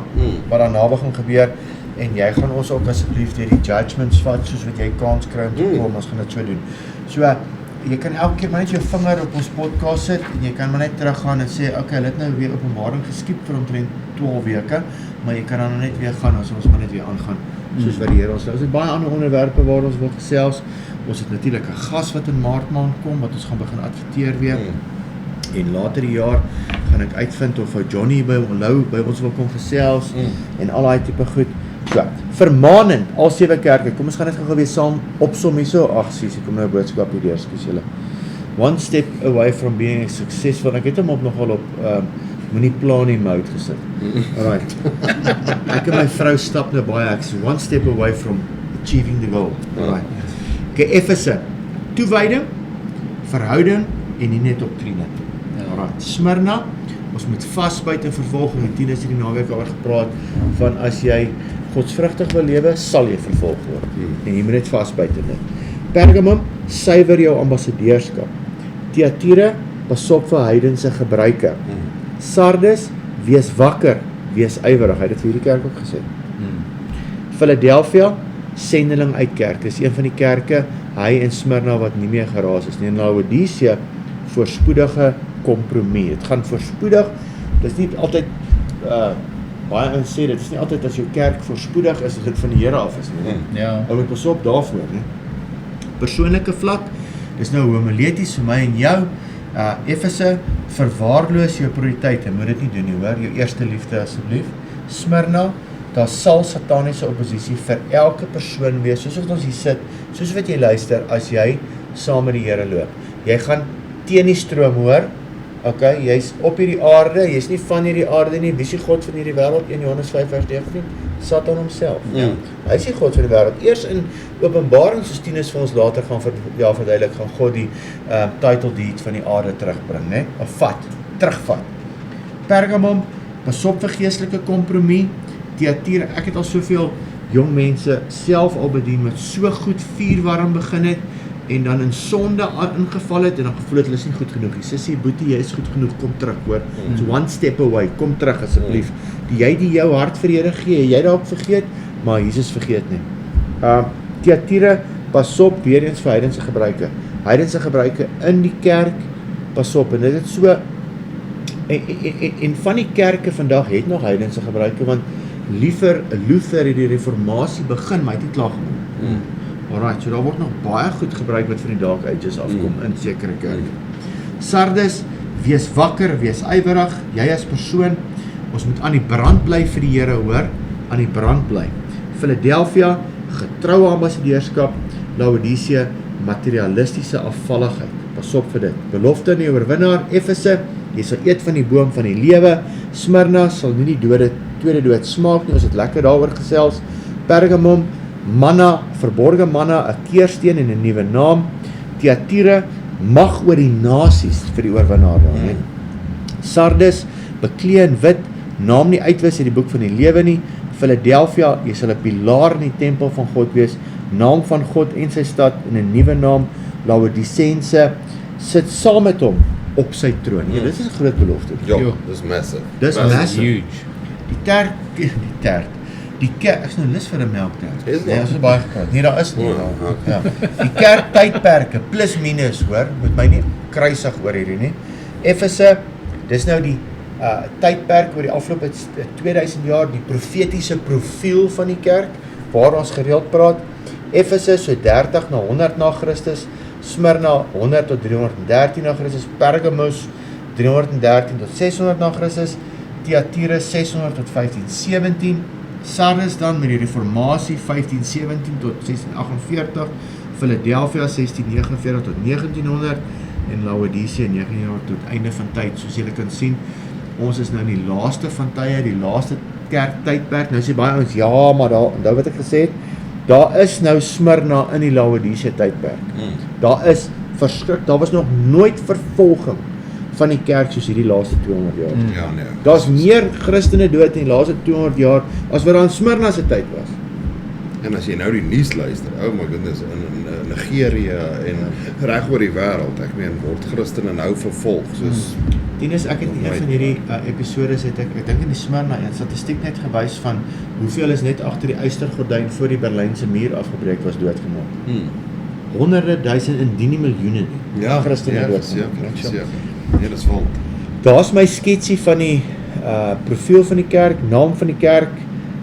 wat daarna begin gebeur. En jy gaan ons ook asseblief deur die judgments vat soos wat jy kans kry om te kom. Ons gaan dit so doen. So jy kan elke keer maar net jou vinger op ons podcast sit en jy kan maar net teruggaan en sê okay, hulle het nou weer Openbaring geskiep vir omtrent 12 weke, maar jy kan dan net weer gaan as ons maar net weer aangaan soos wat die Here ons lei. Ons het baie ander onderwerpe waar ons wil gesels. Ons het natuurlik 'n gas wat in Maart maand kom wat ons gaan begin adverteer weer. En later die jaar gaan ek uitvind of ou Johnny by ons wil kom gesels en al daai tipe goed. So, vermaanend, al 7 kerke, kom ons gaan net gou weer saam opsom hierso. Ag, sies, ek kom nou 'n boodskap hierdeur, ekskuus julle. One step away from being successful. Ek het hom op nogal op moenie plan nie mode gesit. Alright. Ek en my vrou stap nou baie ek sê one step away from achieving the goal. Alright. Okay, Efese. Toewyding, verhouding en nie net optrede. Alright. Smyrna, ons moet vasbyt en vervolg. En die 10 is hierdie naweek oor gepraat van as jy godsvrugtig wil lewe, sal jy vervolg word. En jy moet net vasbyt in dit. Pergamum, suiwer jou ambassadeurskap. Thyatira, pas op vir heidense gebruike. Sardes, wees wakker, wees ywerig. Hy het dit vir hierdie kerk ook gesê. Philadelphia, sendeling uit kerk. Dis een van die kerke, hy en Smyrna wat nie meer geraas is nie. Laodicea, voorspoedige kompromie. Dit gaan voorspoedig. Dis nie altyd baie ouens sê dit is nie altyd as jou kerk voorspoedig is, as dit van die Here af is nie. Ja. Ou moet pas op daarvoor, nie. Persoonlike vlak, dis nou homileties vir my en jou. Efese, verwaarloos jou prioriteite, moet dit nie doen nie, hoor, jou eerste liefde asseblief. Smyrna, daar sal sataniese oppositie vir elke persoon wees, soos wat ons hier sit, soos wat jy luister, as jy saam met die Here loop. Jy gaan teen die stroom, hoor, okay, jy's op hierdie aarde, jy's nie van hierdie aarde nie, wie is die God van hierdie wêreld? 1 Johannes 5 vers 19, Satan homself. Ja. Hy is die God van die wêreld. Eers in Openbaring soos 10 is vir ons later gaan verduidelik, gaan God die title deed van die aarde terugbring, né? Of terugvat. Pergamum, pas op vir geestelike kompromie. Thyatira, ek het al soveel jong mense self al bedien met so goed vuurwarm begin het en dan in sonde ingeval het en dan gevoel het hulle is nie goed genoeg nie. Sissie, boetie, jy is goed genoeg, kom terug, hoor. So one step away, kom terug asseblief. Jy die jou hart vir die Here gee, jy dalk vergeet, maar Jesus vergeet nie. Thyatira, pas op weer eens vir heidense gebruike. Heidense gebruike in die kerk, pas op. En dit is so en van die kerke vandag het nog heidense gebruike, want Luther het die reformatie begin, maar hy het nie klaar gemaak. Alright, so daar word nog baie goed gebruik wat van die Dark Ages afkom in sekere kerke. Sardes, wees wakker, wees ywerig, jy as persoon, ons moet aan die brand bly vir die Here, hoor, aan die brand bly. Philadelphia, getroue ambassadeurskap. Laodicea, materialistiese afvalligheid. Pas op vir dit. Belofte in die oorwinnaar. Efese, jy sal eet van die boom van die lewe. Smyrna sal nie die dode tweede dood smaak nie, ons het lekker daaroor gesels. Pergamum, manna, verborge manna, 'n keersteen en 'n nuwe naam. Thyatira, mag oor die nasies vir die oorwinnaar daar, nee. Sardes, beklee in wit, naam nie uitwis uit die boek van die lewe nie. Philadelphia, jy sal 'n pilaar in die tempel van God wees, naam van God en sy stad en 'n nuwe naam. Laodicense, sit saam met hom op sy troon. Ja, dit is 'n groot belofte. Ja, Jo. dis massive. Dis That's massive. huge. Die kerk, ek is nou lus vir 'n melktert. Is Nee, daar? ons het baie gepraat. Nee, daar is nie. Ja, Ja. Die kerk tydperke plus minus, hoor, moet my nie kruisig oor hierdie nie. Efese, dis nou die tydperk oor die afgelope 2000 jaar, die profetiese profiel van die kerk waar ons gereeld praat. Efese so 30 na 100 na Christus, Smyrna 100 tot 313 na Christus, Pergamus 313 tot 600 na Christus, Thyatira 600 tot 1517, Sardes dan met die reformatie 1517 tot 1648, Philadelphia 1649 tot 1900 en Laodicea 1900 tot einde van tyd. Soos julle kan sien, ons is nou in die laaste van tye, die laaste kerktydperk. Nou sê baie ouens, ja, maar daar, onthou wat ek gesê het, daar is nou Smyrna in die Laodicea tydperk. Daar is daar was nog nooit vervolging van die kerk soos hierdie laaste 200 jaar. Ja, nee. Daar's meer Christene dood in die laaste 200 jaar as wat daar in Smyrna se tyd was. En as jy nou die nuus luister, oh my goodness, in Nigeria en reg oor die wêreld, ek meen, word Christene nou vervolg, soos Tinus, ek het in een van hierdie episodes het ek dink in die Smyrna een statistiek net gewys van hoeveel is net agter die ystergordyn voor die Berlynse muur afgebreek was doodgemaak. Honderde duisende, indien nie miljoene nie. ja, Christene ja, doodgemaak. seker. Ja, dis wild. Daar's my sketsie van die profiel van die kerk, naam van die kerk,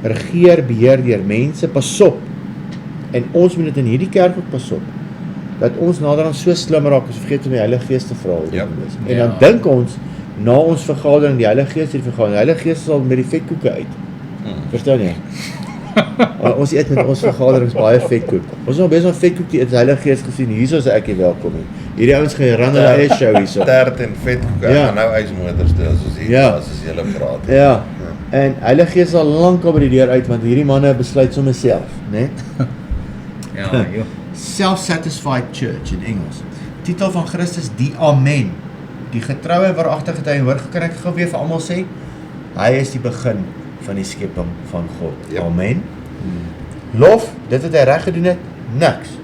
regeer, beheer deur mense, pas op. En ons moet dit in hierdie kerk ook pas op. Dat ons naderhand so slim raak, ons vergeet om die Heilige Gees te vra. Ja. En dan dink ons, na ons vergadering, die Heilige Gees, die Heilige Gees sal met die vetkoeke uit. Verstaan jy? Ons eet met ons vergaderings baie vetkoek. Ons is nog besig om vetkoek te eet, die Heilige Gees gesien, hierso is ek nie welkom nie. Hierdie ouens gaan run hulle eie show hierso. Tert en vetkoeke, Ja. en nou ysmotors doen, soos hier, Ja. as julle praat. Ja. En Heilige Gees sal lankal by die deur uit, want hierdie manne besluit sommer self, né? Ja, joh. Self-satisfied church in Engels. Titel van Christus, die Amen. Die getroue en waaragtige getuie, hoor, kan ek gou weer vir almal sê, hy is die begin van die skepping van God. Yep. Amen. Lof, dit wat hy reg gedoen het, niks.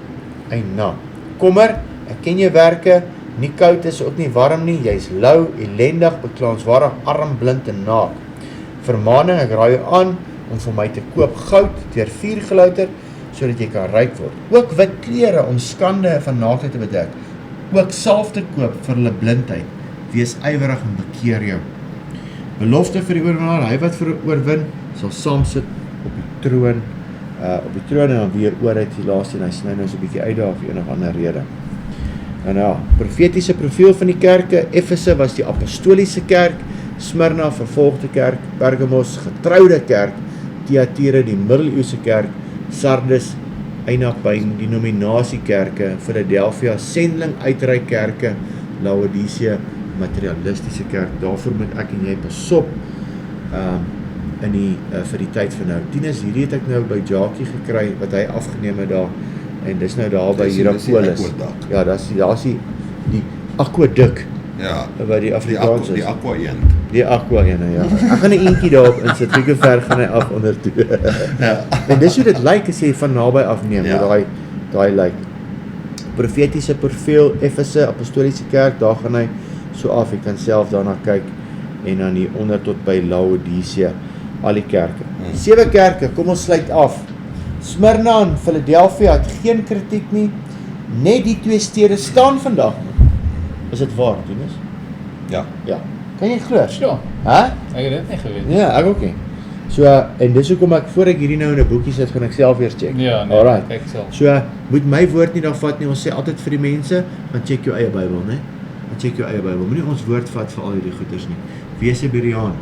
Eina. Kommer, ek ken jou werke, nie koud is ook nie warm nie, jy's lou, ellendig, beklaanswaardig, arm, blind en naak. Vermaning, ek raai jou aan om vir my te koop goud deur vuur gelouter, sodat jy kan ryk word. Ook wit klere om skande van naaktheid te bedek. Ook salf te koop vir hulle blindheid. Wees ywerig en bekeer jou. Belofte vir die oorwinnaar, hy wat oorwin, sal saam sit op die troon, en dan weer oor uit die laaste en hy sny nou so 'n bietjie uit daar vir enige ander rede. En ja, profetiese profiel van die kerke, Efese was die apostoliese kerk, Smyrna vervolgde kerk, Pergamos getroude kerk, Thyatira die middeleeuse kerk, Sardes Einapuin die nominasiekerke, Philadelphia sendeling uitreik kerke, Laodicea materialistiese kerk. Daarvoor moet ek en jy pas op in die vir die tyd van nou. Tinus, hierdie het ek nou by Jackie gekry wat hy afgeneem het daar en dis nou daar by Dis die Hierapolis. aquaduct. Ja, daar's die aquaduk Ja, wat die Afrikaans is. die aqua een. Die aqua ene, ja. Ek gaan 'n eentjie daarop insit. Hoe ver gaan hy af onder toe? Ja. En dis hoe dit lyk as jy van naby af neem, Ja. hoe daai lyk. Profetiese profiel, Efese apostoliese kerk, daar gaan hy so af. Jy kan self daarna kyk en dan hier onder tot by Laodicea, al die kerke. 7 kerke, kom ons sluit af. Smyrna en Philadelphia het geen kritiek nie. Net die 2 stede staan vandag nog. Is dit waar, Tinus? Ja. Ja. Kan jy glo? Sure. Hæ? Ek het dit nie geweet. Ja, ek ook nie. So, en dis hoekom ek, voor ek hierdie nou in 'n boekie sit, gaan ek self eers check. Ja, nee, Alright. ek sal. So, moet my woord nie daar vat nie. Ons sê altyd vir die mense, gaan check jou eie Bybel, né? Gaan check jou eie Bybel. Moenie ons woord vat vir al hierdie goeders nie. Wees 'n Bereaan.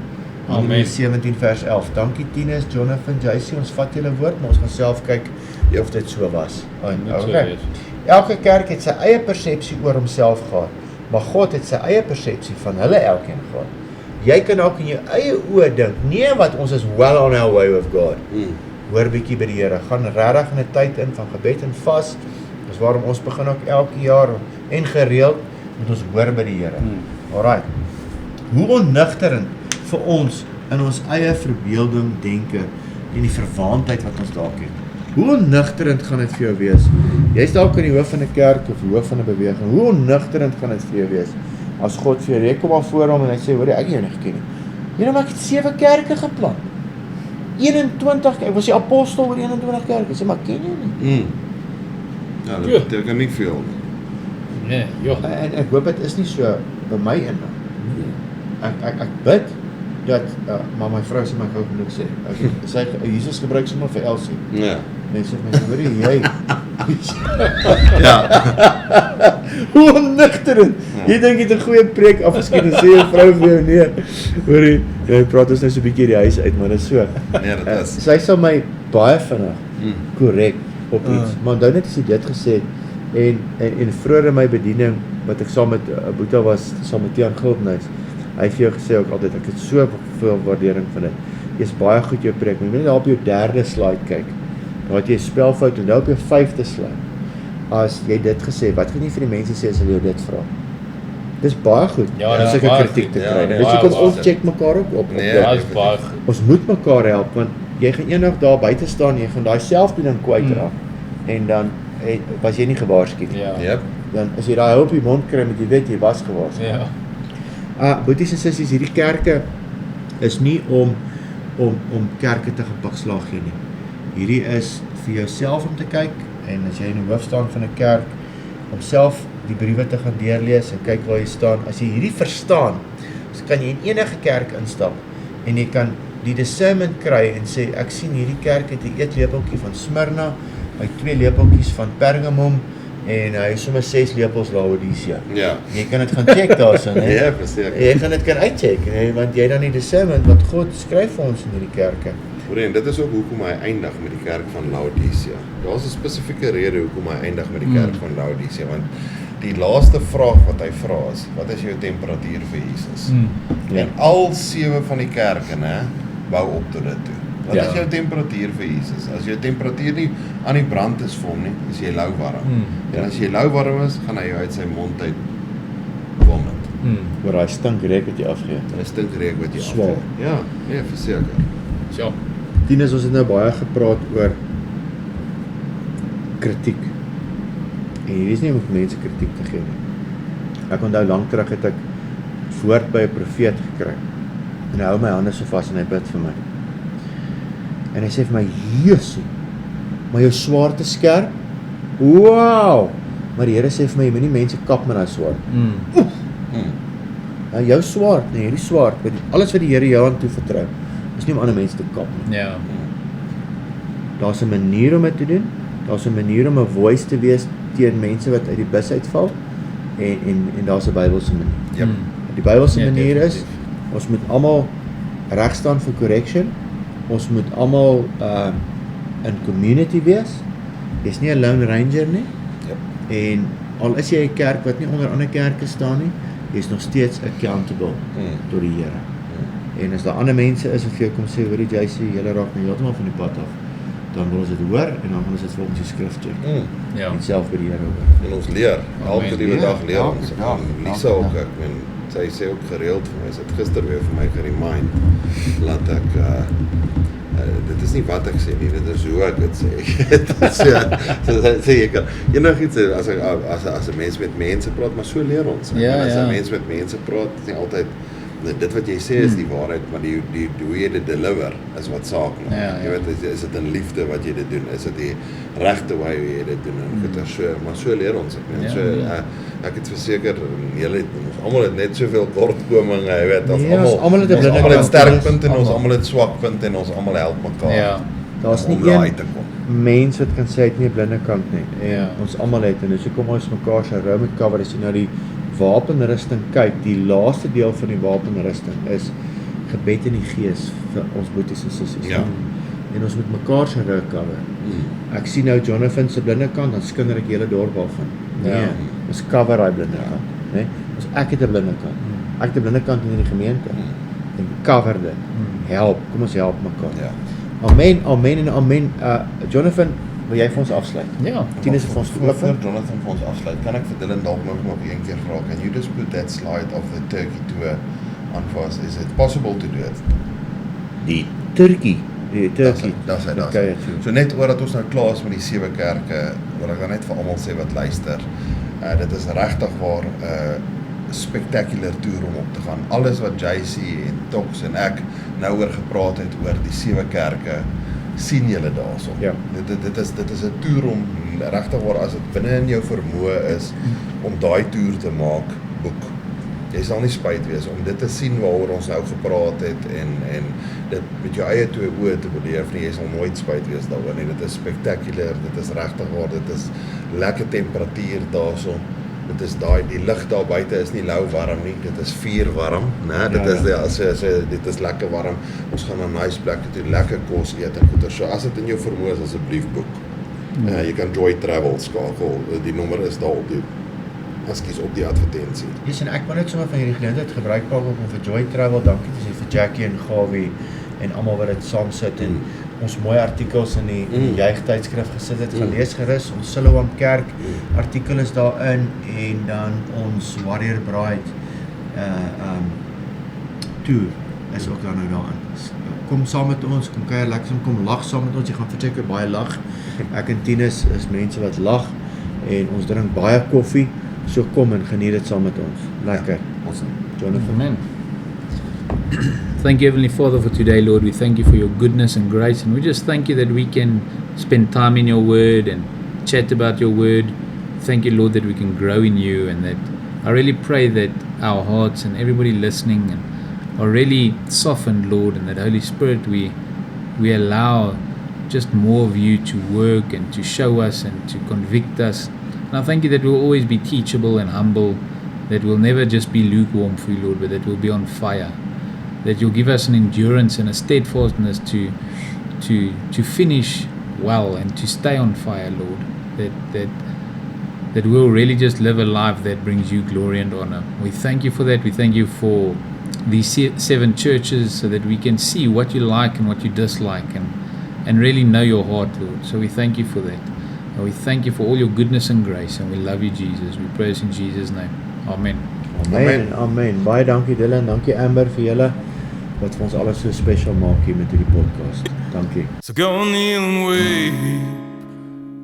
Amen. 17 vers 11. Dankie Tinus, Jonathan, JC, ons vat julle woord, maar ons gaan self kyk of dit so was. Moet so Okay. wees. Elke kerk het sy eie persepsie oor homself gehad, maar God het sy eie persepsie van hulle elkeen gehad. Jy kan ook in jou eie oë dink, nee wat ons is well on our way with God. Hoor bietjie by die Here, gaan regtig in 'n tyd in van gebed en vas. Dis waarom ons begin ook elke jaar en gereeld moet ons hoor by die Here. Alright. Hoe onnigterend vir ons in ons eie verbeelding denke en die verwaandheid wat ons dalk het. Hoe onnigterend gaan dit vir jou wees? Jy's dalk in die hoof van 'n kerk of die hoof van 'n beweging. Hoe onnigterend gaan dit vir jou wees as God vir jou jy kom maar voor hom en hy sê, hoor ek het jou nie geken nie. Here, maar ek het 7 kerke geplant. 21, ek was die apostel oor 21 kerke. Sê maar ken jy nie? Ja, dat beteken nie veel. Nee, joh. En ek hoop dit is nie so by my in. Ek bid dat maar my vrou sê my gou genoeg sê. Sy Jesus gebruik sommer vir Elsie. Ja. Mense sê my hoor jy. Ja. Hoe onnigterend. Jy dink jy het 'n goeie preek afgeskiet en sê jou vrou vir jou nee. Hoorie, jy praat ons nou so 'n bietjie die huis uit, maar dit is so. Nee, dit is. Sy sal my baie vinnig korrek op iets. Maar onthou net as jy dit gesê het en vroeër in my bediening wat ek saam met Boeta was, saam met Tiaan Guldenhuis. Hy het vir jou gesê ook altyd ek het so veel waardering van dit. Jy's baie goed jou preek. Jy moet net daar op jou 3de slide kyk. Dan het jy 'n spelfout en nou op jou 5de slide. As jy dit gesê, wat gaan jy vir die mense sê as hulle jou dit vra? Dis baie goed. Ja, om dis sulke baie kritiek goed. te Ja, kry. nee, Dus jy baie kan goed. ons check mekaar ook op. Nee, Ja, is baie goed. Ons moet mekaar help want jy gaan eendag daar buite staan en jy gaan daai selfde ding kwytraak. En dan was jy nie gewaarsku nie. Ja. Yep. Dan as jy daai hulp in die mond kry met jy weet jy was gewaarsku. Ja. Boeties en sissies, hierdie kerke is nie om kerke te gaan pakslaag gee nie. Hierdie is vir jouself om te kyk en as jy in die hoof staan van 'n kerk om self die briewe te gaan deurlees en kyk waar jy staan. As jy hierdie verstaan, so kan jy in enige kerk instap en jy kan die discernment kry en sê ek sien hierdie kerk het 'n eetlepeltjie van Smyrna, hy het 2 lepeltjies van Pergamum en hy het sommer 6 lepels Laodicea. Ja. Jy kan dit gaan check daarso, né? Ja, verseker. Jy gaan dit kan uitcheck, hè, want jy dan die discernment wat God skryf vir ons in hierdie kerke. En dit is ook hoekom hy eindig met die kerk van Laodicea. Daar's 'n spesifieke rede hoekom hy eindig met die kerk van Laodicea, want die laaste vraag wat hy vra is, wat is jou temperatuur vir Jesus? Ja. En al 7 van die kerke, né, bou op tot dit toe. Wat Ja. is jou temperatuur vir Jesus? As jou temperatuur nie aan die brand is vir hom nie, is jy louwarm. En as jy louwarm is, gaan hy jou uit sy mond uit vomit. Oor daai stinkreuk wat jy afgee. Hy stink reuk wat jy Swaar. afgee. Ja, nee, verseker. Ja. Tinus, ons het nou baie gepraat oor kritiek. En hier is nie om mense kritiek te gee nie. Ek onthou lank terug het ek woord by 'n profeet gekry. En hy hou my hande so vas en hy bid vir my. En hy sê vir my, "Jesusie, maar jou swaard is skerp." Wow! Maar die Here sê vir my, jy moenie mense kap met daai swaard. Nou jou swaard, nee, hierdie swaard, alles wat die Here jou aan toe vertrou, is nie om ander mense te kap nie. Ja. Daar's 'n manier om dit te doen. Daar's 'n manier om 'n voice te wees teen mense wat uit die bus uitval en daar's 'n Bybelse manier. Yep. Die Bybelse Ja, manier is definitief. ons moet almal reg staan vir correction. Ons moet almal in community wees. Jy's nie 'n lone ranger nie. Yep. En al is jy 'n kerk wat nie onder ander kerke staan nie, jy's nog steeds accountable tot die Here. En as daar ander mense is wat vir jou kom sê, hoorie JC, julle raak nou heeltemal van die pad af, dan wil ons dit hoor en dan gaan ons dit volgens die skrif check. Ja. En self by die Here hoor. En ons leer, elke liewe Ja, dag leer elke ons. dag, En Lisa elke ook, dag. ek meen, sy sê ook gereeld vir my, sy het gister weer vir my geremind, laat ek, dit is nie wat ek sê nie, dit is hoe ek dit sê. so sê jy kan, enigiets, as 'n mens met mense praat, maar so leer ons. Ek Ja, meen, as ja. 'n mens met mense praat, is nie altyd, dit wat jy sê is die waarheid, maar die hoe jy dit deliver is wat saak maak. Ja, Jy ja. weet, is dit in liefde wat jy dit doen? Is dit die regte hoe jy dit doen? En dit is so, maar so leer ons. Ek meen, Ja, so ja. ek het verseker ons almal het net soveel kortkominge, jy weet, ons Nee, ons almal het 'n ons blinde almal het kant, sterkpunte en ons almal. almal het swakpunte en ons almal help mekaar. Ja. Daar's om nie daar een uit te kom. mens wat kan sê hy het nie 'n blinde kant nie. En Ja. ons almal het en dis hoekom ons mekaar se rou moet cover as jy na die wapenrusting kyk. Die laaste deel van die wapenrusting is gebed in die gees vir ons boeties en sissies. Ja. En ons moet mekaar se rou cover. Ek sien nou Jonathan se blinde kant, dan skinder ek hele dorp af van. Nee, Ja. ons cover daai blinde kant, né? Ons ek het 'n blinde kant. Ek het 'n blinde kant in die gemeente. en cover dit. Help, kom ons help mekaar. Ja. Amen, amen en amen. Jonathan, wil jy vir ons afsluit? Ja. Tinus vir ons Voor groep. Jonathan vir ons afsluit, kan ek vir Dylan dalk nog een keer vra, can you just put that slide of the Turkey tour on for us? Is it possible to do it? Die Turkey. Dis hy. Okay, So net oor dat ons nou klaar is met die 7 kerke, wil ek dan net vir almal sê wat luister. Dit is regtig waar 'n spectacular tour om op te gaan. Alles wat JC en Tox en ek nou oor gepraat het oor die 7 kerke, sien julle daarso. Ja. Dit is 'n toer om regtig waar as dit binne in jou vermoë is om daai toer te maak, boek. Jy sal nie spyt wees om dit te sien waaroor ons nou gepraat het en dit met jou eie 2 oë te beleef nie. Jy sal nooit spyt wees daaroor nie. Dit is spectacular, dit is regtig waar, dit is lekker temperatuur daarso. Dit is die lig daar buite is nie lou warm nie, dit is vuurwarm, né? Dit is dit is lekker warm. Ons gaan na nice plekke toe, lekker kos eet en goeie. So as dit in jou vermoë is, asseblief boek. Jy kan Joy Travel skakel. Die nommer is daar op die advertensie. Yes, en ek wil net sommer van hierdie geleentheid gebruik maak om vir Joy Travel dankie te sê vir Jackie en Gawie en almal wat dit saam sit en ons mooi artikels in die Juigtydskrif gesit het, gelees gerus. Ons Siloam Kerk artikel is daarin en dan ons Warrior Bride tour is ook dan nou daarin. Kom saam met ons, kom kuier lekker, kom lag saam met ons. Jy gaan verseker baie lag. Ek en Tinus is mense wat lag en ons drink baie koffie. So kom en geniet dit saam met ons. Lekker. Awesome. Jonathan. Amen. Thank you, Heavenly Father, for today, Lord. We thank you for your goodness and grace, and we just thank you that we can spend time in your word and chat about your word. Thank you, Lord, that we can grow in you, and that I really pray that our hearts and everybody listening are really softened, Lord, and that Holy Spirit, we allow just more of you to work and to show us and to convict us. And I thank you that we'll always be teachable and humble, that we'll never just be lukewarm for you, Lord, but that we'll be on fire. That you'll give us an endurance and a steadfastness to finish well and to stay on fire, Lord. That we'll really just live a life that brings you glory and honor. We thank you for that. We thank you for these 7 churches so that we can see what you like and what you dislike and really know your heart, Lord. So we thank you for that. And we thank you for all your goodness and grace, and we love you, Jesus. We praise in Jesus' name. Amen. Amen en amen. Baie dankie Dylan, dankie Amber vir julle wat vir ons alles so special maak hier met hierdie podcast. Dankie. So go kneel and weep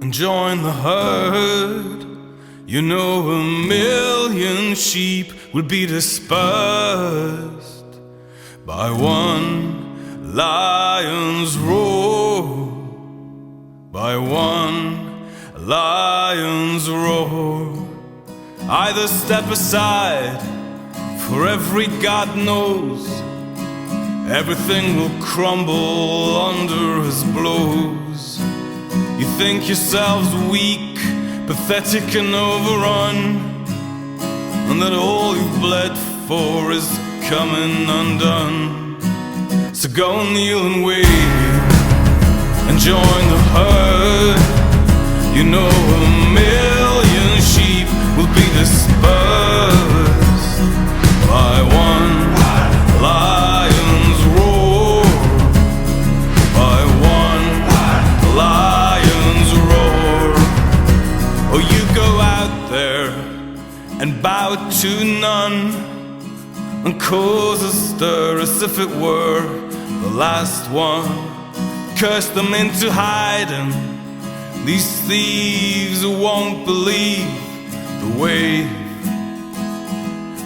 and join the herd. You know 1,000,000 sheep will be dispersed by one lion's roar. By one lion's roar. Either step aside, for every God knows everything will crumble under his blows. You think yourselves weak, pathetic and overrun, and that all you've bled for is coming undone. So go kneel and wait and join the herd. You know 1,000,000 sheep will be dispersed by one lion's roar. By one lion's roar. Oh, you go out there and bow to none and cause a stir as if it were the last one. Curse them into hiding. These thieves won't believe the way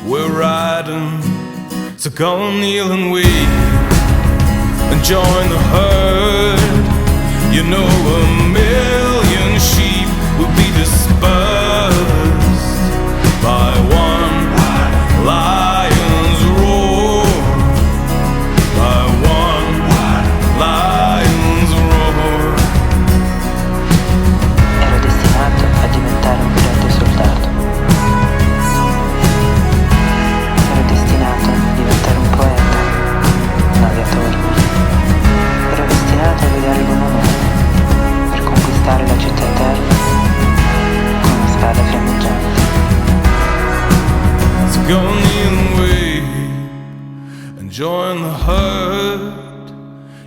we're riding. So go kneel and weep and join the herd. You know 1,000,000 sheep will be dispersed by one lion's roar. By one lion's roar. Ero destinato a diventare un grande soldato. Ero destinato a diventare un poeta, un aviatore. Ero destinato a guidare con onore per conquistare la città eterna con una spada fiammeggiante. So go kneel and wait and join the herd.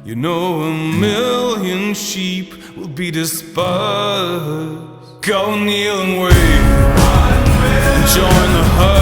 You know 1,000,000 sheep will be dispersed. Go kneel and wait and join the herd.